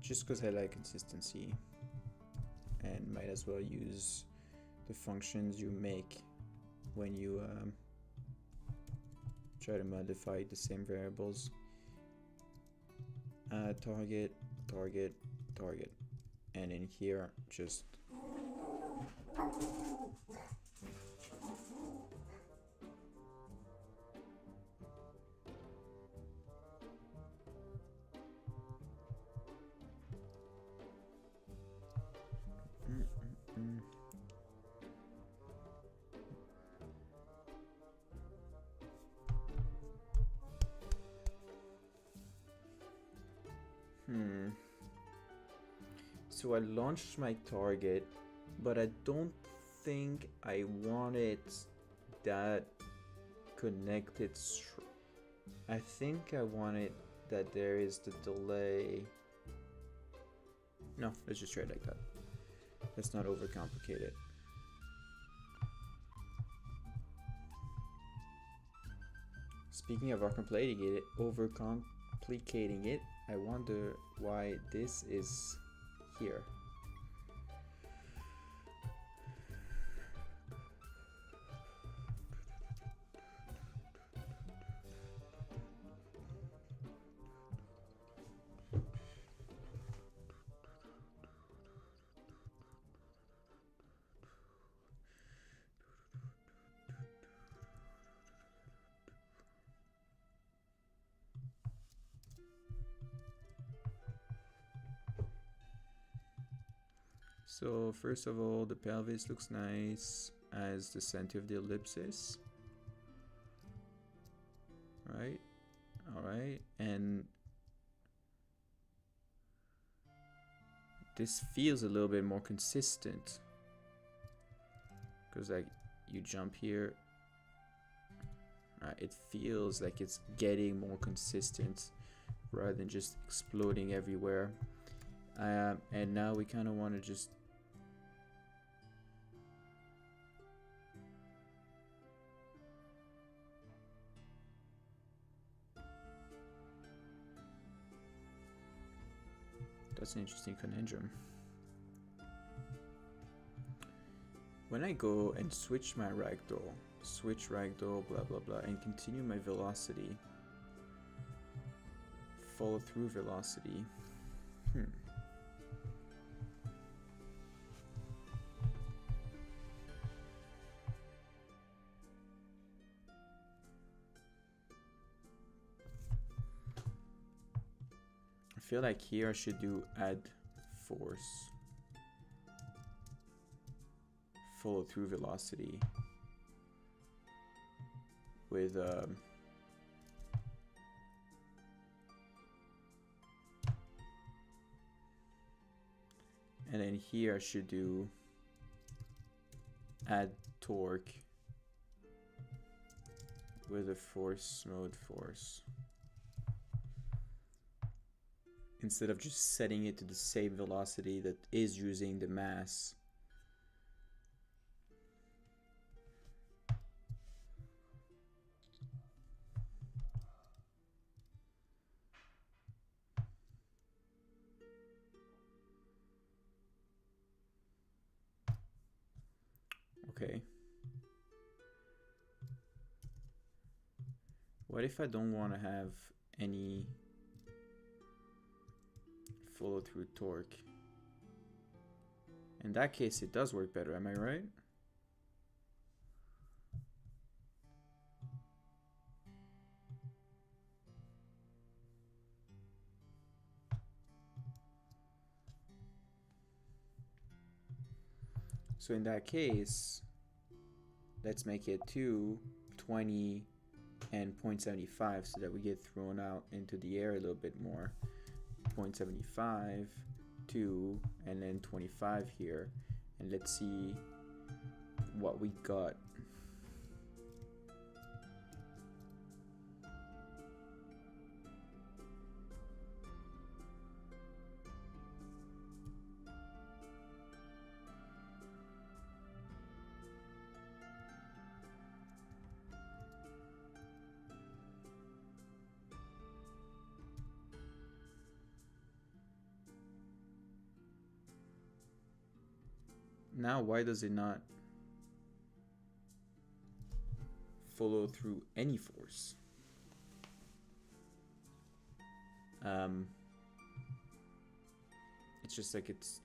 just because I like consistency and might as well use the functions you make when you try to modify the same variables. Target, target, target. And in here, just So I launched my target, but I don't think I want it that connected. I think I want it that there is the delay. No, let's just try it like that. Let's not overcomplicate it. Speaking of overcomplicating it, I wonder why this is here. So first of all, the pelvis looks nice as the center of the ellipsis. Right? Alright, and this feels a little bit more consistent. Because like you jump here, it feels like it's getting more consistent rather than just exploding everywhere. And now we kind of want to just that's an interesting conundrum. When I go and switch my ragdoll, blah blah blah, and continue my velocity, follow through velocity. I feel like here I should do add force, follow through velocity with and then here I should do add torque with a force mode force, instead of just setting it to the same velocity that is using the mass. Okay. What if I don't want to have any follow through torque? In that case, it does work better, am I right? So in that case, let's make it 2, 20, and 0.75 so that we get thrown out into the air a little bit more. 0.75, 2, and then 25 here. And let's see what we got. Now, why does it not follow through any force? It It's just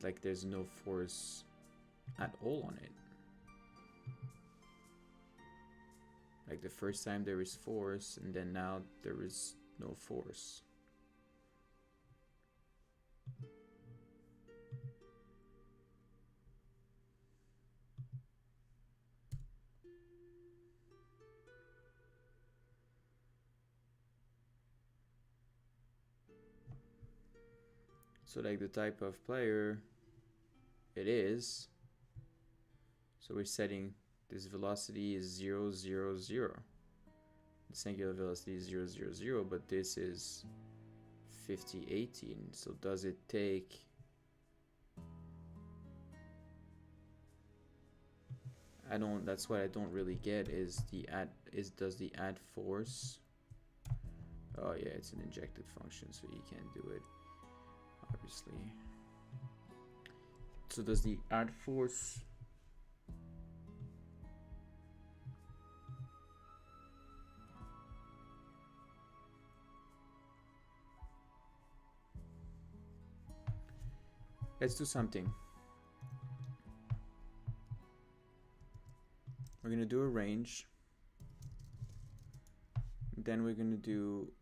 like there's no force at all on it. Like the first time there is force, and then now there is no force. So like the type of player it is. So we're setting this velocity is 0, 0, 0. The angular velocity is 0, 0, 0, but this is 50, 18. So does it take... that's what I don't really get is does the add force... Oh yeah, it's an injected function, so you can't do it, obviously. So does the add force... Let's do something. We're gonna do a range. Then we're gonna do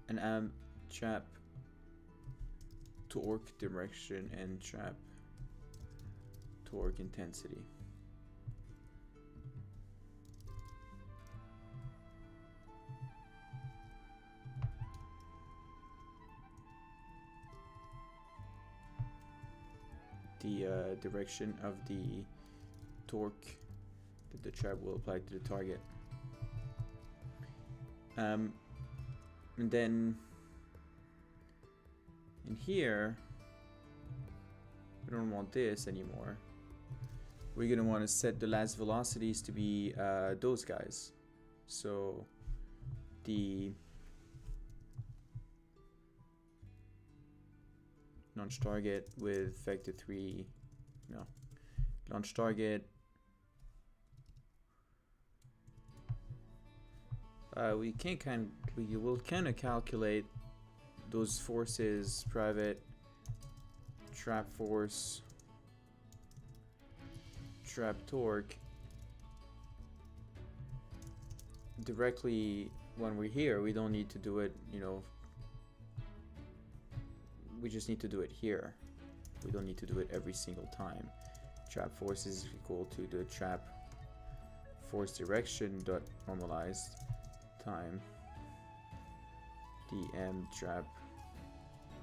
an trap torque direction and trap torque intensity. The direction of the torque that the trap will apply to the target. And then in here, we don't want this anymore. We're gonna want to set the last velocities to be those guys. So the launch target with vector 3, no, launch target. We will kind of calculate those forces, private, trap force, trap torque, directly when we're here. We don't need to do it, you know, we just need to do it here. We don't need to do it every single time. Trap force is equal to the trap force direction dot normalized time dm trap,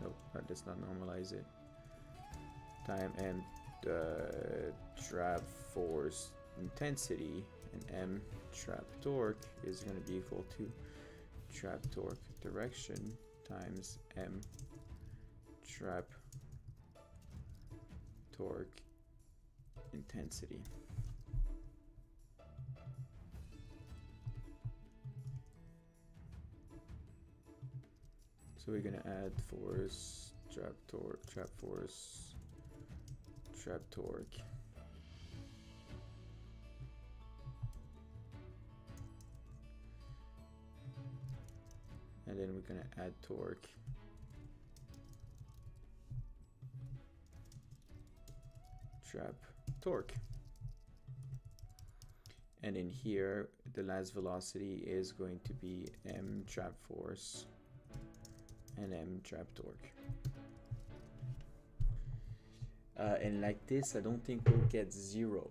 nope, that does not normalize it, time m trap force intensity, and m trap torque is going to be equal to trap torque direction times m trap torque intensity. So we're gonna add force, trap torque, trap force, trap torque. And then we're gonna add torque. Trap torque. And in here, the last velocity is going to be m trap force and m trap torque. And like this, I don't think we'll get 0.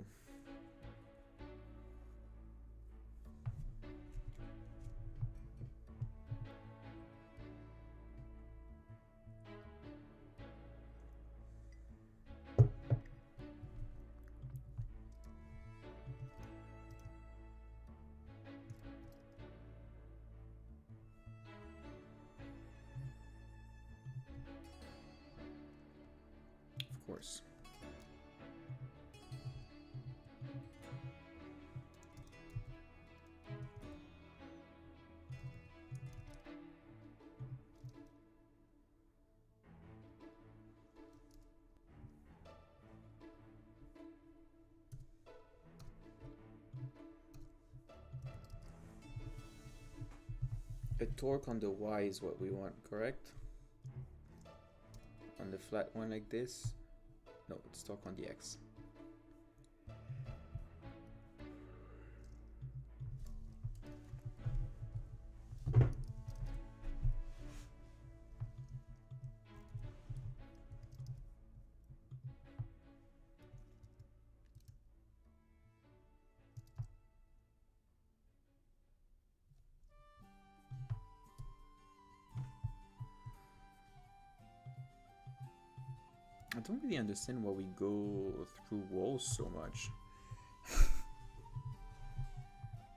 Of course. torque on the Y is what we want, correct? On the flat one like this? No, it's torque on the X. I don't really understand why we go through walls so much.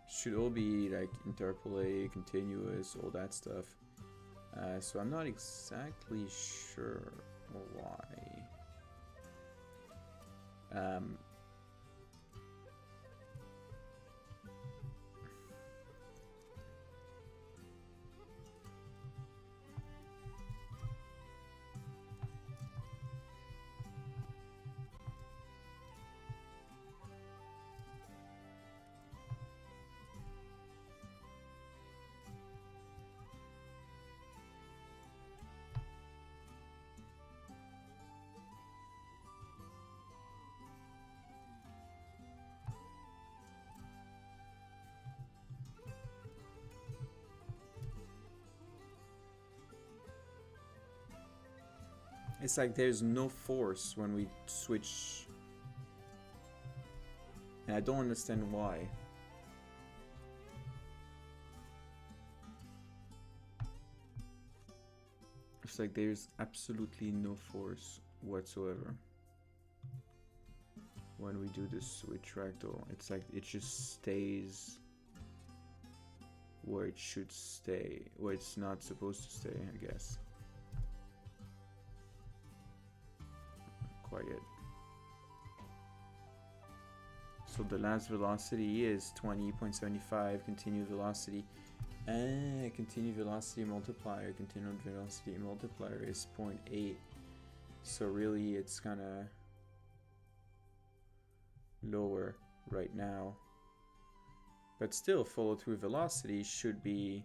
Should all be like interpolate, continuous, all that stuff. So I'm not exactly sure why. It's like there's no force when we switch. And I don't understand why. It's like there's absolutely no force whatsoever when we do this switch ragdoll. It's like it just stays where it should stay, where it's not supposed to stay, I guess. Quiet. So the last velocity is 20.75, continued velocity. And continued velocity multiplier, continued velocity multiplier is 0.8. So really it's kind of lower right now. But still, follow through velocity should be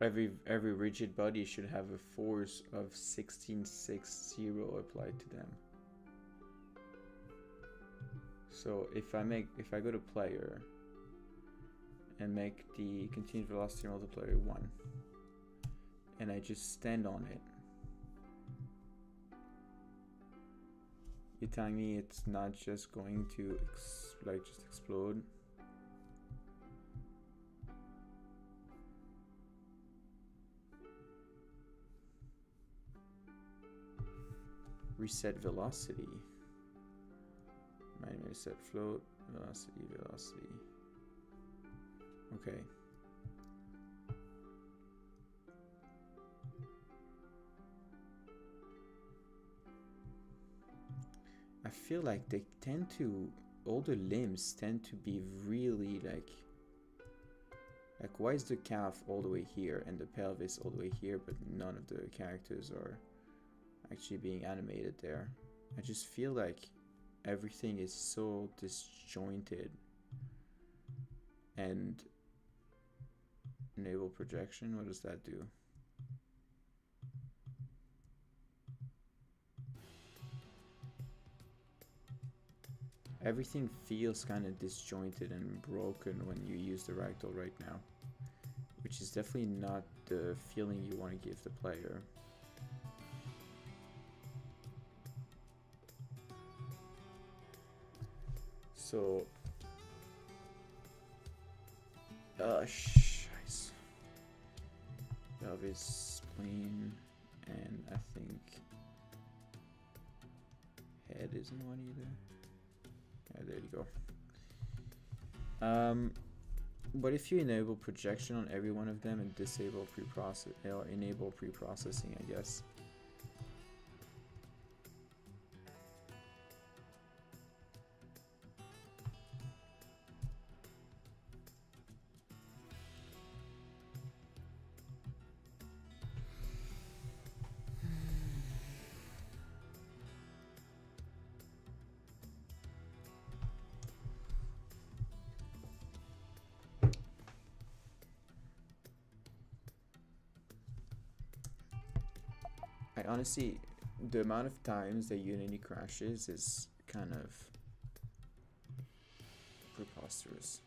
every rigid body should have a force of 1660 applied to them. So if I go to player and make the continued velocity multiplier 1 and I just stand on it, you're telling me it's not just going to just explode? Reset velocity. Manually set float, velocity. Okay. I feel like they tend to, all the limbs tend to be really like why is the calf all the way here and the pelvis all the way here, but none of the characters are actually being animated there? I just feel like everything is so disjointed. And enable projection, what does that do? Everything feels kind of disjointed and broken when you use the ragdoll right now, which is definitely not the feeling you want to give the player. So, scheiße. Pelvis, spleen, and I think head isn't one either. Yeah, there you go. But if you enable projection on every one of them and disable enable pre-processing, I guess. honestly, the amount of times that Unity crashes is kind of preposterous.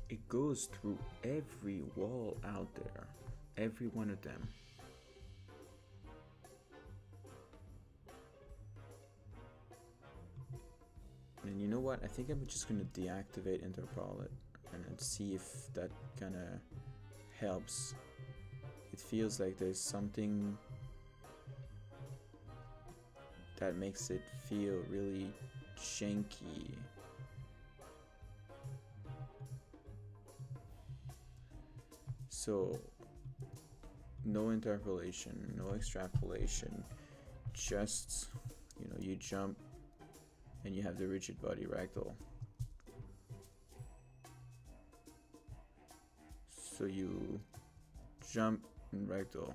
It goes through every wall out there, every one of them. And you know what? I think I'm just gonna deactivate Interpolate and then see if that kind of helps. It feels like there's something that makes it feel really janky. So, no interpolation, no extrapolation, just, you know, you jump and you have the rigid body ragdoll. So you jump and ragdoll.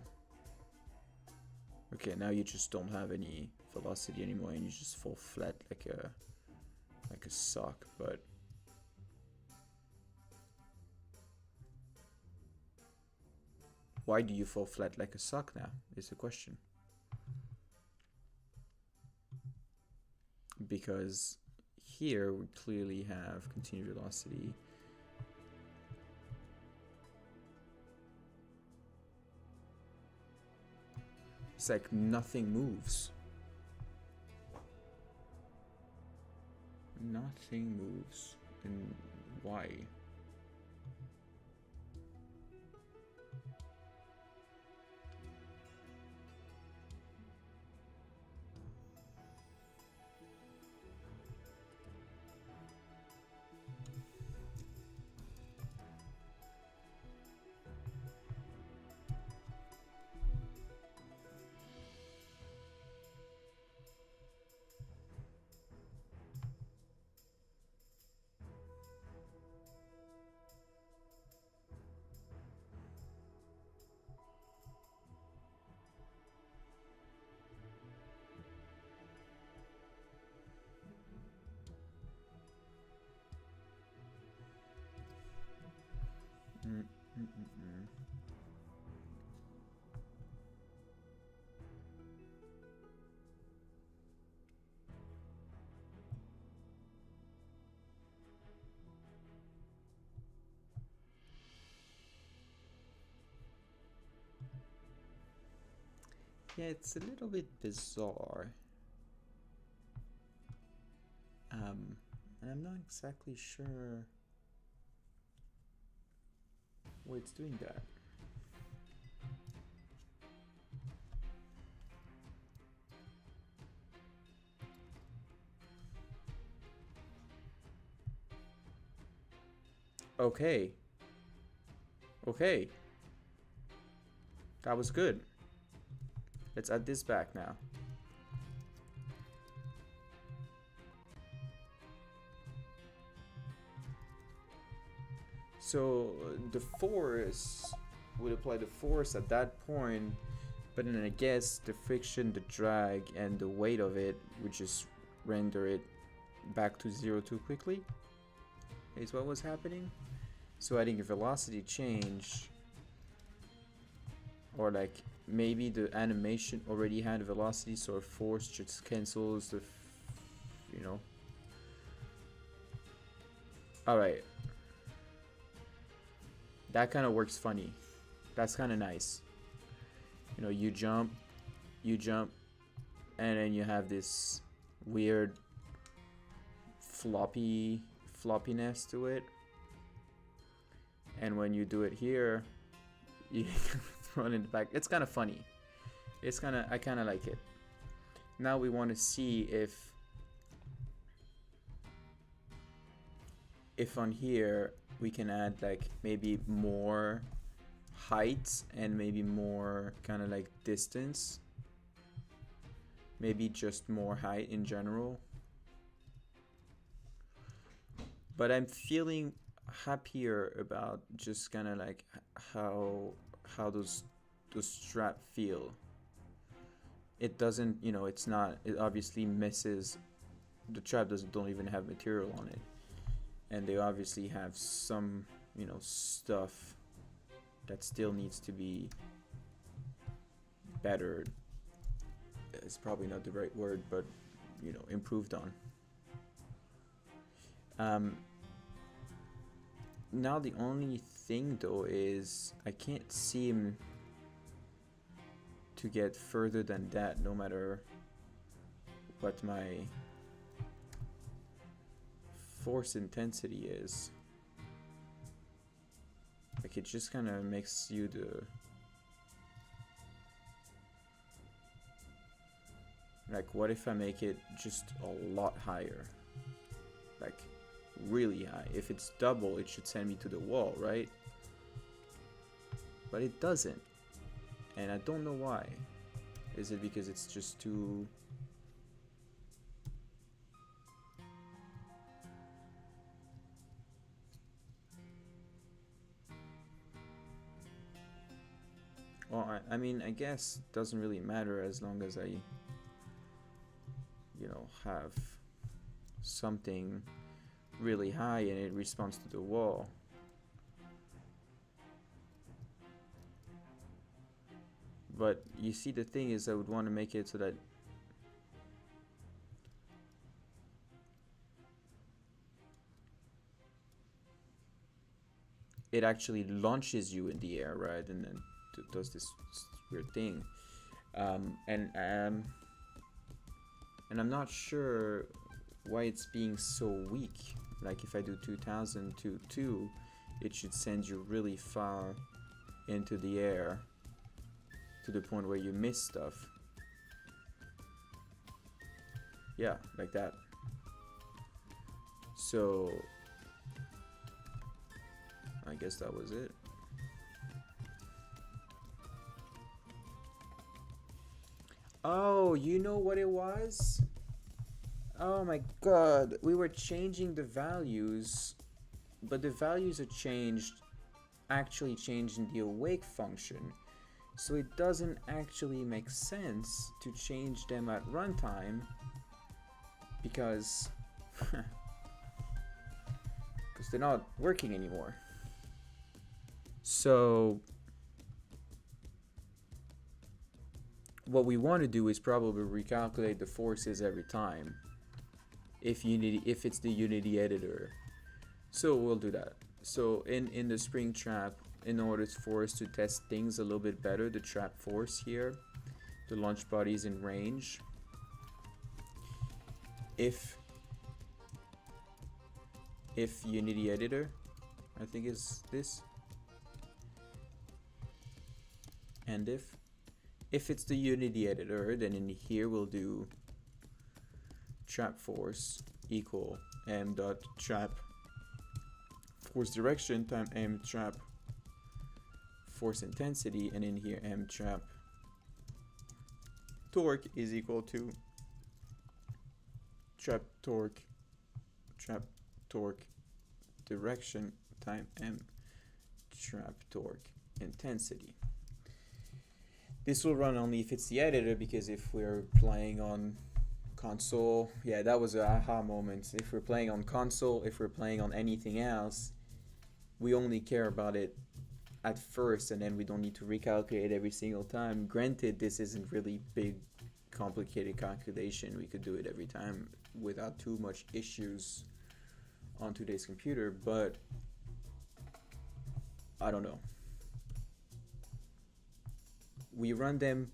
Okay, now you just don't have any velocity anymore and you just fall flat like a sock, but why do you fall flat like a sock now is the question. Because here we clearly have continued velocity. It's like nothing moves. Nothing moves. And why? Yeah, it's a little bit bizarre. And I'm not exactly sure why it's doing that. Okay. Okay. That was good. Let's add this back now. So the force would apply the force at that point, but then I guess the friction, the drag, and the weight of it would just render it back to zero too quickly, is what was happening. So adding a velocity change, or like maybe the animation already had a velocity, so a force just cancels the, you know. Alright. That kind of works funny. That's kind of nice. You know, you jump, and then you have this weird floppiness to it. And when you do it here, you throw it in the back. It's kind of funny. I kind of like it. Now we want to see if on here we can add like maybe more height and maybe more kind of like distance. Maybe just more height in general. But I'm feeling happier about just kind of like how those strap feel. It doesn't, you know, it's not, it obviously misses, the trap don't even have material on it, and they obviously have some, you know, stuff that still needs to be bettered. It's probably not the right word, but, you know, improved on. Now the only thing though is I can't seem to get further than that, no matter what my force intensity is. Like, it just kind of makes you the, like, what if I make it just a lot higher, like really high? If it's double, it should send me to the wall, right? But it doesn't, and I don't know why. Is it because it's just too... Well, I mean, I guess it doesn't really matter as long as I, you know, have something really high and it responds to the wall. But you see, the thing is, I would want to make it so that it actually launches you in the air, right? And then does this weird thing. And I'm not sure why it's being so weak. Like, if I do 2000 to 2, it should send you really far into the air to the point where you miss stuff. Yeah, like that. So I guess that was it. Oh, you know what it was? Oh my god, we were changing the values, but the values are actually changed in the awake function. So it doesn't actually make sense to change them at runtime, because they're not working anymore. So what we want to do is probably recalculate the forces every time if it's the Unity editor. So we'll do that. So in the spring trap, in order for us to test things a little bit better, the trap force here, the launch body's in range. If Unity editor, I think is this, and if it's the Unity editor, then in here we'll do trap force equal m dot trap force direction time m trap force intensity, and in here m trap torque is equal to trap torque direction time m trap torque intensity. This will run only if it's the editor, because if we're playing on console, yeah, that was an aha moment. If we're playing on console, if we're playing on anything else, we only care about it at first, and then we don't need to recalculate every single time. Granted, this isn't really big, complicated calculation. We could do it every time without too much issues on today's computer, but I don't know. we run them.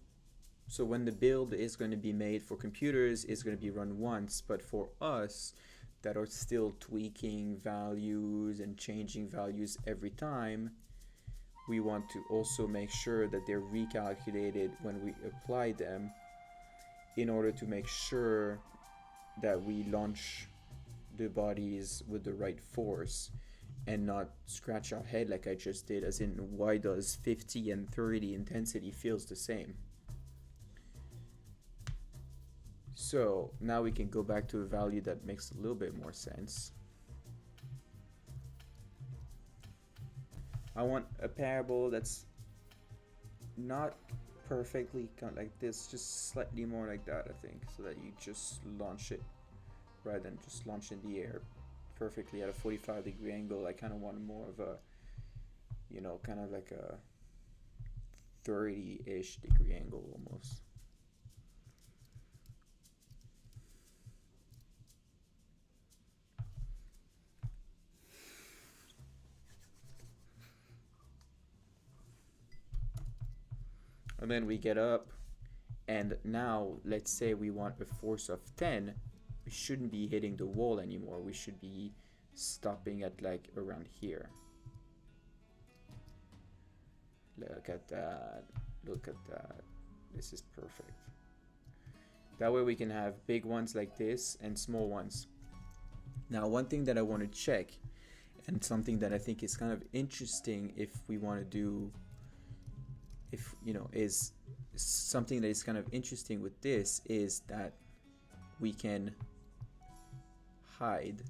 So when the build is going to be made for computers, it's going to be run once, but for us that are still tweaking values and changing values every time, we want to also make sure that they're recalculated when we apply them, in order to make sure that we launch the bodies with the right force and not scratch our head like I just did, as in why does 50 and 30 intensity feels the same. So now we can go back to a value that makes a little bit more sense. I want a parable that's not perfectly kind of like this, just slightly more like that, I think, so that you just launch it rather than just launch in the air perfectly at a 45-degree angle. I kind of want more of a, you know, kind of like a 30-ish degree angle almost. And then we get up, and now let's say we want a force of 10. We shouldn't be hitting the wall anymore. We should be stopping at like around here. Look at that. Look at that. This is perfect. That way we can have big ones like this and small ones. Now, one thing that I want to check, and something that I think is kind of interesting if we want to do, if you know, is something that is kind of interesting with this, is that we can hide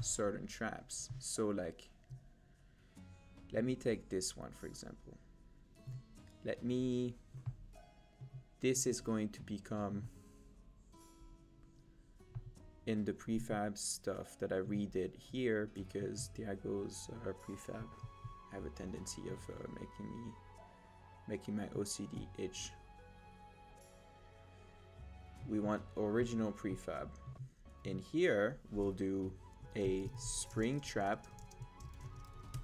certain traps. So like, let me take this one for example. This is going to become, in the prefab stuff that I redid here, because Diago's prefab have a tendency of making my OCD itch. We want original prefab. In here, we'll do a spring trap.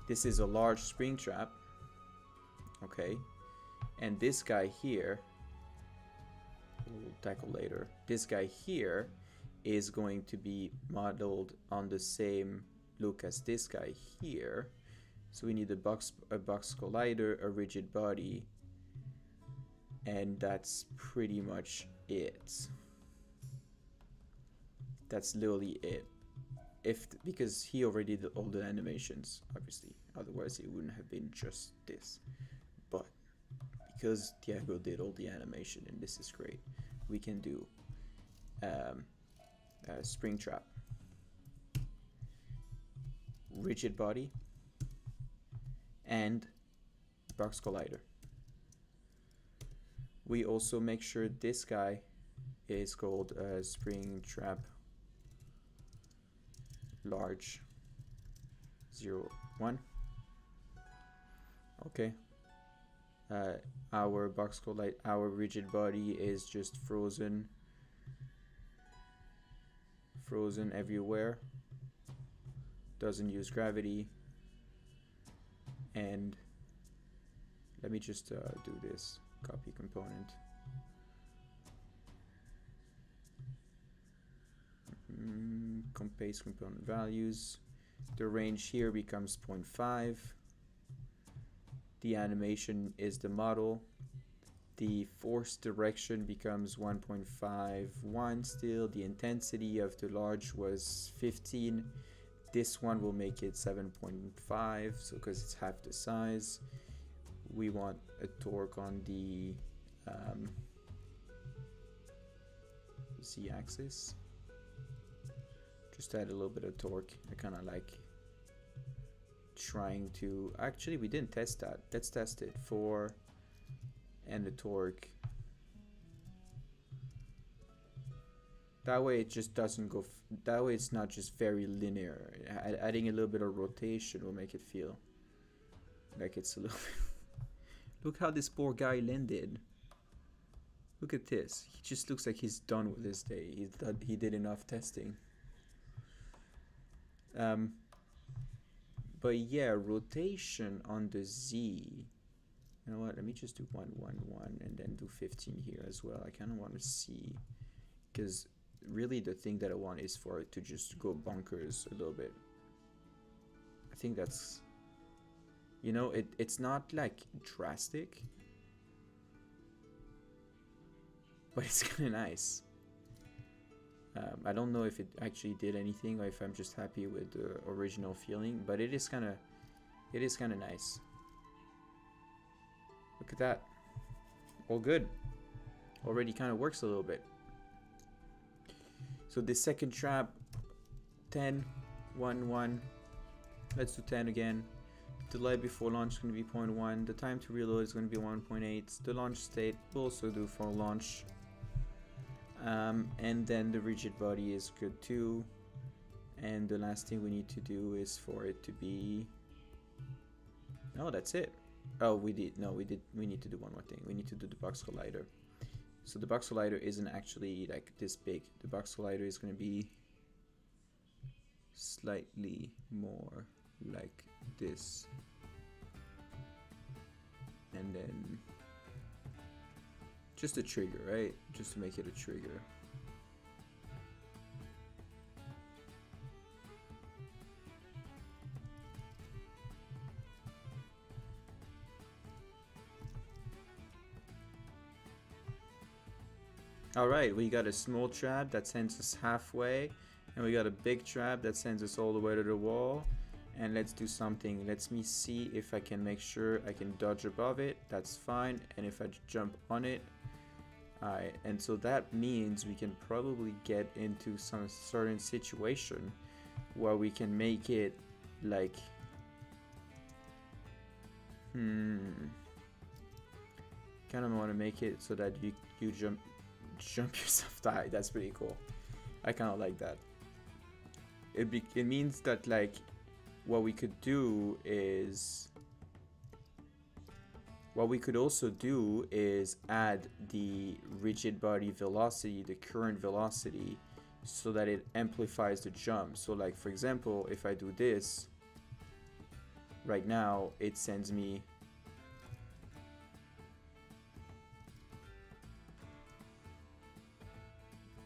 This is a large spring trap, okay? And this guy here, we'll tackle later. This guy here is going to be modeled on the same look as this guy here. So we need a box collider, a rigid body, and that's pretty much it. That's literally it. Because he already did all the animations, obviously. Otherwise, it wouldn't have been just this. But because Diago did all the animation, and this is great, we can do a spring trap, rigid body, and box collider. We also make sure this guy is called spring trap large 0, 1. Okay. Our box collider, our rigid body is just frozen everywhere. Doesn't use gravity. And let me just do this. Copy component. Paste component values. The range here becomes 0.5. The animation is the model. The force direction becomes 1.51 still. The intensity of the large was 15. This one will make it 7.5, so because it's half the size. We want a torque on the z-axis. Just add a little bit of torque. I kind of like trying to, actually we didn't test that. Let's test it. 4 and the torque. That way it just doesn't go, that way it's not just very linear. Adding a little bit of rotation will make it feel like it's a little Look how this poor guy landed. Look at this. He just looks like he's done with his day. He did enough testing. But yeah, rotation on the Z. You know what? Let me just do 1, 1, 1, and then do 15 here as well. I kind of want to see, because really the thing that I want is for it to just go bonkers a little bit. I think that's, you know, it's not like drastic, but it's kind of nice. I don't know if it actually did anything or if I'm just happy with the original feeling, but it is kind of nice. Look at that. All good. Already kind of works a little bit. So this second trap, 10, 1, 1. Let's do 10 again. Delay before launch is going to be 0.1. The time to reload is going to be 1.8. The launch state we'll also do for launch. And then the rigid body is good too. And the last thing we need to do is for it to be... No, that's it. Oh, we need to do one more thing. We need to do the box collider. So the box collider isn't actually like this big. The box collider is going to be slightly more like this. And then just a trigger, right? Just to make it a trigger. Alright, we got a small trap that sends us halfway, and we got a big trap that sends us all the way to the wall. And let's do something. Let me see if I can make sure I can dodge above it. That's fine. And if I jump on it, alright. And so that means we can probably get into some certain situation where we can make it like kind of want to make it so that you jump yourself die. That's pretty cool. I kind of like that. It means that like what we could also do is add the rigid body velocity, the current velocity, so that it amplifies the jump. So like for example, if I do this right now, it sends me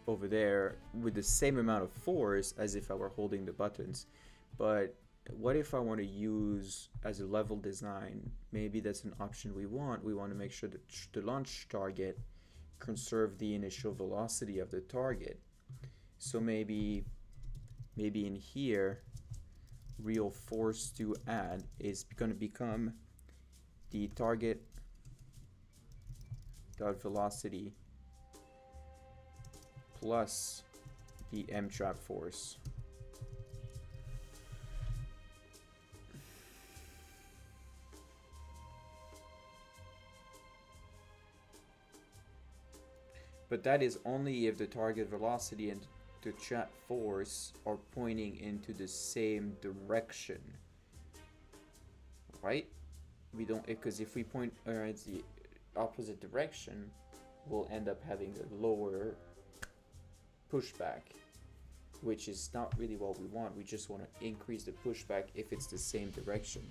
over there with the same amount of force as if I were holding the buttons. But what if I want to use as a level design? Maybe that's an option we want. We want to make sure that the launch target conserve the initial velocity of the target. So maybe in here, real force to add is going to become the target dot velocity plus the M trap force. But that is only if the target velocity and the trap force are pointing into the same direction, right? We don't, because if we point in the opposite direction, we'll end up having a lower pushback, which is not really what we want. We just want to increase the pushback if it's the same direction.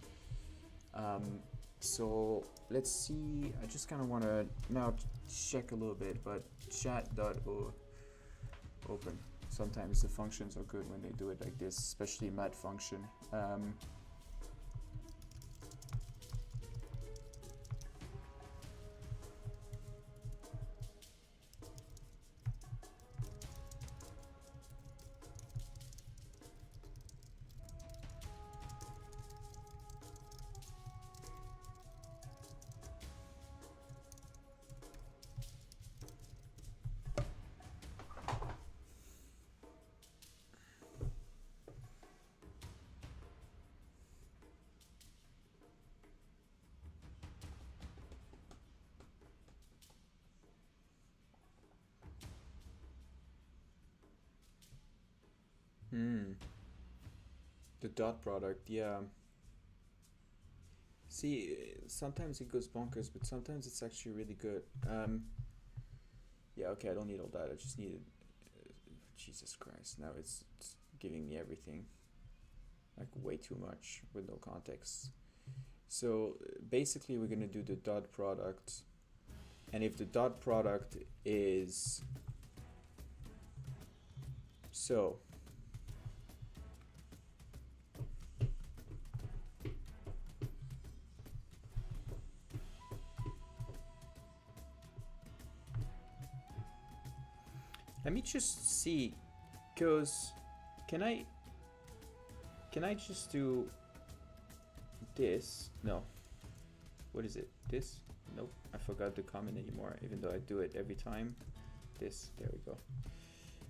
So let's see. I just kind of want to now check a little bit, but chat.open. Sometimes the functions are good when they do it like this, especially mat function. The dot product, yeah. See, sometimes it goes bonkers, but sometimes it's actually really good. Yeah, okay, I don't need all that. I just needed... Jesus Christ, now it's giving me everything. Like, way too much with no context. So basically we're going to do the dot product, and if the dot product is so let me just see, because can I just do this? No. What is it? This? Nope. I forgot the comment anymore, even though I do it every time. This. There we go.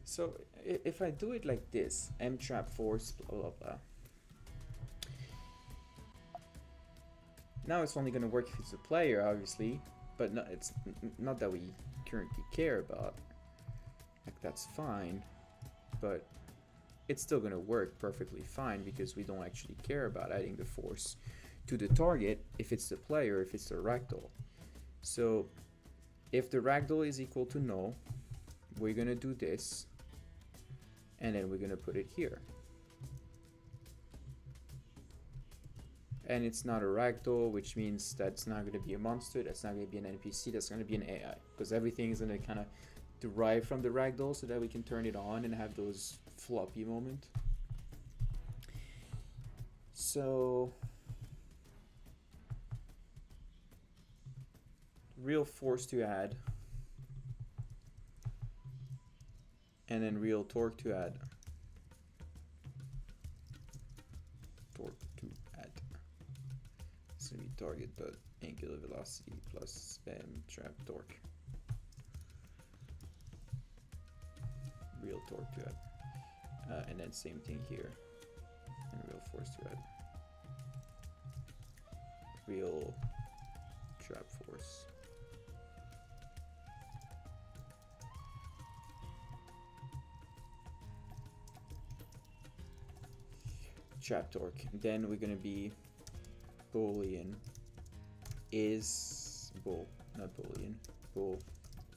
So if I do it like this, M trap force, blah blah blah. Now it's only gonna work if it's a player, obviously, but no, it's not that we currently care about. Like, that's fine, but it's still gonna work perfectly fine because we don't actually care about adding the force to the target if it's the player, if it's the ragdoll. So if the ragdoll is equal to null, we're gonna do this, and then we're gonna put it here. And it's not a ragdoll, which means that's not gonna be a monster, that's not gonna be an NPC, that's gonna be an AI, because everything is gonna kind of derive from the ragdoll so that we can turn it on and have those floppy moment. So real force to add, and then real torque to add. Torque to add. So we target the angular velocity plus M trap torque. Real torque to add. And then same thing here. And real force to add. Real trap force. Trap torque. Then we're gonna be Boolean is not Boolean. Bool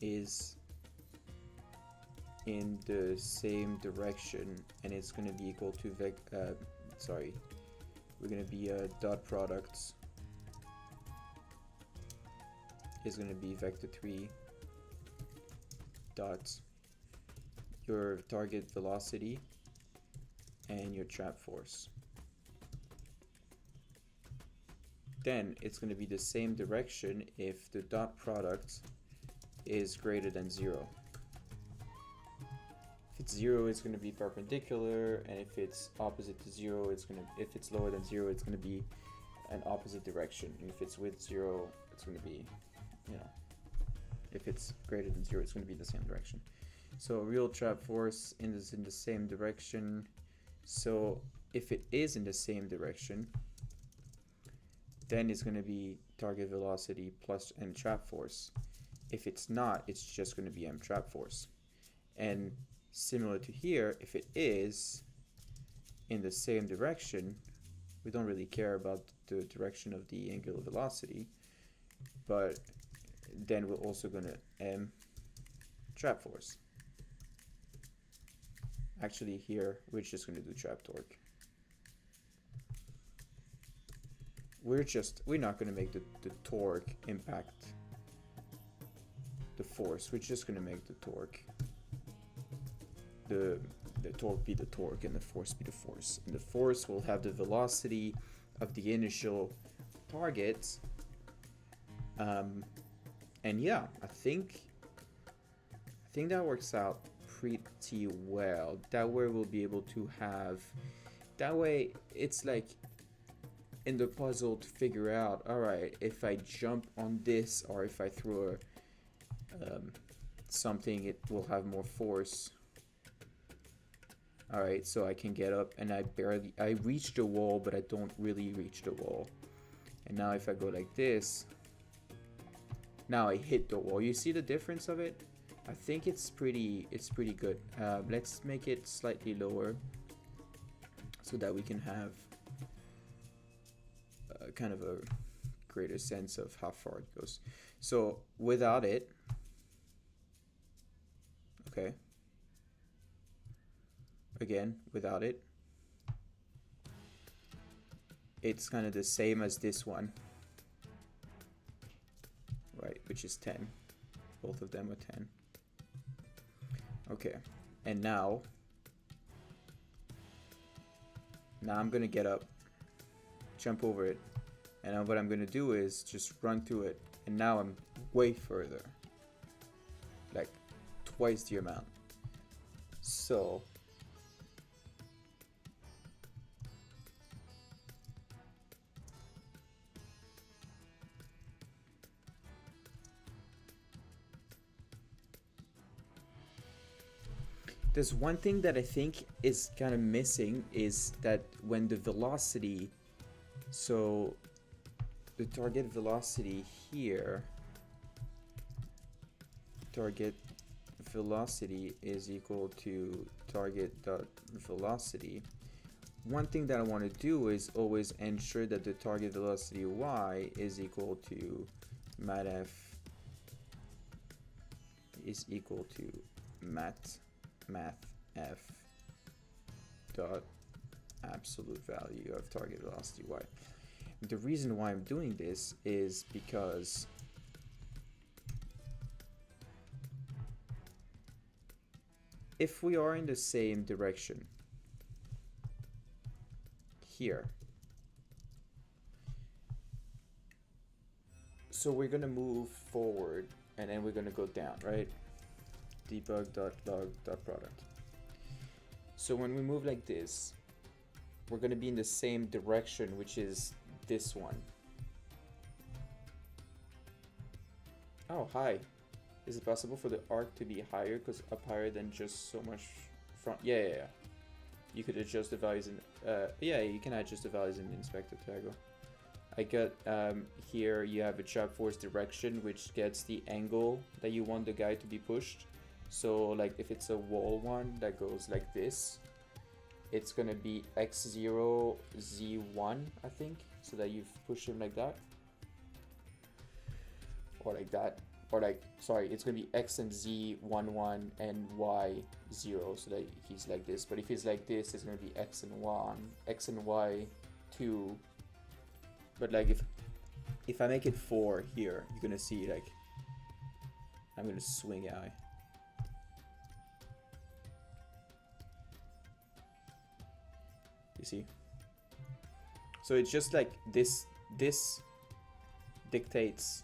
is in the same direction, and it's gonna be equal to we're gonna be dot products is gonna be vector 3 dot your target velocity and your trap force. Then it's going to be the same direction if the dot product is greater than 0. If it's 0, it's going to be perpendicular, and if it's opposite to 0, if it's lower than 0, it's going to be an opposite direction. And if it's with 0, it's going to be, if it's greater than 0, it's going to be the same direction. So real trap force is in the same direction. So if it is in the same direction, then it's going to be target velocity plus M trap force. If it's not, it's just going to be M trap force. And similar to here, if it is in the same direction, we don't really care about the direction of the angular velocity, but then we're also going to M trap force. Actually here, we're just going to do trap torque. We're not going to make the torque impact the force. We're just going to make the torque, the torque be the torque and the force be the force. And the force will have the velocity of the initial target. And yeah, I think that works out pretty well. That way we'll be able to have, that way it's like in the puzzle to figure out, all right, if I jump on this or if I throw something, it will have more force. All right, so I can get up and I reach the wall, but I don't really reach the wall. And now if I go like this, now I hit the wall. You see the difference of it? I think it's pretty good. Let's make it slightly lower so that we can have kind of a greater sense of how far it goes. So without it, okay, again, without it, it's kind of the same as this one, right, which is 10. Both of them are 10. Okay, and now I'm gonna get up, jump over it, and now what I'm gonna do is just run through it, and now I'm way further, like twice the amount. So there's one thing that I think is kind of missing, is that when the velocity, so the target velocity here, target velocity is equal to target dot velocity. One thing that I want to do is always ensure that the target velocity y is equal to matf is equal to math f dot absolute value of target velocity y. The reason why I'm doing this is because if we are in the same direction here, so we're gonna move forward and then we're gonna go down, right? Debug.log.product. So when we move like this, we're gonna be in the same direction, which is this one. Oh, hi. Is it possible for the arc to be higher, because up higher than just so much front? Yeah. You could adjust the values in, yeah, you can adjust the values in the inspector, Tiago. I got, here you have a chop force direction, which gets the angle that you want the guy to be pushed. So like if it's a wall one that goes like this, it's gonna be x0, z1, I think, so that you push him like that. Or like that. Or like, sorry, it's gonna be x and z 1 1 and y 0, so that he's like this. But if he's like this, it's gonna be x and 1, x and y 2. But like if I make it 4 here, you're gonna see like I'm gonna swing eye. You see? So it's just like this dictates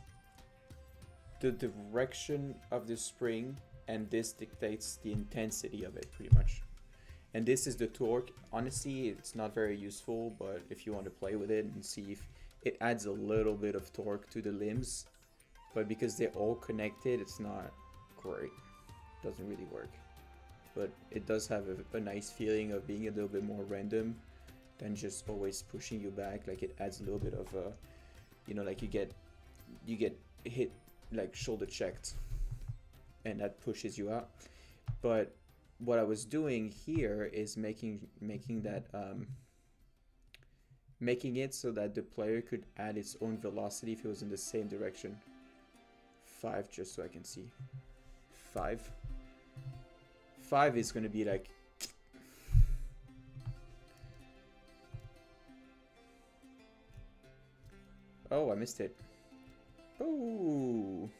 the direction of the spring, and this dictates the intensity of it, pretty much. And this is the torque. Honestly, it's not very useful, but if you want to play with it and see if it adds a little bit of torque to the limbs, but because they're all connected, it's not great. Doesn't really work. But it does have a nice feeling of being a little bit more random than just always pushing you back. Like it adds a little bit of a, you know, like you get hit like shoulder checked, and that pushes you out. But what I was doing here is making it so that the player could add its own velocity if it was in the same direction. 5, just so I can see. 5 is going to be like, oh, I missed it. Oh.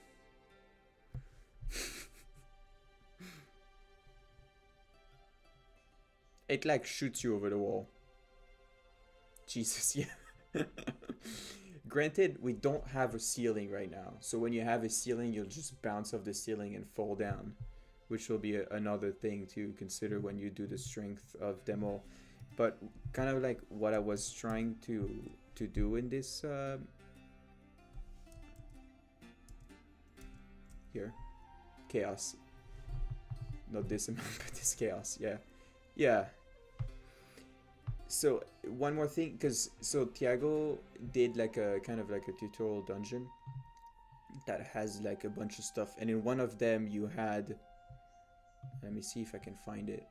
It like shoots you over the wall. Jesus, yeah. Granted, we don't have a ceiling right now. So when you have a ceiling, you'll just bounce off the ceiling and fall down, which will be another thing to consider when you do the strength of demo. But kind of like what I was trying to do in this here, chaos. Not this amount, but this chaos. Yeah. So one more thing, because so Tiago did like a kind of like a tutorial dungeon that has like a bunch of stuff, and in one of them you had, let me see if I can find it.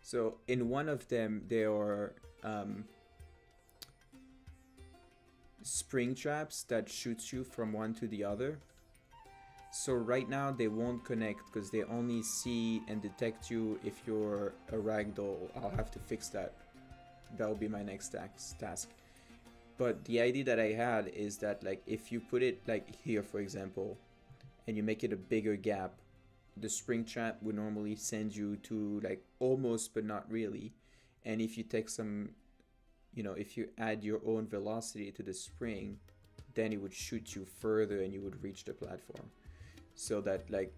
So in one of them there are spring traps that shoots you from one to the other. So right now they won't connect because they only see and detect you if you're a ragdoll. I'll have to fix that. That will be my next task. But the idea that I had is that like if you put it like here for example, and you make it a bigger gap, the spring trap would normally send you to like almost but not really. And if you take some, you know, if you add your own velocity to the spring, then it would shoot you further and you would reach the platform. So that like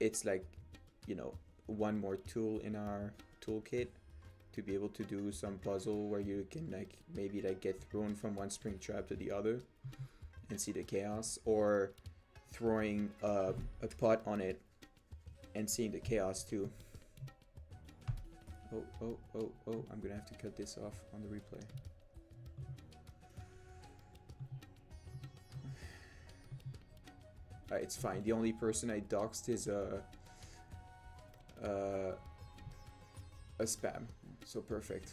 it's like, you know, one more tool in our toolkit to be able to do some puzzle where you can like maybe like get thrown from one spring trap to the other and see the chaos, or throwing a pot on it and seeing the chaos too. Oh, I'm gonna have to cut this off on the replay. It's fine. The only person I doxed is a spam. So perfect.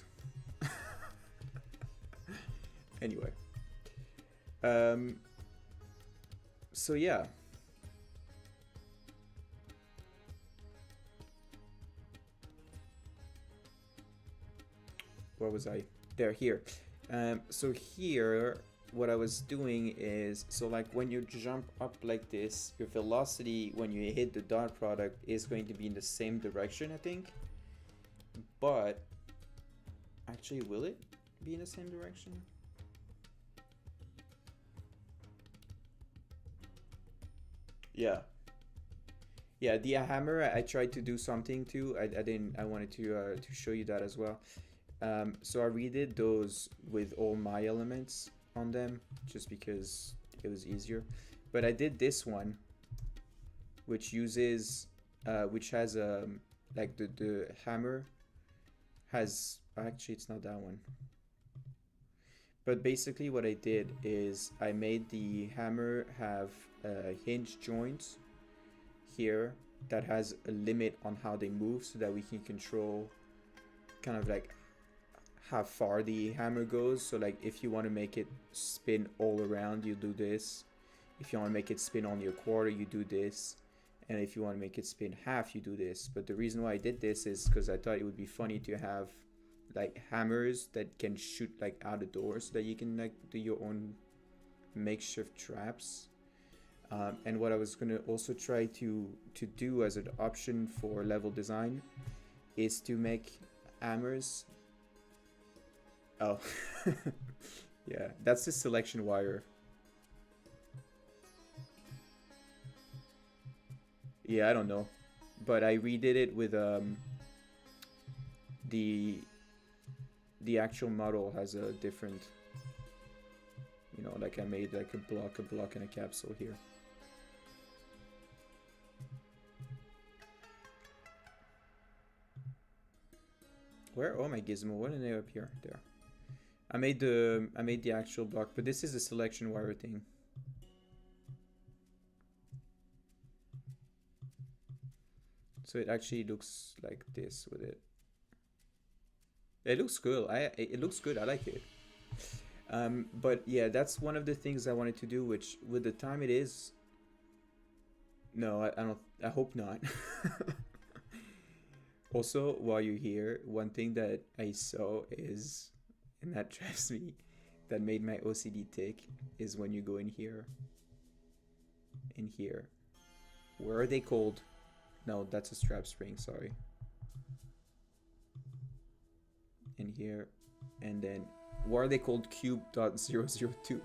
Anyway. So yeah. Where was I? There, here. So here, what I was doing is, so like when you jump up like this, your velocity when you hit the dot product is going to be in the same direction, I think. But actually, will it be in the same direction? Yeah. Yeah, the hammer, I tried to do something too. I didn't. I wanted to show you that as well. So I redid those with all my elements on them just because it was easier. But I did this one, which uses, which has like the hammer has, actually it's not that one. But basically what I did is I made the hammer have hinge joints here that has a limit on how they move so that we can control kind of like how far the hammer goes. So like if you want to make it spin all around, you do this. If you want to make it spin only a quarter, you do this. And if you want to make it spin half, you do this. But the reason why I did this is because I thought it would be funny to have like hammers that can shoot like out the door so that you can like do your own makeshift traps. And what I was going to also try to do as an option for level design is to make hammers. Oh, yeah, that's the selection wire. Yeah, I don't know, but I redid it with the actual model has a different, you know, like I made like a block, and a capsule here. Where? Oh my gizmo, what are they up here? There. I made the actual block, but this is a selection wire thing. So it actually looks like this with it. It looks cool. It looks good. I like it. But yeah, that's one of the things I wanted to do, which with the time it is. No, I don't. I hope not. Also, while you're here, one thing that I saw is, and that drives me, that made my OCD tick, is when you go in here. In here. Where are they called? No, that's a strap spring, sorry. In here. And then, why are they called cube.002?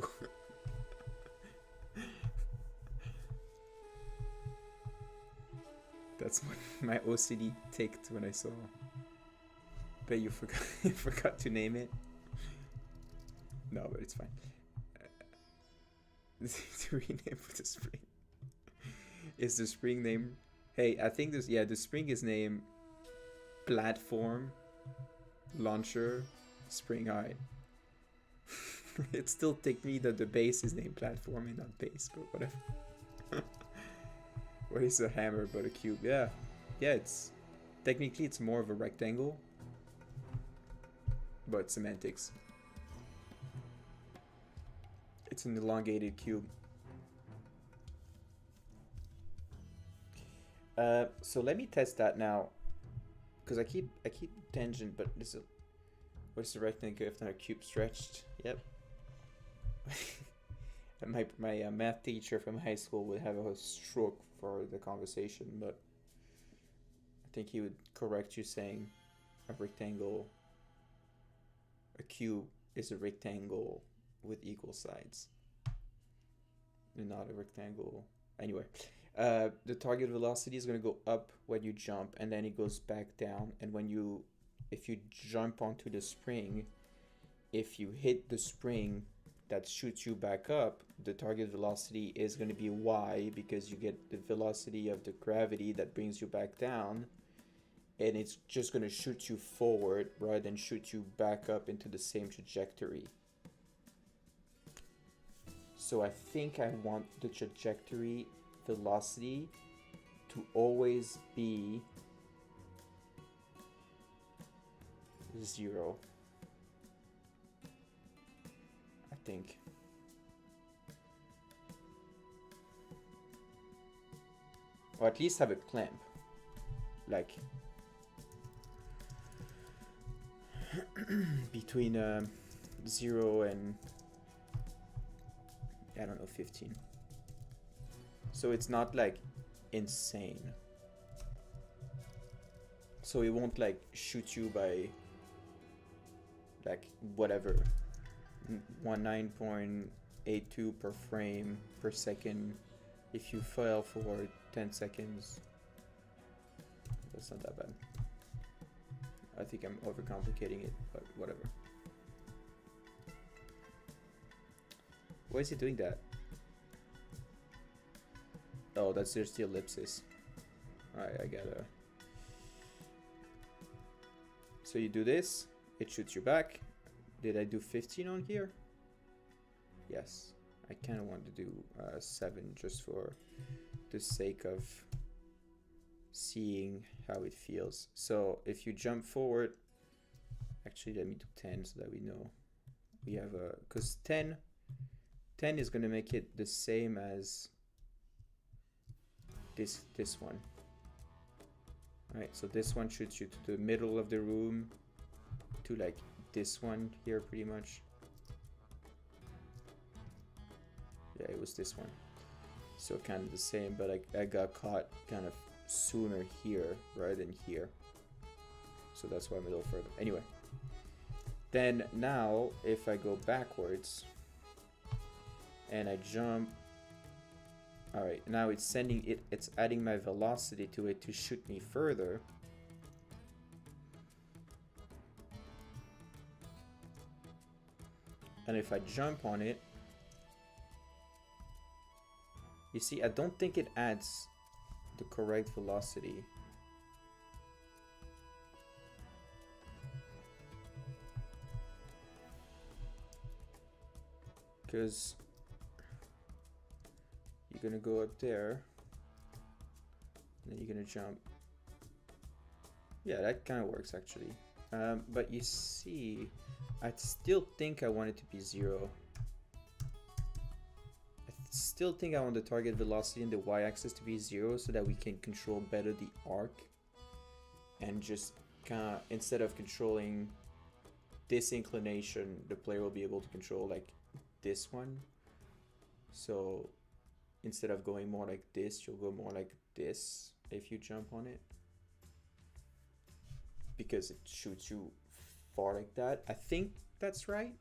That's what my OCD ticked when I saw. But you forgot, you forgot to name it. No, but it's fine. To rename for the spring. Is the spring name? Hey, I think this. Yeah, the spring is named Platform Launcher Spring Eye. It still ticked me that the base is named Platform and not base, but whatever. What is a hammer but a cube? Yeah, yeah. It's technically it's more of a rectangle, but semantics. It's an elongated cube. So let me test that now, because I keep tangent, but this is what's the rectangle if not a cube stretched? Yep. my math teacher from high school would have a stroke for the conversation, but I think he would correct you saying a rectangle, a cube is a rectangle with equal sides, and not a rectangle. Anyway. The target velocity is going to go up when you jump, and then it goes back down. And if you jump onto the spring, if you hit the spring that shoots you back up, the target velocity is going to be y, because you get the velocity of the gravity that brings you back down, and it's just going to shoot you forward rather than shoot you back up into the same trajectory. So I think I want the trajectory velocity to always be 0. I think. Or at least have a clamp. Like between 0 and I don't know, 15. So it's not like insane. So it won't like shoot you by like whatever 19.82 per frame per second if you fail for 10 seconds. That's not that bad. I think I'm overcomplicating it, but whatever. Why is he doing that? Oh, that's just the ellipsis. Alright, I gotta... So you do this, it shoots you back. Did I do 15 on here? Yes. I kind of want to do 7 just for the sake of seeing how it feels. So if you jump forward, actually let me do 10 so that we know. We have a... because 10 is going to make it the same as this one. Alright, so this one shoots you to the middle of the room, to like this one here pretty much. Yeah, it was this one. So kind of the same, but I got caught kind of sooner here rather than here. So that's why I'm a little further. Anyway. Then now, if I go backwards and I jump, alright, now it's sending it, it's adding my velocity to it to shoot me further. And if I jump on it, you see, I don't think it adds the correct velocity. Because you're gonna go up there, and then you're gonna jump. Yeah, that kind of works actually. But you see, I still think I want it to be 0. I still think I want the target velocity and the y-axis to be 0 so that we can control better the arc. And just kind of, instead of controlling this inclination, the player will be able to control like this one. So instead of going more like this, you'll go more like this if you jump on it, because it shoots you far like that. I think that's right?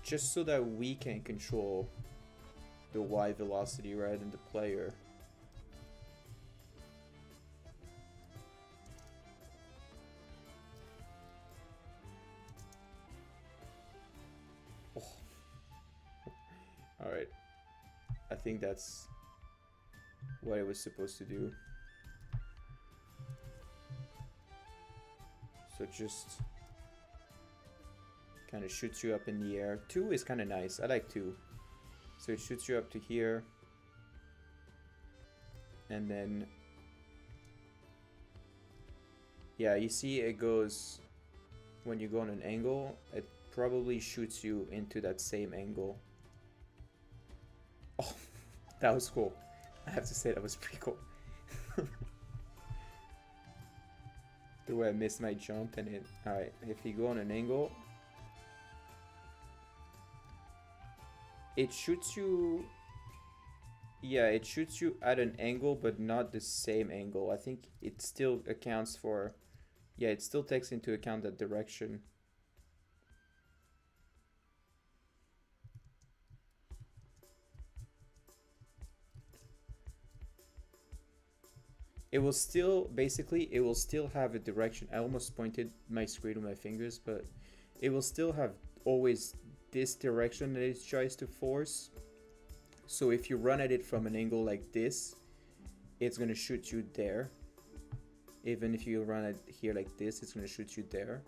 Just so that we can control the y velocity rather than the player. Oh. Alright. I think that's what it was supposed to do. So just kind of shoots you up in the air. 2 is kind of nice. I like 2. So it shoots you up to here. and then yeah, you see it goes, when you go on an angle, it probably shoots you into that same angle. Oh, that was cool. I have to say that was pretty cool. The way I missed my jump and it... Alright, if you go on an angle, it shoots you... Yeah, it shoots you at an angle, but not the same angle. I think it still accounts for... Yeah, it still takes into account that direction. It will still, basically, it will still have a direction. I almost pointed my screen with my fingers, but it will still have always this direction that it tries to force. So if you run at it from an angle like this, it's going to shoot you there. Even if you run it here like this, it's going to shoot you there.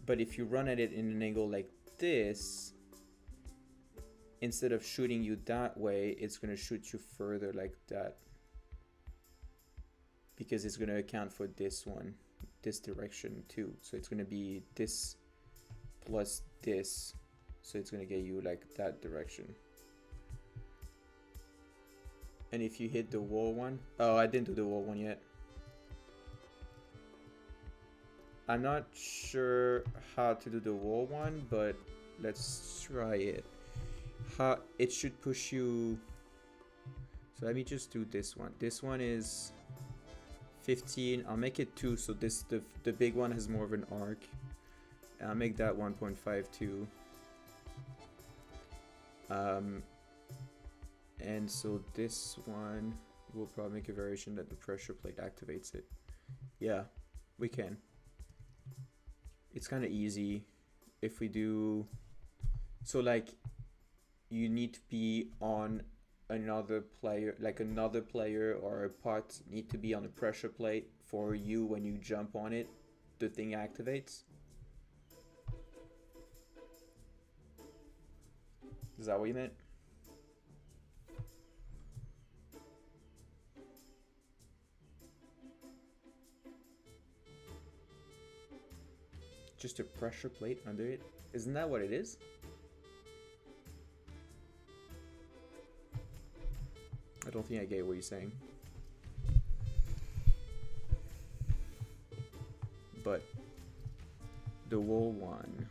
But if you run at it in an angle like this, instead of shooting you that way, it's going to shoot you further like that. Because it's going to account for this one, this direction too. So it's going to be this plus this. So it's going to get you like that direction. And if you hit the wall one... Oh, I didn't do the wall one yet. I'm not sure how to do the wall one, but let's try it. How it should push you... So let me just do this one. This one is 15. I'll make it 2, so this the big one has more of an arc. I'll make that 1.52. And so this one will probably make a variation that the pressure plate activates it. Yeah, we can. It's kind of easy if we do... So like, you need to be on another player, like another player or a part need to be on a pressure plate for you. When you jump on it, the thing activates. Is that what you meant? Just a pressure plate under it? Isn't that what it is? I don't think I get what you're saying. But the wall one...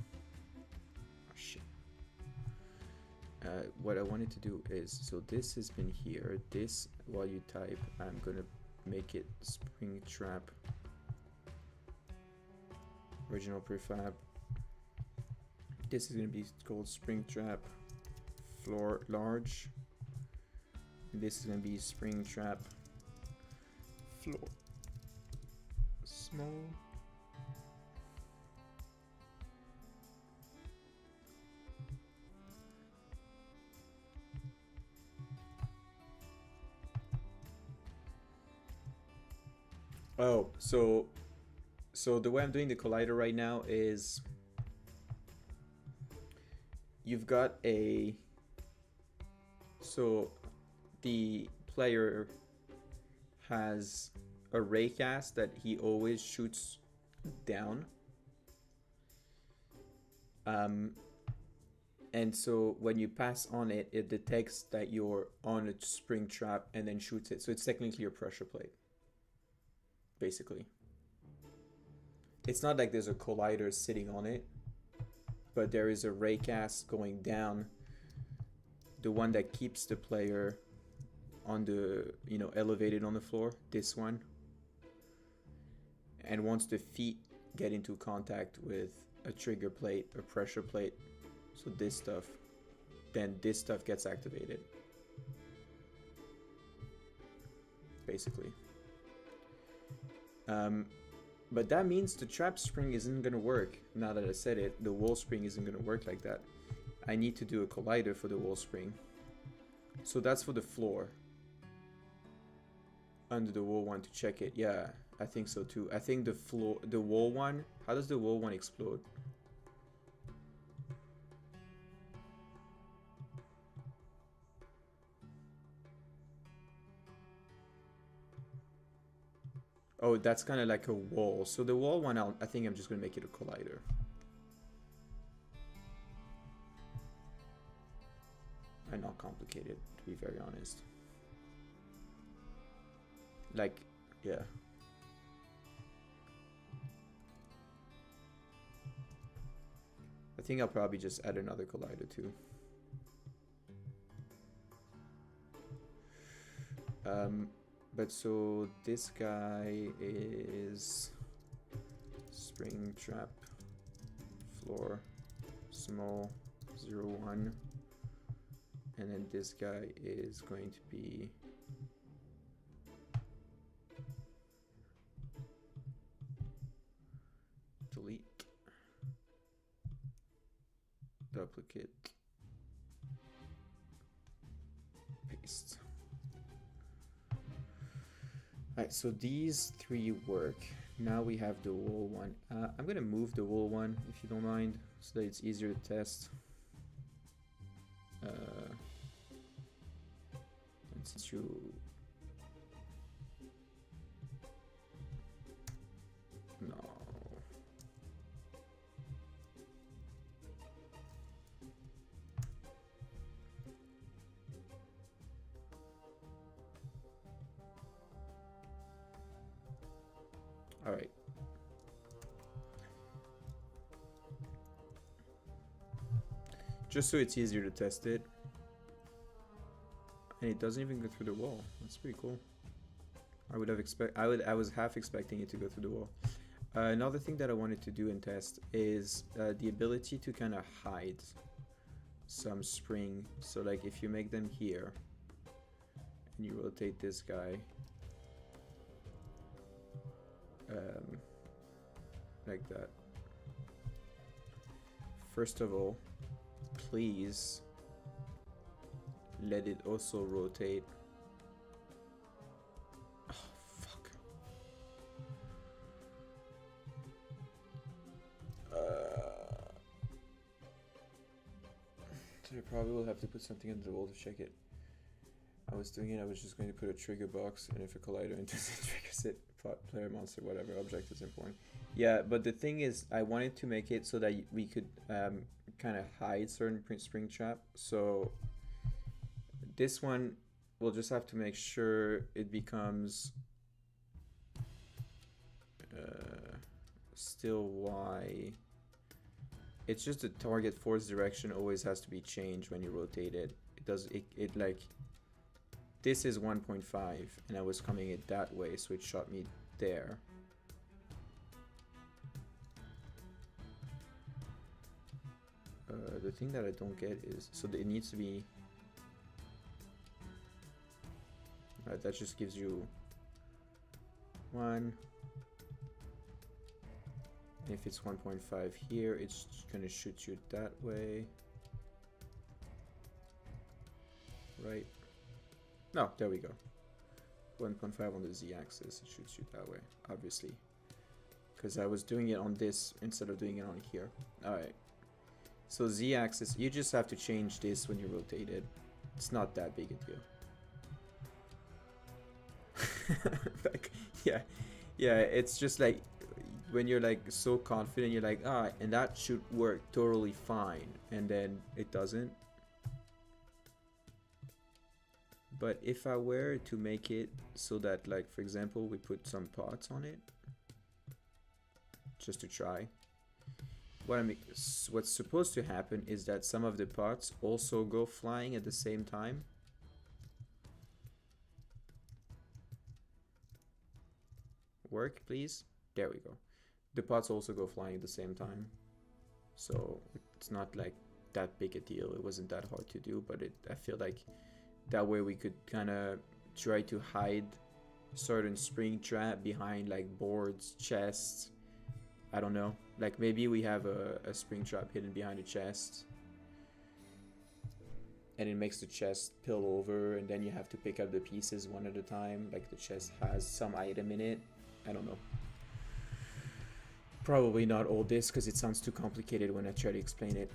Oh, shit. What I wanted to do is, so this has been here. This, while you type, I'm gonna make it spring trap. Original prefab. This is gonna be called spring trap floor large. This is gonna be spring trap floor small. Oh, so the way I'm doing the collider right now is you've got a... So the player has a raycast that he always shoots down. And so when you pass on it, it detects that you're on a spring trap and then shoots it. So it's technically a pressure plate, basically. It's not like there's a collider sitting on it, but there is a raycast going down, the one that keeps the player on the, you know, elevated on the floor, this one. And once the feet get into contact with a trigger plate, a pressure plate, so this stuff, then this stuff gets activated, basically. But that means the trap spring isn't gonna work. Now that I said it, the wall spring isn't gonna work like that. I need to do a collider for the wall spring. So that's for the floor. Under the wall one to check it. Yeah, I think so too. I think the floor, the wall one, how does the wall one explode? Oh, that's kind of like a wall. So the wall one, I think I'm just going to make it a collider. And not complicated, to be very honest. Like, yeah. I think I'll probably just add another collider too. But so this guy is spring trap floor small 0 1, and then this guy is going to be delete duplicate paste. Alright, so these three work. Now we have the wool one. I'm gonna move the wool one if you don't mind, so that it's easier to test. And since you no. All right. Just so it's easier to test it. And it doesn't even go through the wall. That's pretty cool. I was half expecting it to go through the wall. Another thing that I wanted to do and test is the ability to kind of hide some spring. So like if you make them here and you rotate this guy like that. First of all, please let it also rotate. Oh, fuck. So I probably will have to put something under the wall to check it. I was doing it, I was just going to put a trigger box, and if a collider enters it, triggers it. Player, monster, whatever object is important. Yeah, but the thing is, I wanted to make it so that we could kind of hide certain spring trap. So this one, we'll just have to make sure it becomes still Y. It's just the target force direction always has to be changed when you rotate it. It like, this is 1.5 and I was coming it that way, so it shot me there. The thing that I don't get is, so it needs to be, that just gives you 1. If it's 1.5 here, it's gonna shoot you that way, right? No, there we go. 1.5 on the z-axis, it shoots you that way, obviously, because I was doing it on this instead of doing it on here. All right, so z-axis, you just have to change this when you rotate it. It's not that big a deal. Like, yeah, it's just like when you're like so confident, you're like, ah, and that should work totally fine, and then it doesn't. But if I were to make it so that, like, for example, we put some pots on it, just to try, what's supposed to happen is that some of the pots also go flying at the same time. Work, please. There we go. The pots also go flying at the same time. So it's not like that big a deal. It wasn't that hard to do, but I feel like that way we could kind of try to hide certain spring trap behind like boards, chests. I don't know. Like maybe we have a spring trap hidden behind a chest, and it makes the chest pill over, and then you have to pick up the pieces one at a time. Like the chest has some item in it. I don't know. Probably not all this because it sounds too complicated when I try to explain it.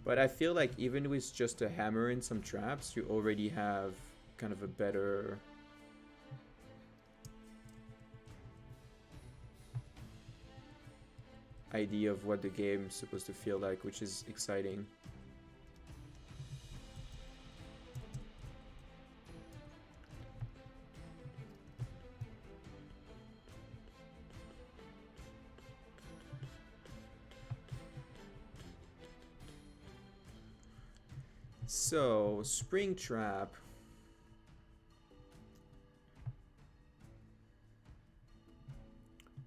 But I feel like even with just a hammer and some traps, you already have kind of a better idea of what the game is supposed to feel like, which is exciting. So, Spring Trap.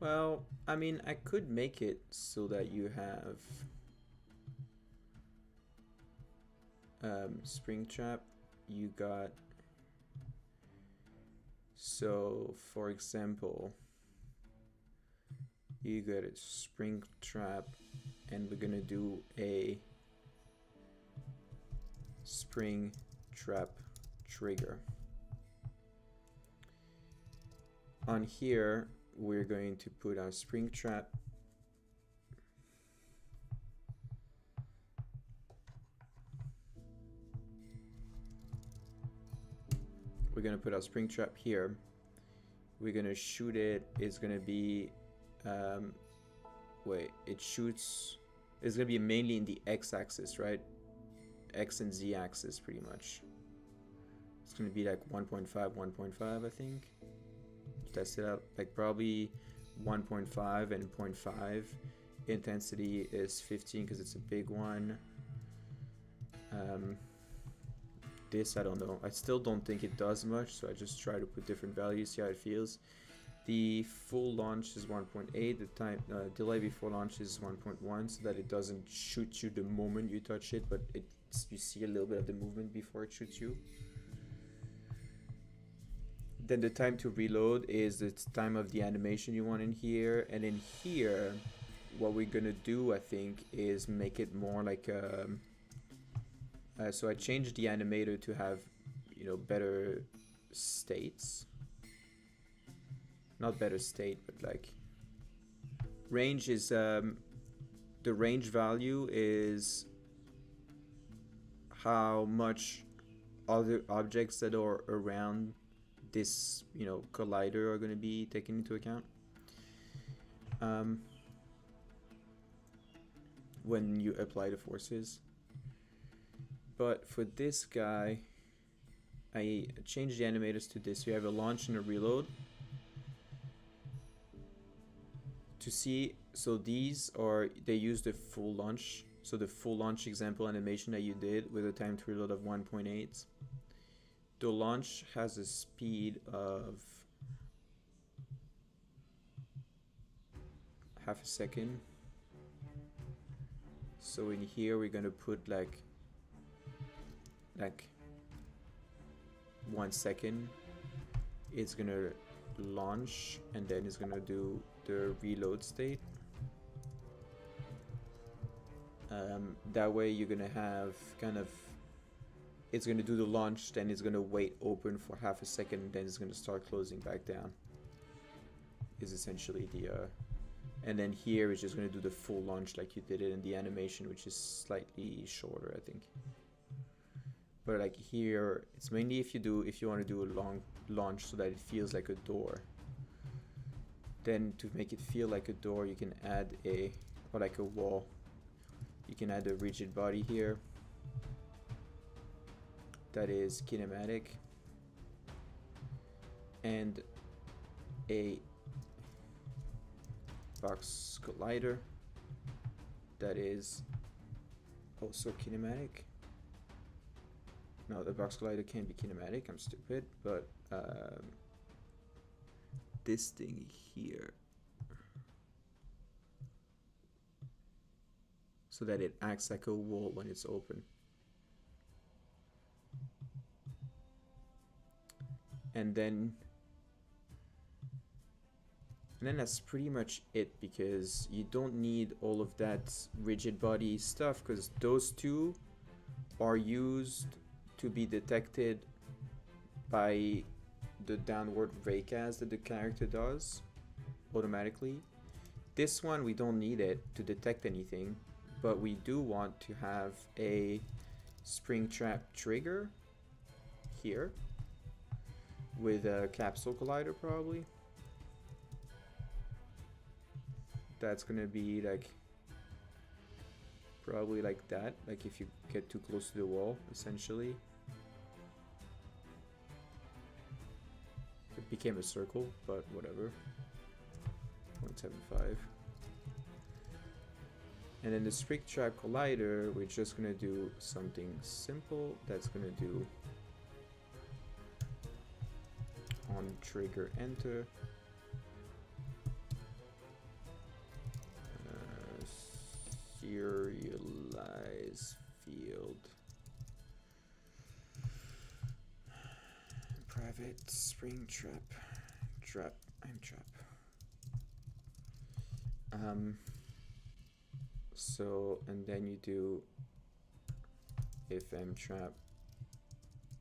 Well, I mean, I could make it so that you have Spring Trap. You got, so for example, you got a Spring Trap, and we're gonna do a Spring Trap trigger. On here, we're going to put our Spring Trap. We're going to put our Spring Trap here. We're going to shoot it. It's going to be, wait, it shoots, it's going to be mainly in the X-axis, right? X and Z axis, pretty much. It's going to be like 1.5, 1.5, I think. Test it out, like probably 1.5 and 0.5. Intensity is 15 because it's a big one. This, I don't know. I still don't think it does much, so I just try to put different values, see how it feels. The full launch is 1.8. The time delay before launch is 1.1, so that it doesn't shoot you the moment you touch it, but you see a little bit of the movement before it shoots you. Then the time to reload is the time of the animation you want in here. And in here, what we're gonna do, I think, is make it more like a... so I changed the animator to have, you know, better states. Not better state, but like... Range is... the range value is how much other objects that are around this, you know, collider are going to be taken into account when you apply the forces. But for this guy, I changed the animators to this. You have a launch and a reload. To see, so these are, they use the full launch. So the full launch example animation that you did with a time to reload of 1.8. The launch has a speed of half a second. So in here we're gonna put like 1 second. It's gonna launch and then it's gonna do the reload state. That way you're gonna have kind of, it's going to do the launch, then it's going to wait open for half a second, then it's going to start closing back down. Is essentially the... and then here it's just going to do the full launch like you did it in the animation, which is slightly shorter, I think. But like here, it's mainly if you want to do a long launch so that it feels like a door. Then to make it feel like a door, you can add or like a wall. You can add a rigid body here. That is kinematic, and a box collider that is also kinematic. No, the box collider can't be kinematic, I'm stupid, but this thing here, so that it acts like a wall when it's open. And then that's pretty much it, because you don't need all of that rigid body stuff, because those two are used to be detected by the downward raycast that the character does automatically. This one, we don't need it to detect anything, but we do want to have a Spring Trap trigger here. with a capsule collider probably. That's gonna be like probably like that, like if you get too close to the wall, essentially. It became a circle, but whatever. 0.75. And then the Spring Trap Collider, we're just gonna do something simple. That's gonna do on trigger enter. Serialize field. Private Spring Trap. Trap. I'm trap. So, and then you do if mtrap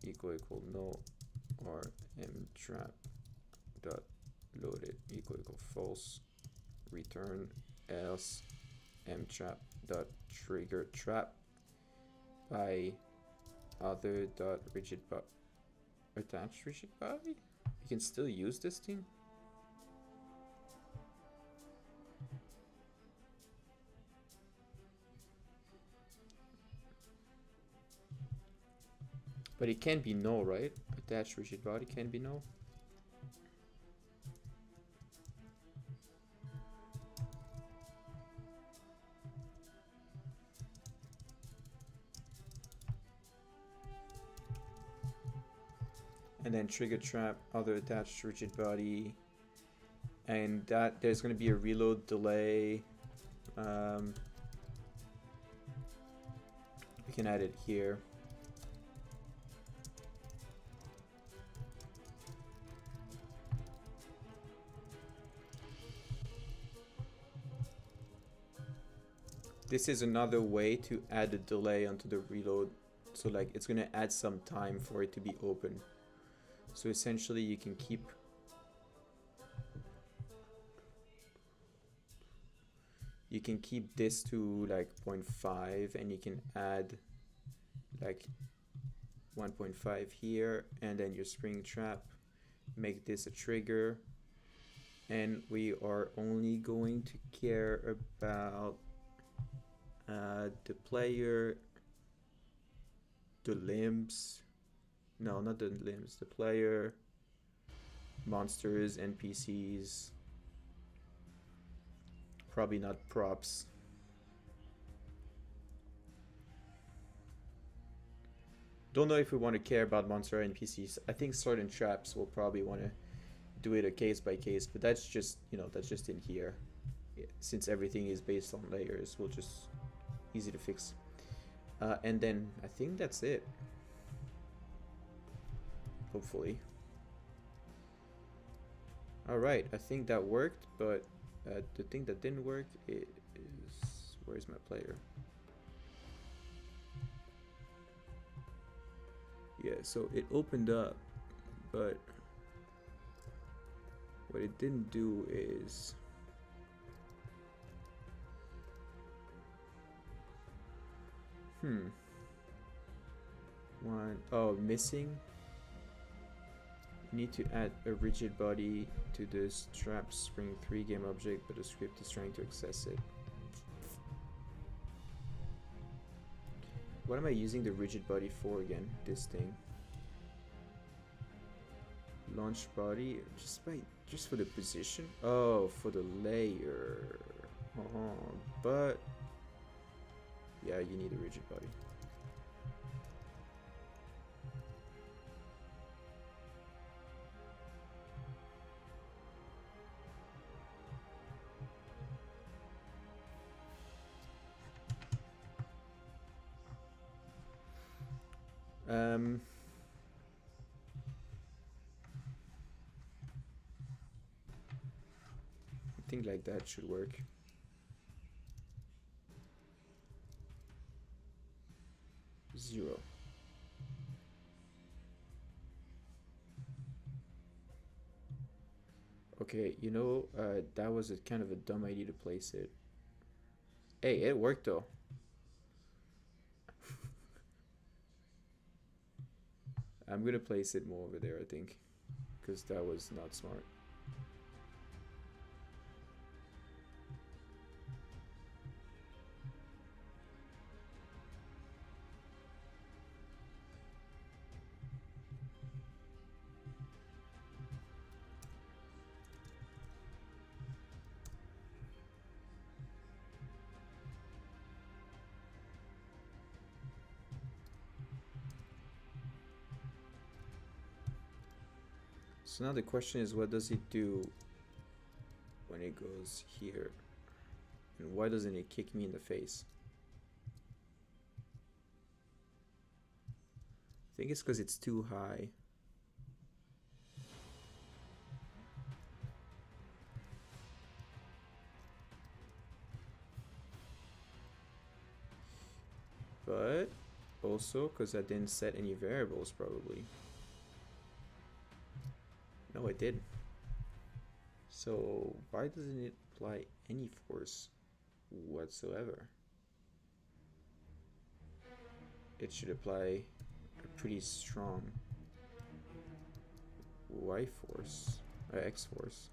equal null or mtrap dot loaded equal false, return else mtrap dot trigger trap by other dot rigid body attached rigid body. You can still use this thing. But it can be no, right? Attached rigid body can be no. And then trigger trap, other attached rigid body. And that there's going to be a reload delay. We can add it here. This is another way to add a delay onto the reload. So like it's going to add some time for it to be open. So essentially you can keep this to like 0.5 and you can add like 1.5 here, and then your spring trap, make this a trigger, and we are only going to care about the player, the limbs, no, not the limbs, the player, monsters, NPCs, probably not props. Don't know if we want to care about monster NPCs. I think certain traps will probably want to do it a case by case, but that's just, you know, that's just in here. Yeah, since everything is based on layers, we'll just easy to fix. And then I think that's it. Hopefully. All right, I think that worked, but the thing that didn't work is, where's my player? Yeah, so it opened up, but what it didn't do is missing. You need to add a rigid body to the strap spring 3 game object, but the script is trying to access it. What am I using the rigid body for again? This thing. Launch body, just for the position. Oh, for the layer. But yeah, you need a rigid body. I think like that should work. Zero. Okay, you know, that was a kind of a dumb idea to place it. Hey, it worked though. I'm gonna place it more over there, I think. because that was not smart. So now the question is, what does it do when it goes here? And why doesn't it kick me in the face? I think it's because it's too high. But also because I didn't set any variables, probably. No, I did. So why doesn't it apply any force whatsoever? It should apply a pretty strong Y force, or X force.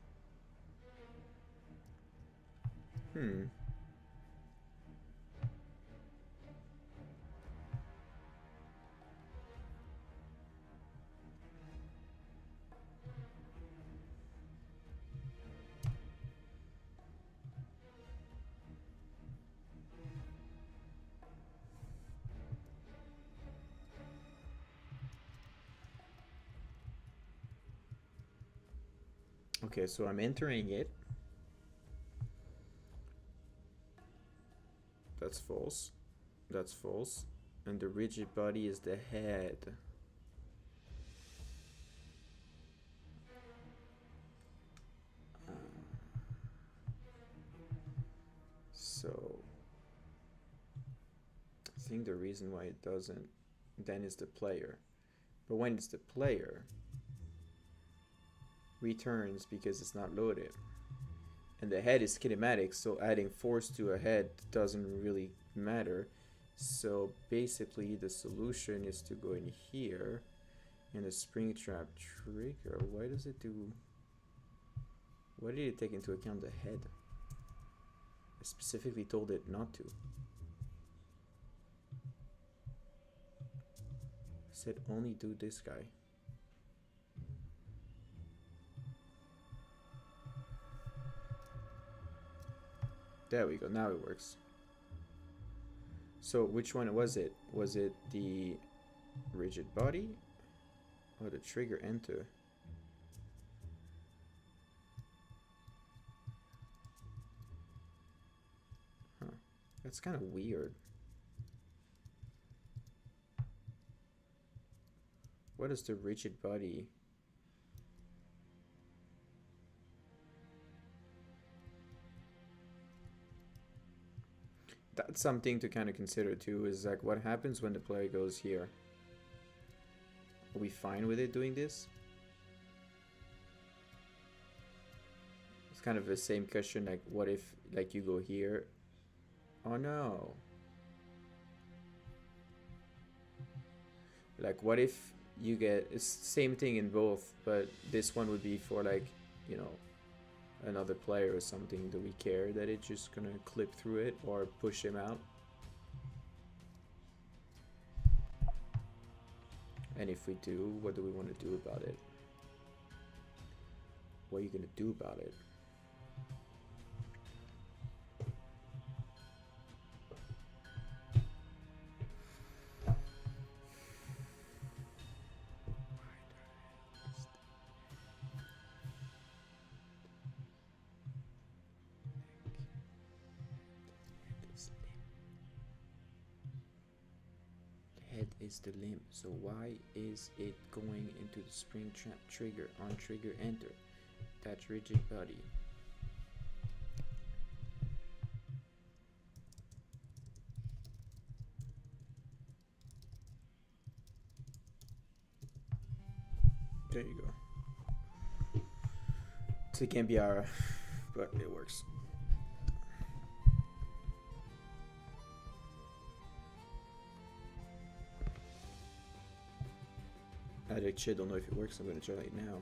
Okay, so I'm entering it. That's false. That's false. And the rigid body is the head. So I think the reason why it doesn't then is the player. But when it's the player, returns because it's not loaded. And the head is kinematic, so adding force to a head doesn't really matter. So basically the solution is to go in here and the spring trap trigger. Why does it do... Why did it take into account the head? I specifically told it not to. I said only do this guy. There we go, now it works. So which one was it? Was it the rigid body or the trigger enter? Huh, that's kind of weird. What is the rigid body? That's something to kind of consider too, is like what happens when the player goes here? Are we fine with it doing this? It's kind of the same question, like what if like you go here? Oh no. Like what if you get, it's same thing in both, but this one would be for like, you know, another player or something. Do we care that it's just gonna clip through it or push him out? And if we do, what do we want to do about it? What are you gonna do about it? Is the limb, so why is it going into the spring trap trigger on trigger enter? That rigid body. There you go. So it can't be our, but it works. I actually don't know if it works. I'm gonna try it now.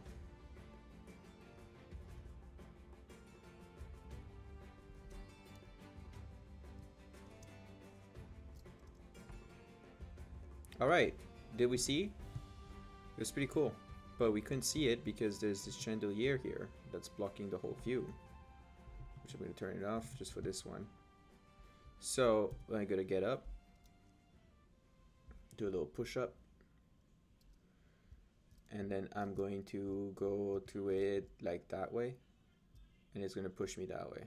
All right, did we see? It was pretty cool, but we couldn't see it because there's this chandelier here that's blocking the whole view, which I'm going to turn it off just for this one. So I'm going to get up, do a little push-up, and then I'm going to go to it like that way, and it's going to push me that way.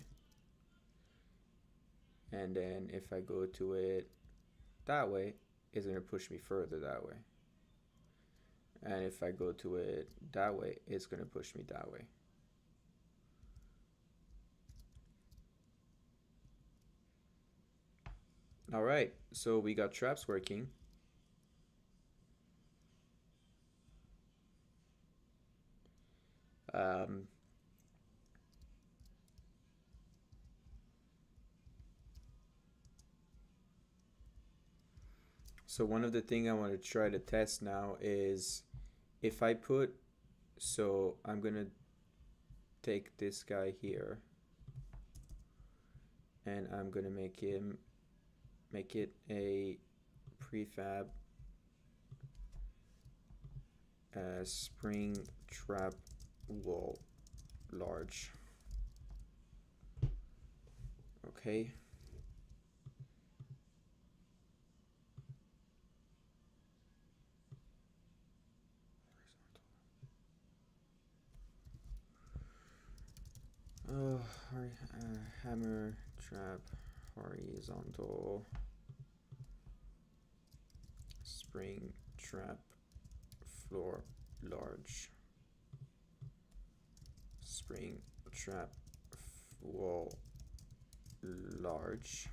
And then if I go to it that way, it's going to push me further that way. And if I go to it that way, it's going to push me that way. All right, so we got traps working. So one of the things I want to try to test now is if I put, so I'm gonna take this guy here and I'm gonna make it a prefab spring trap wall large. Okay. Hammer trap horizontal spring trap floor large spring trap wall large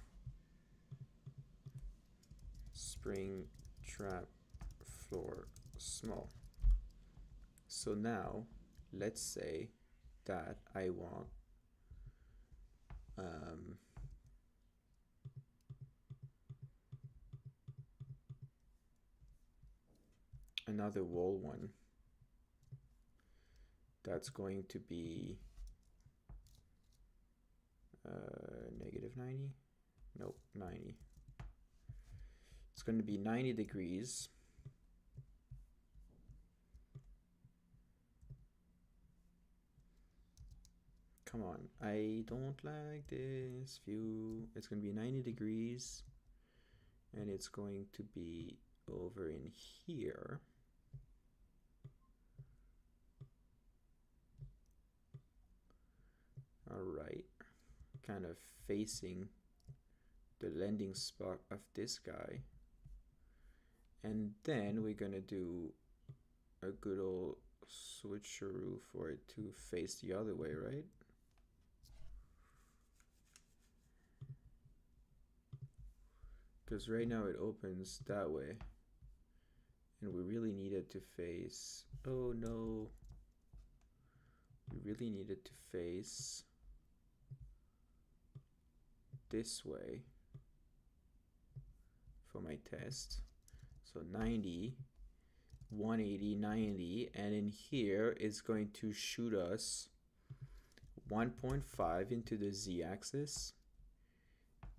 spring trap floor small. So now let's say that I want another wall one that's going to be -90. Nope, 90. It's going to be 90 degrees. Come on, I don't like this view. It's going to be 90 degrees and it's going to be over in here. All right, kind of facing the landing spot of this guy. And then we're gonna do a good old switcheroo for it to face the other way, right? Because right now it opens that way. And we really need it to face, oh no. We really need it to face this way for my test. So 90, 180, 90, and in here it's going to shoot us 1.5 into the z-axis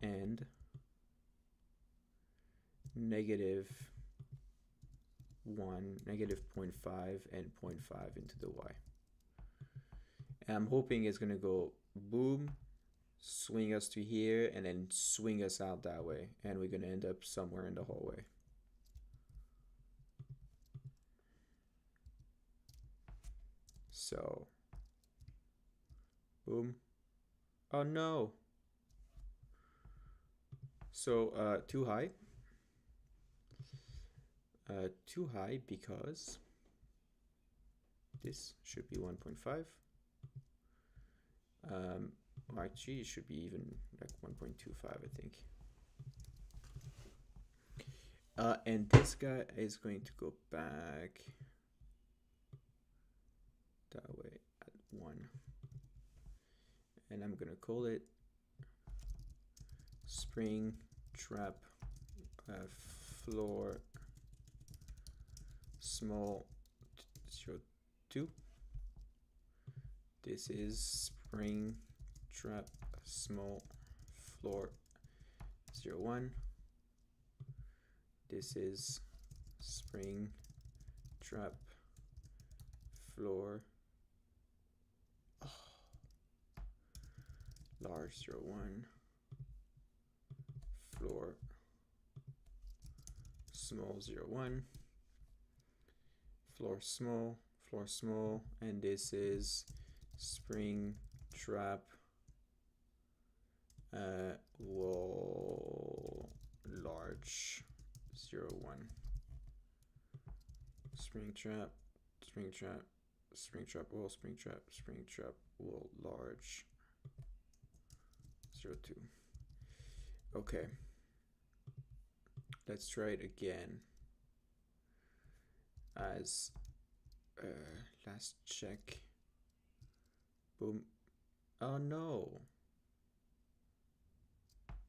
and -1, -0.5 and 0.5 into the y. And I'm hoping it's gonna go boom, swing us to here, and then swing us out that way, and we're gonna end up somewhere in the hallway. So, boom. Oh no. So, too high. Too high because this should be 1.5. Well, actually, it should be even like 1.25, I think. And this guy is going to go back that way at 1. And I'm gonna call it spring trap floor small 02. This is spring trap small floor 01. This is spring, trap, floor, large 0, 1, floor, small 0, 1, floor, small, and this is spring, trap, wall, large 0, 1, spring trap, wall, large 0, 2. Okay, let's try it again as last check. Boom. Oh no.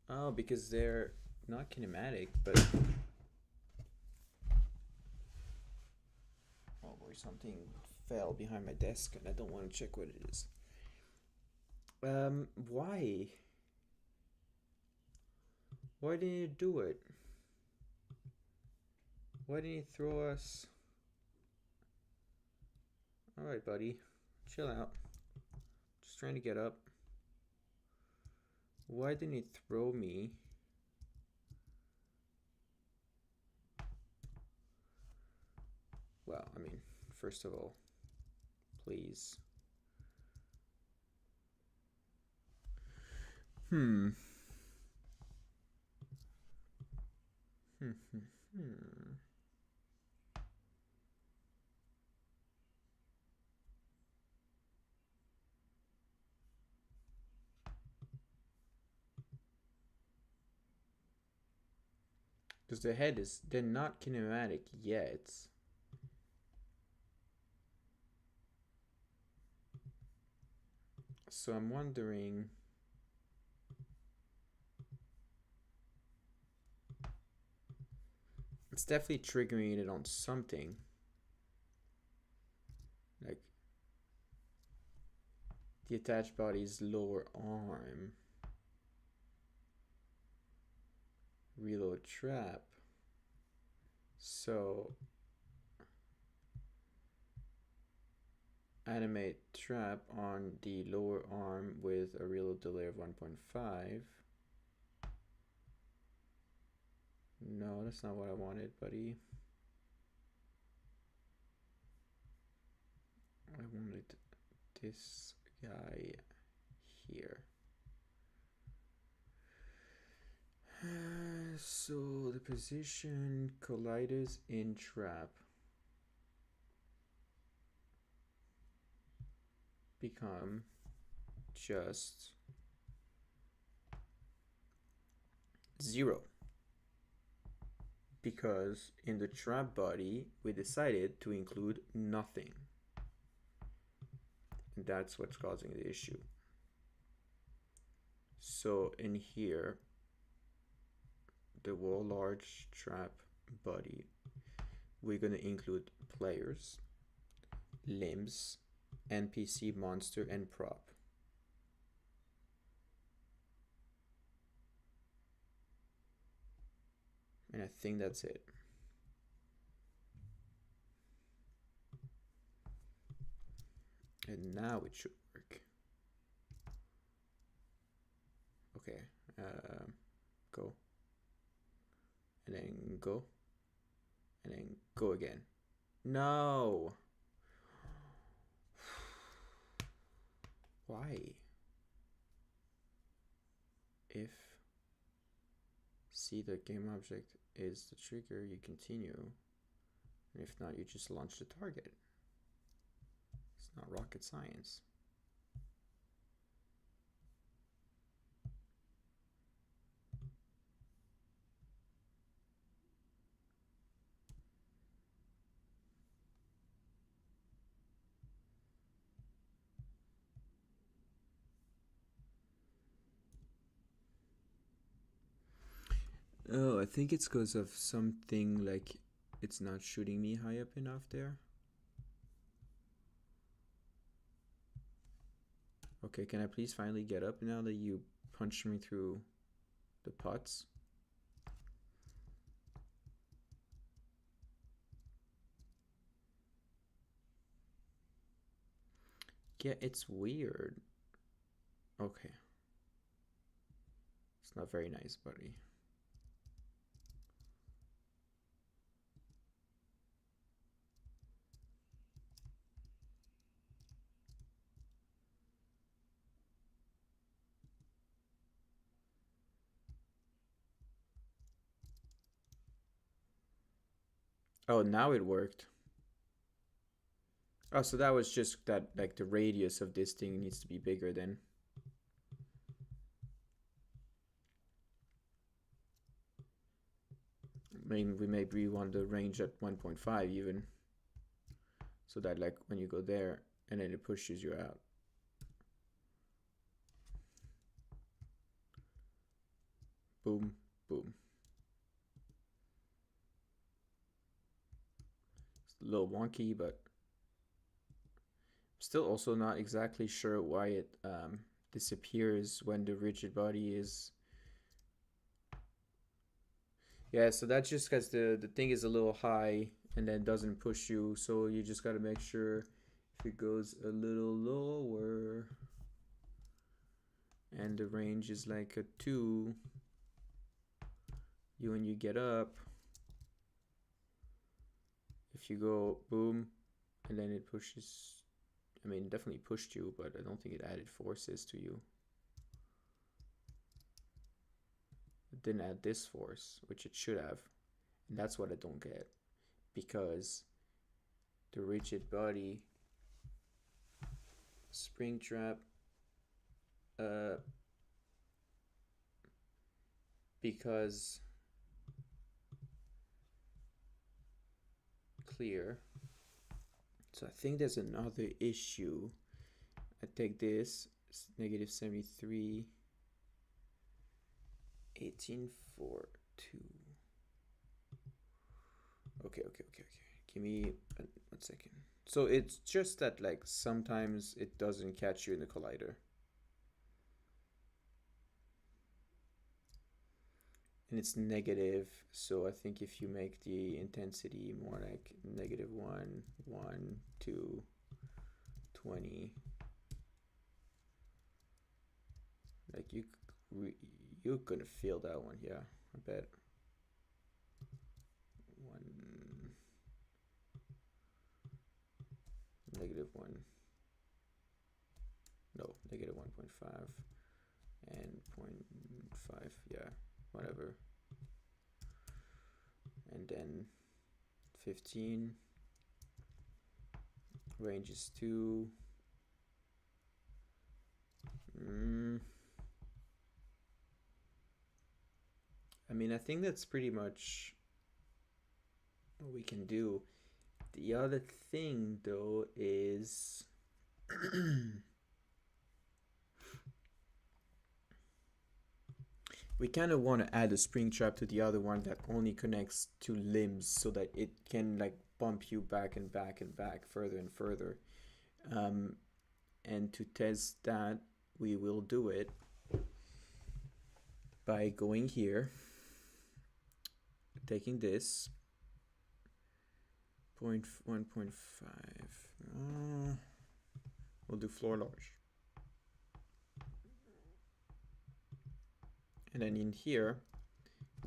Oh, because they're not kinematic, but oh boy, something fell behind my desk and I don't want to check what it is. Why? Why didn't you do it? Why didn't you throw us? Alright, buddy. Chill out. Just trying to get up. Why didn't you throw me? Well, I mean, first of all, please. Because the head is, they're not kinematic yet. So I'm wondering. It's definitely triggering it on something. Like the attached body's lower arm. Reload trap. So animate trap on the lower arm with a reload delay of 1.5. No, that's not what I wanted, buddy. I wanted this guy here. So the position colliders in trap become just 0. Because in the trap body, we decided to include nothing. And that's what's causing the issue. So in here, the wall large trap body, we're going to include players, limbs, NPC, monster, and prop. And I think that's it. And now it should work. Okay, go. And then go. And then go again. No! Why? If see the game object is the trigger, you continue. And if not, you just launch the target. It's not rocket science. Oh, I think it's because of something like it's not shooting me high up enough there. Okay, can I please finally get up now that you punched me through the pots? Yeah, it's weird. Okay. It's not very nice, buddy. Oh, now it worked. Oh, so that was just that, like, the radius of this thing needs to be bigger then. I mean, we maybe want the range at 1.5 even. So that, like, when you go there, and then it pushes you out. Boom, boom. It's a little wonky, but still also not exactly sure why it disappears when the rigid body is. Yeah, so that's just because the thing is a little high and then doesn't push you, so you just got to make sure if it goes a little lower and the range is like a 2, when you get up, if you go boom and then it pushes, I mean, it definitely pushed you, but I don't think it added forces to you. It didn't add this force, which it should have. And that's what I don't get, because the rigid body spring trap, because clear. So I think there's another issue. I take this, it's negative 73, 18, 4, 2. Okay. Give me 1 second. So it's just that, like, sometimes it doesn't catch you in the collider. And it's negative, so I think if you make the intensity more like negative 1, 1, 2, 20, like you're gonna feel that one, yeah, I bet. 1, negative 1, no, negative 1.5 and 0.5, yeah, whatever. And then 15, range is 2. I mean, I think that's pretty much what we can do. The other thing, though, is we kind of want to add a spring trap to the other one that only connects to limbs, so that it can, like, bump you back and back and back, further and further. And to test that, we will do it by going here, taking this 1.5. We'll do floor large. And then in here,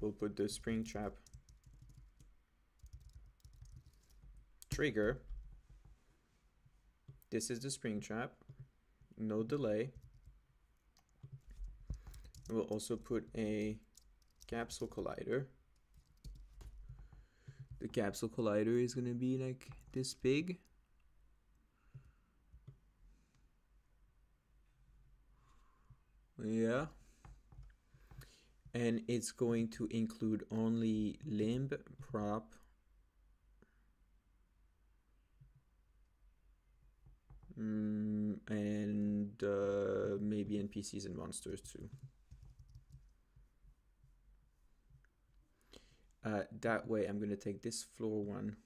we'll put the spring trap trigger. This is the spring trap, no delay. We'll also put a capsule collider. The capsule collider is going to be like this big. Yeah. And it's going to include only limb, prop, and maybe NPCs and monsters too. That way I'm going to take this floor one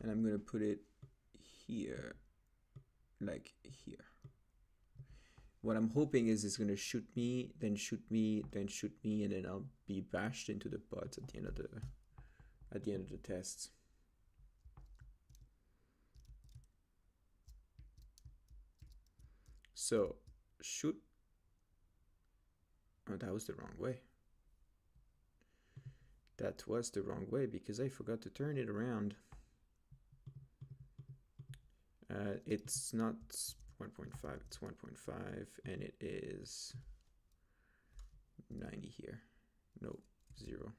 and I'm going to put it here, like here. What I'm hoping is it's going to shoot me, then shoot me, then shoot me, and then I'll be bashed into the butt at the end of the tests. So shoot. Oh, that was the wrong way. That was the wrong way because I forgot to turn it around. It's not 1.5, it's 1.5, and it is 90 here. No, 0.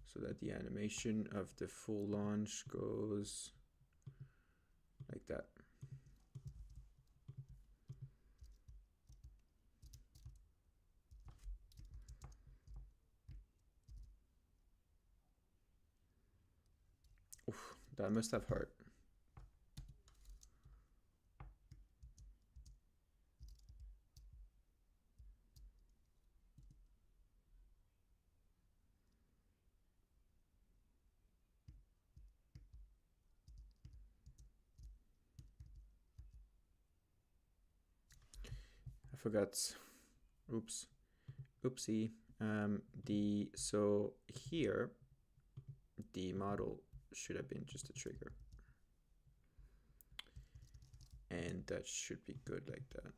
So that the animation of the full launch goes like that. Oof, that must have hurt. I forgot. Oops. Oopsie. So here, the model should have been just a trigger. And that should be good like that.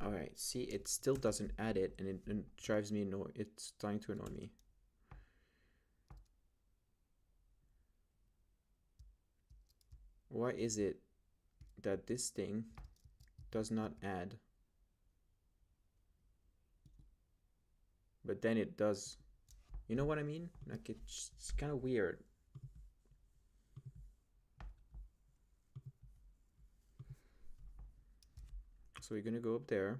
All right, see, it still doesn't add it, and it drives me annoyed. It's starting to annoy me. Why is it that this thing does not add, but then it does? You know what I mean? Like it's kind of weird. So we're gonna go up there.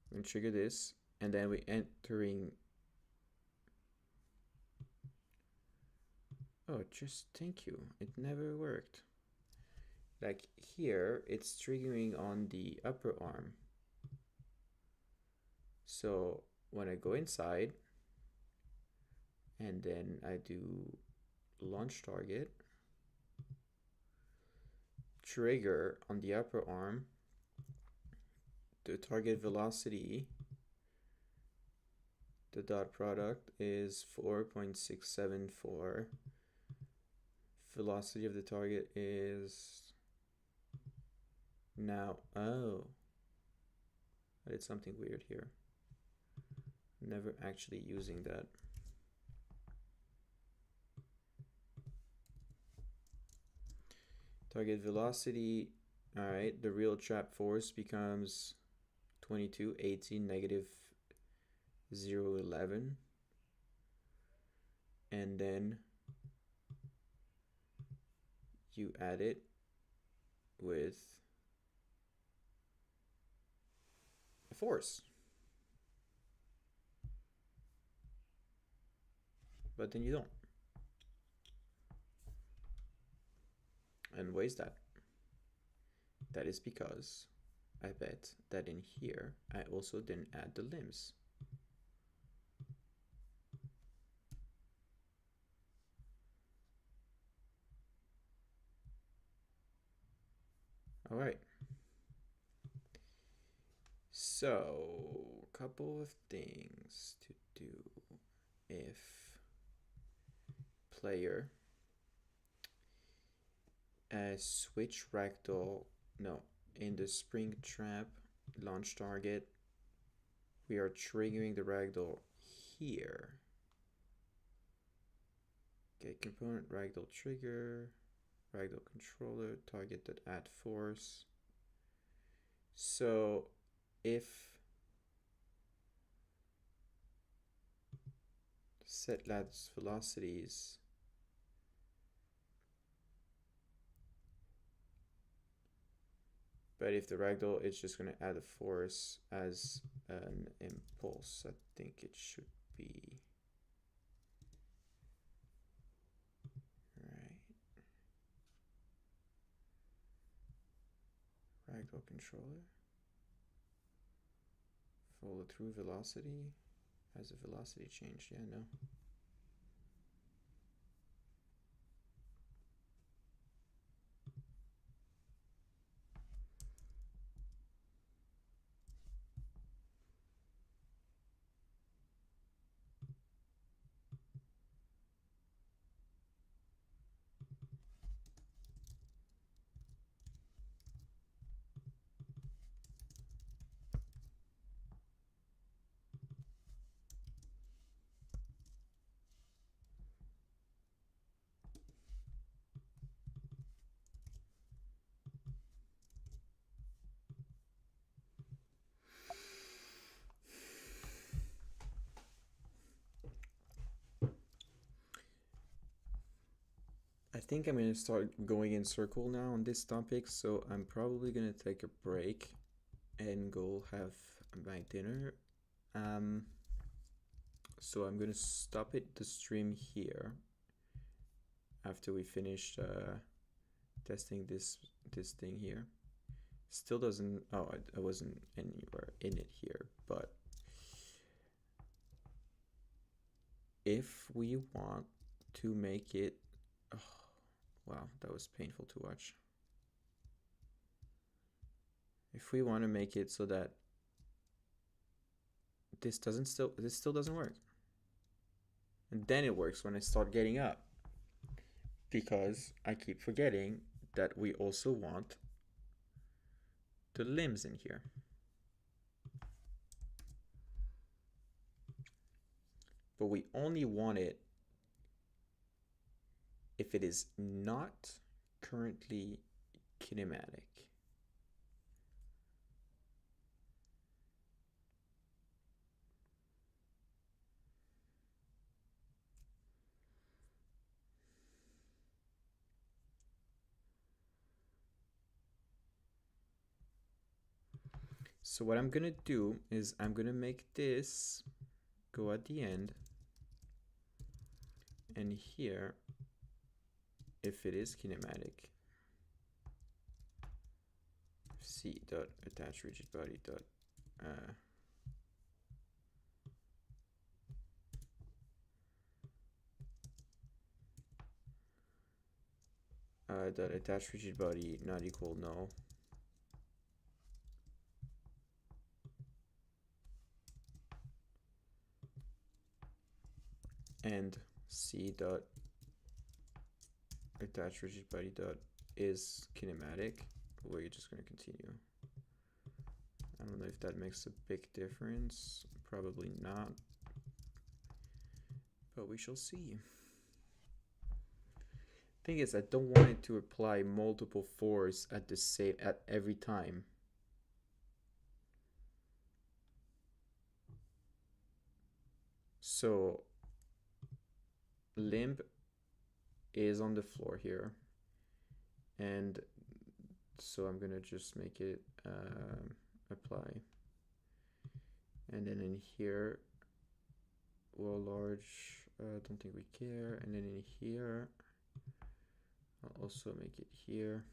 We're gonna trigger this, and then we're entering. Oh, just thank you. It never worked. Like here, it's triggering on the upper arm. So when I go inside, and then I do launch target, trigger on the upper arm, the target velocity, the dot product is 4.674. Velocity of the target is now, oh, I did something weird here. Never actually using that. Target velocity, all right, the real trap force becomes 22, 18, negative 0, 11. And then you add it with a force. But then you don't. And why is that? That is because I bet that in here I also didn't add the limbs. All right. So, a couple of things to do. If player switch ragdoll, no, in the spring trap launch target, we are triggering the ragdoll here. Okay, component ragdoll trigger, ragdoll controller, target that add force. So if set lattice velocities but if the ragdoll is just going to add a force as an impulse, I think it should be right. Ragdoll controller, follow through velocity. Has the velocity changed? Yeah, no. I think I'm gonna start going in circle now on this topic, so I'm probably gonna take a break and go have my dinner. Um, so I'm gonna stop it the stream here after we finish testing this thing here. Still doesn't. Oh, I wasn't anywhere in it here, but if we want to make it, oh, wow, that was painful to watch. If we want to make it so that this still doesn't work, and then it works when I start getting up, because I keep forgetting that we also want the limbs in here. But we only want it if it is not currently kinematic. So what I'm gonna do is I'm gonna make this go at the end, and here, if it is kinematic, c dot attach rigid body dot dot attach rigid body not equal no, and c dot attach rigid body dot is kinematic. We're just going to continue. I don't know if that makes a big difference. Probably not, but we shall see. Thing is, I don't want it to apply multiple force at the same at every time. So limb is on the floor here, and so I'm gonna just make it apply, and then in here, well, large, don't think we care, and then in here I'll also make it here.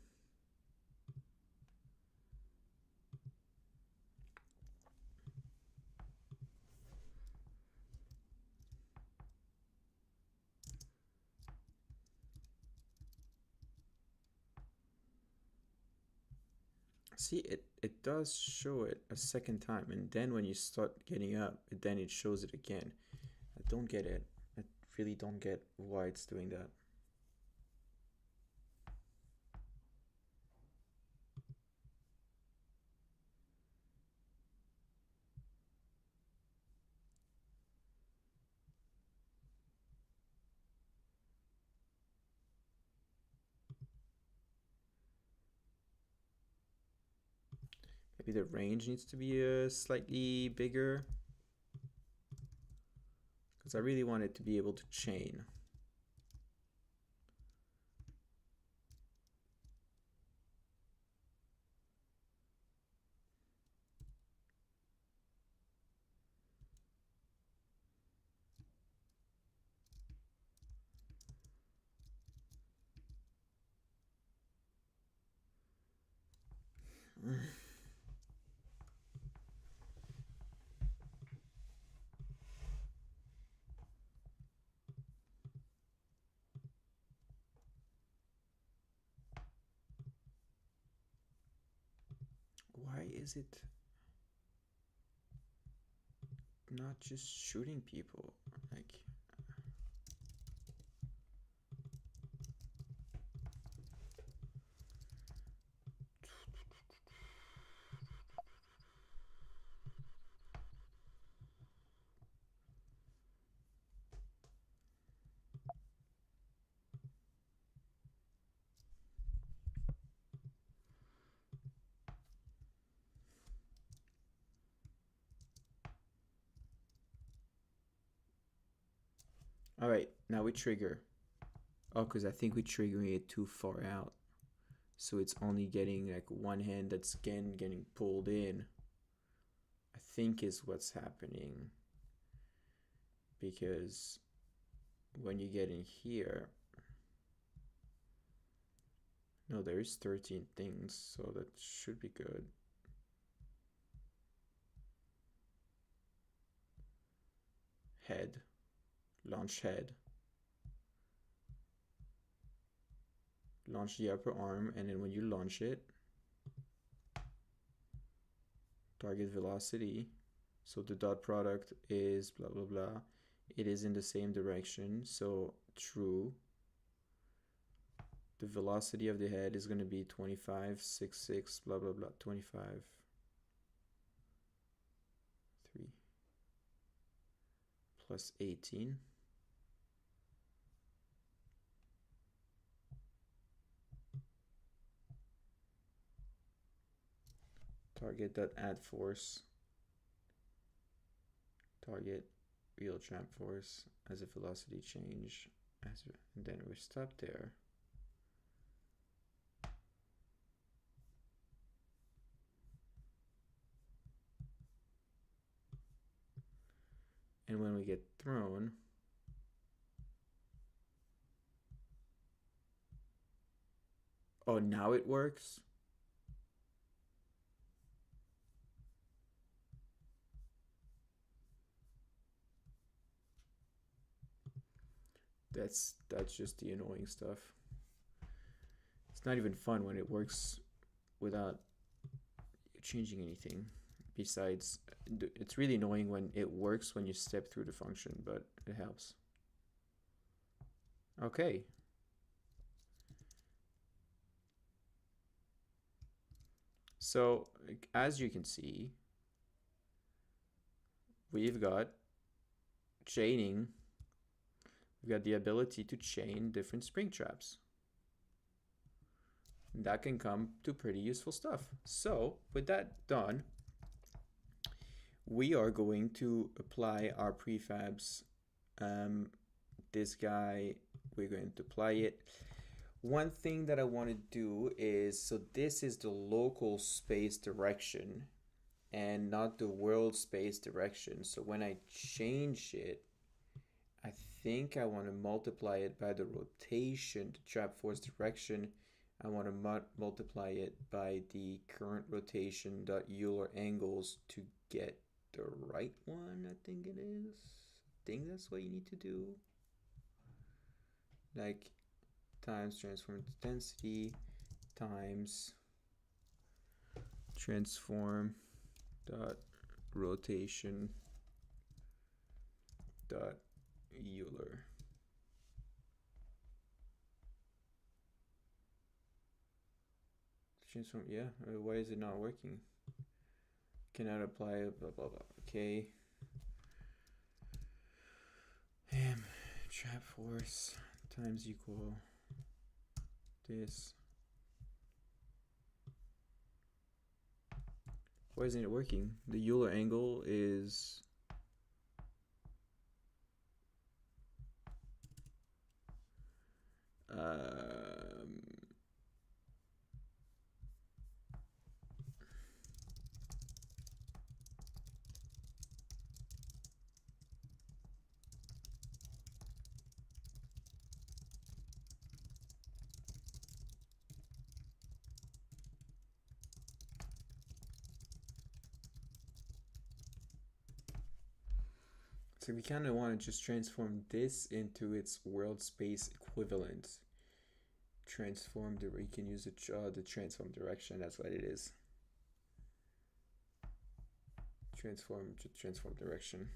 See, it does show it a second time, and then when you start getting up, then it shows it again. I don't get it. I really don't get why it's doing that. Maybe the range needs to be slightly bigger, because I really want it to be able to chain. Why is it not just shooting people? Like, all right, now we trigger. Oh, because I think we're triggering it too far out. So it's only getting like one hand that's getting pulled in. I think is what's happening. Because when you get in here, no, there is 13 things, so that should be good. Head, launch head, launch the upper arm, and then when you launch it, target velocity. So the dot product is blah blah blah. It is in the same direction, so true. The velocity of the head is going to be 25.66 blah blah blah 25 3 plus 18. Target dot add force. Target real tramp force as a velocity change, and then we stop there. And when we get thrown, oh, now it works. That's just the annoying stuff. It's not even fun when it works without changing anything. Besides, it's really annoying when it works when you step through the function, but it helps. Okay. So, as you can see, we've got chaining. We've got the ability to chain different spring traps. And that can come to pretty useful stuff. So, with that done, we are going to apply our prefabs. This guy, we're going to apply it. One thing that I want to do is, so this is the local space direction and not the world space direction. So when I change it, I think I want to multiply it by the rotation, the trap force direction. I want to multiply it by the current rotation dot Euler angles to get the right one, I think it is. I think that's what you need to do. Like times transform density times transform dot rotation dot Euler. Transform, yeah, why is it not working? Cannot apply blah blah blah. Okay. Trap force times equal this. Why isn't it working? The Euler angle is so we kind of want to just transform this into its world space equivalent. Transform the, we can use the transform direction, that's what it is. Transform direction.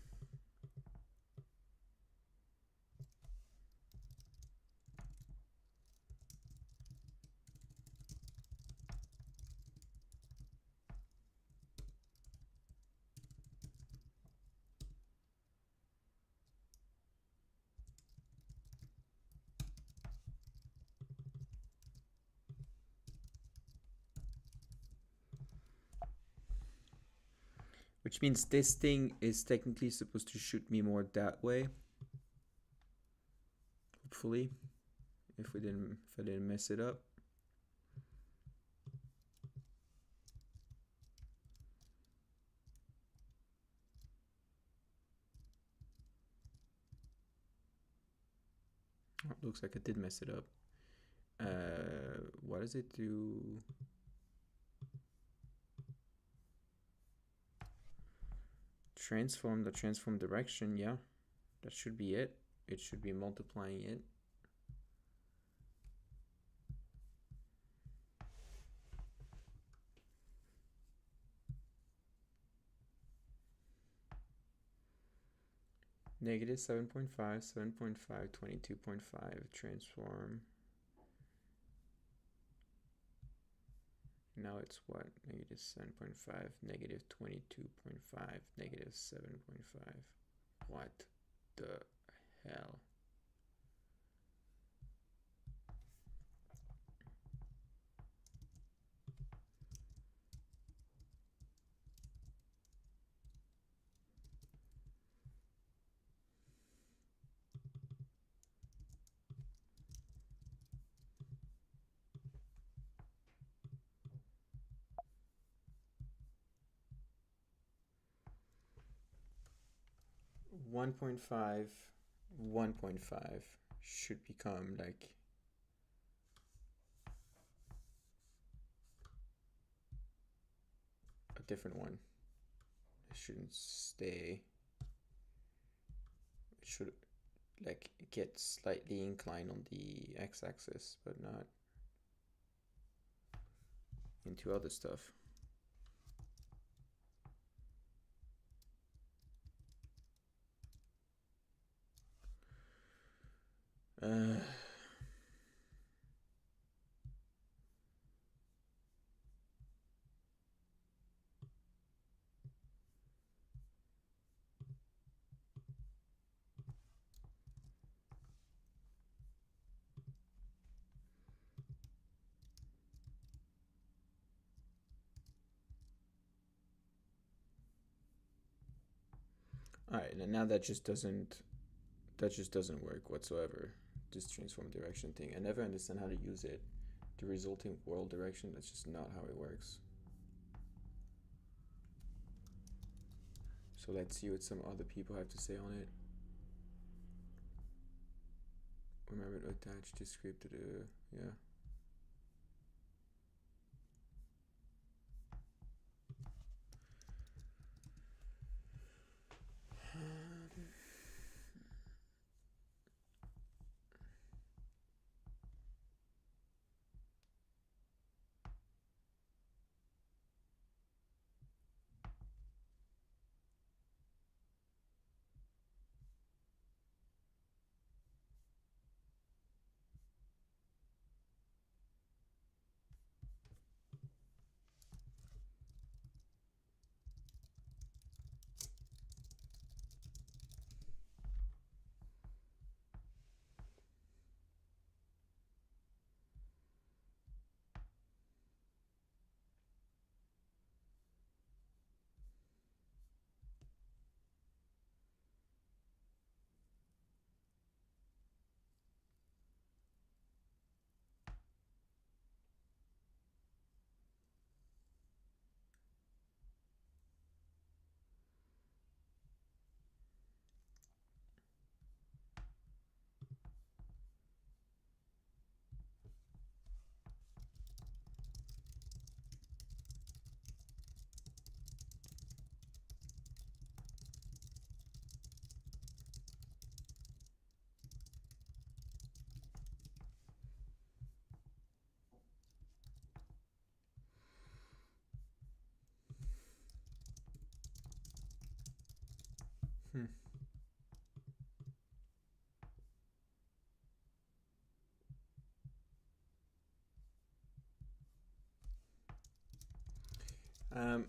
Which means this thing is technically supposed to shoot me more that way. Hopefully. if I didn't mess it up. Oh, looks like I did mess it up. What does it do? Transform the transform direction, yeah. That should be it. It should be multiplying it. Negative 7.5, 7.5, 22.5, transform. Now it's what? Negative 7.5, negative 22.5, negative 7.5. What the hell? One point five, 1.5 should become like a different one. It shouldn't stay. It should like get slightly inclined on the x-axis, but not into other stuff. All right, and now that just doesn't work whatsoever. This transform direction thing. I never understand how to use it. The resulting world direction, that's just not how it works. So let's see what some other people have to say on it. Remember to attach the script to the, yeah. Hmm.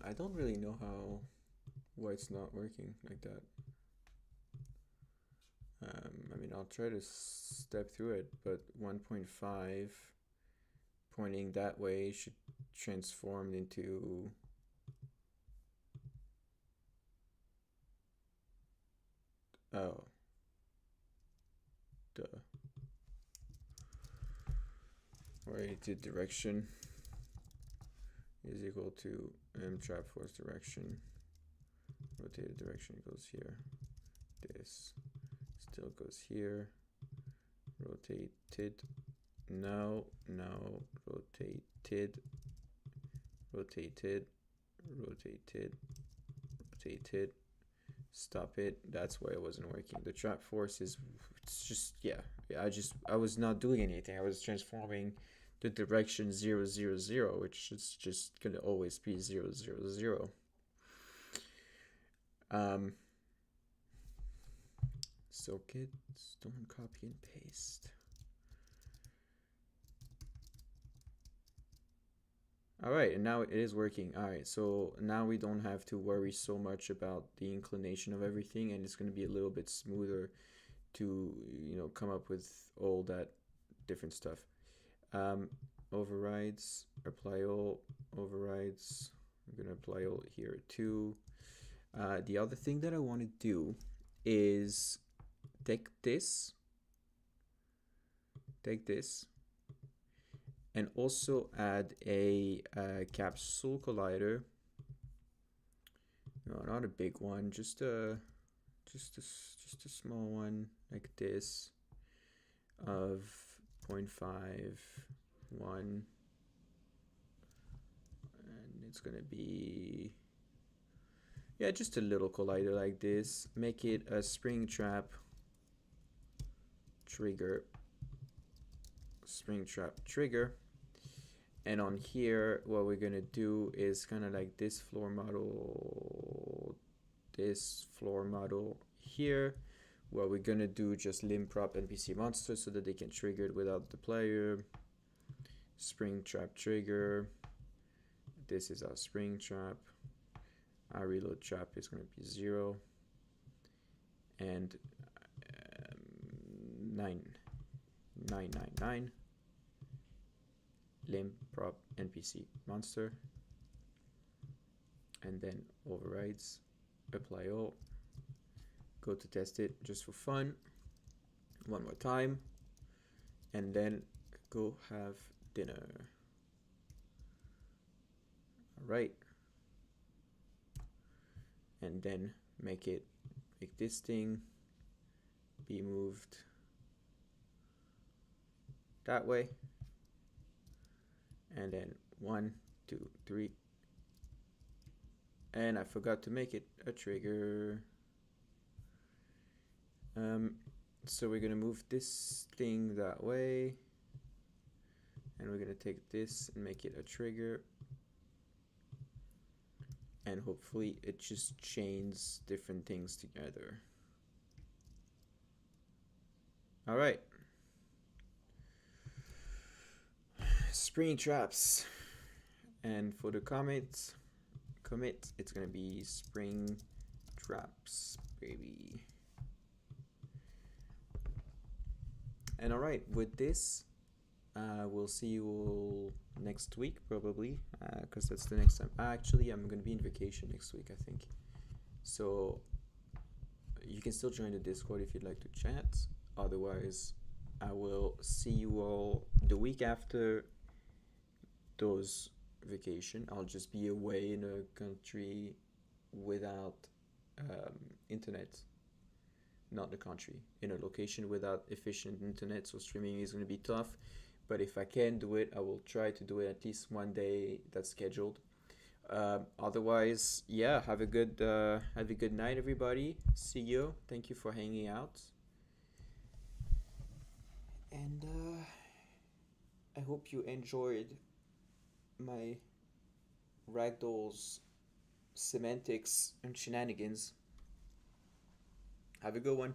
I don't really know why it's not working like that. I mean, I'll try to step through it, but 1.5 pointing that way should transform into oh, duh. Rotated direction is equal to trap force direction. Rotated direction goes here. This still goes here. Rotated. No. Rotated. Rotated. Stop it. That's why it wasn't working. The trap force is, it's just, yeah. I was not doing anything. I was transforming the direction 0, 0, 0, which is just gonna always be 0, 0, 0. So kids, don't copy and paste. All right, and now it is working. All right, so now we don't have to worry so much about the inclination of everything, and it's going to be a little bit smoother to, come up with all that different stuff. Overrides, apply all, overrides. I'm going to apply all here too. The other thing that I want to do is take this, and also add a capsule collider. No, not a big one, just a small one like this of 0.5, 1, and it's gonna be, yeah, just a little collider like this. Make it a spring trap trigger, and on here what we're gonna do is kind of like this floor model here, where we're gonna do just limb prop NPC monsters so that they can trigger it without the player. Spring trap trigger, this is our spring trap. Our reload trap is gonna be 0, and 999 limb prop NPC monster, and then overrides, apply all, go to test it just for fun one more time, and then go have dinner. All right, and then make this thing be moved that way, and then 1, 2, 3, and I forgot to make it a trigger. So we're gonna move this thing that way, and we're gonna take this and make it a trigger, and hopefully it just chains different things together. All right. Spring traps, and for the commit, it's gonna be spring traps, baby. And all right, with this, we'll see you all next week probably, because that's the next time. Actually, I'm gonna be in vacation next week, I think. So you can still join the Discord if you'd like to chat. Otherwise, I will see you all the week after those vacation. I'll just be away in a country without internet. Not the country, in a location without efficient internet, so streaming is going to be tough. But if I can do it, I will try to do it at least one day that's scheduled. Otherwise, yeah, have a good night, everybody. See you. Thank you for hanging out, and I hope you enjoyed my ragdolls, semantics, and shenanigans. Have a good one.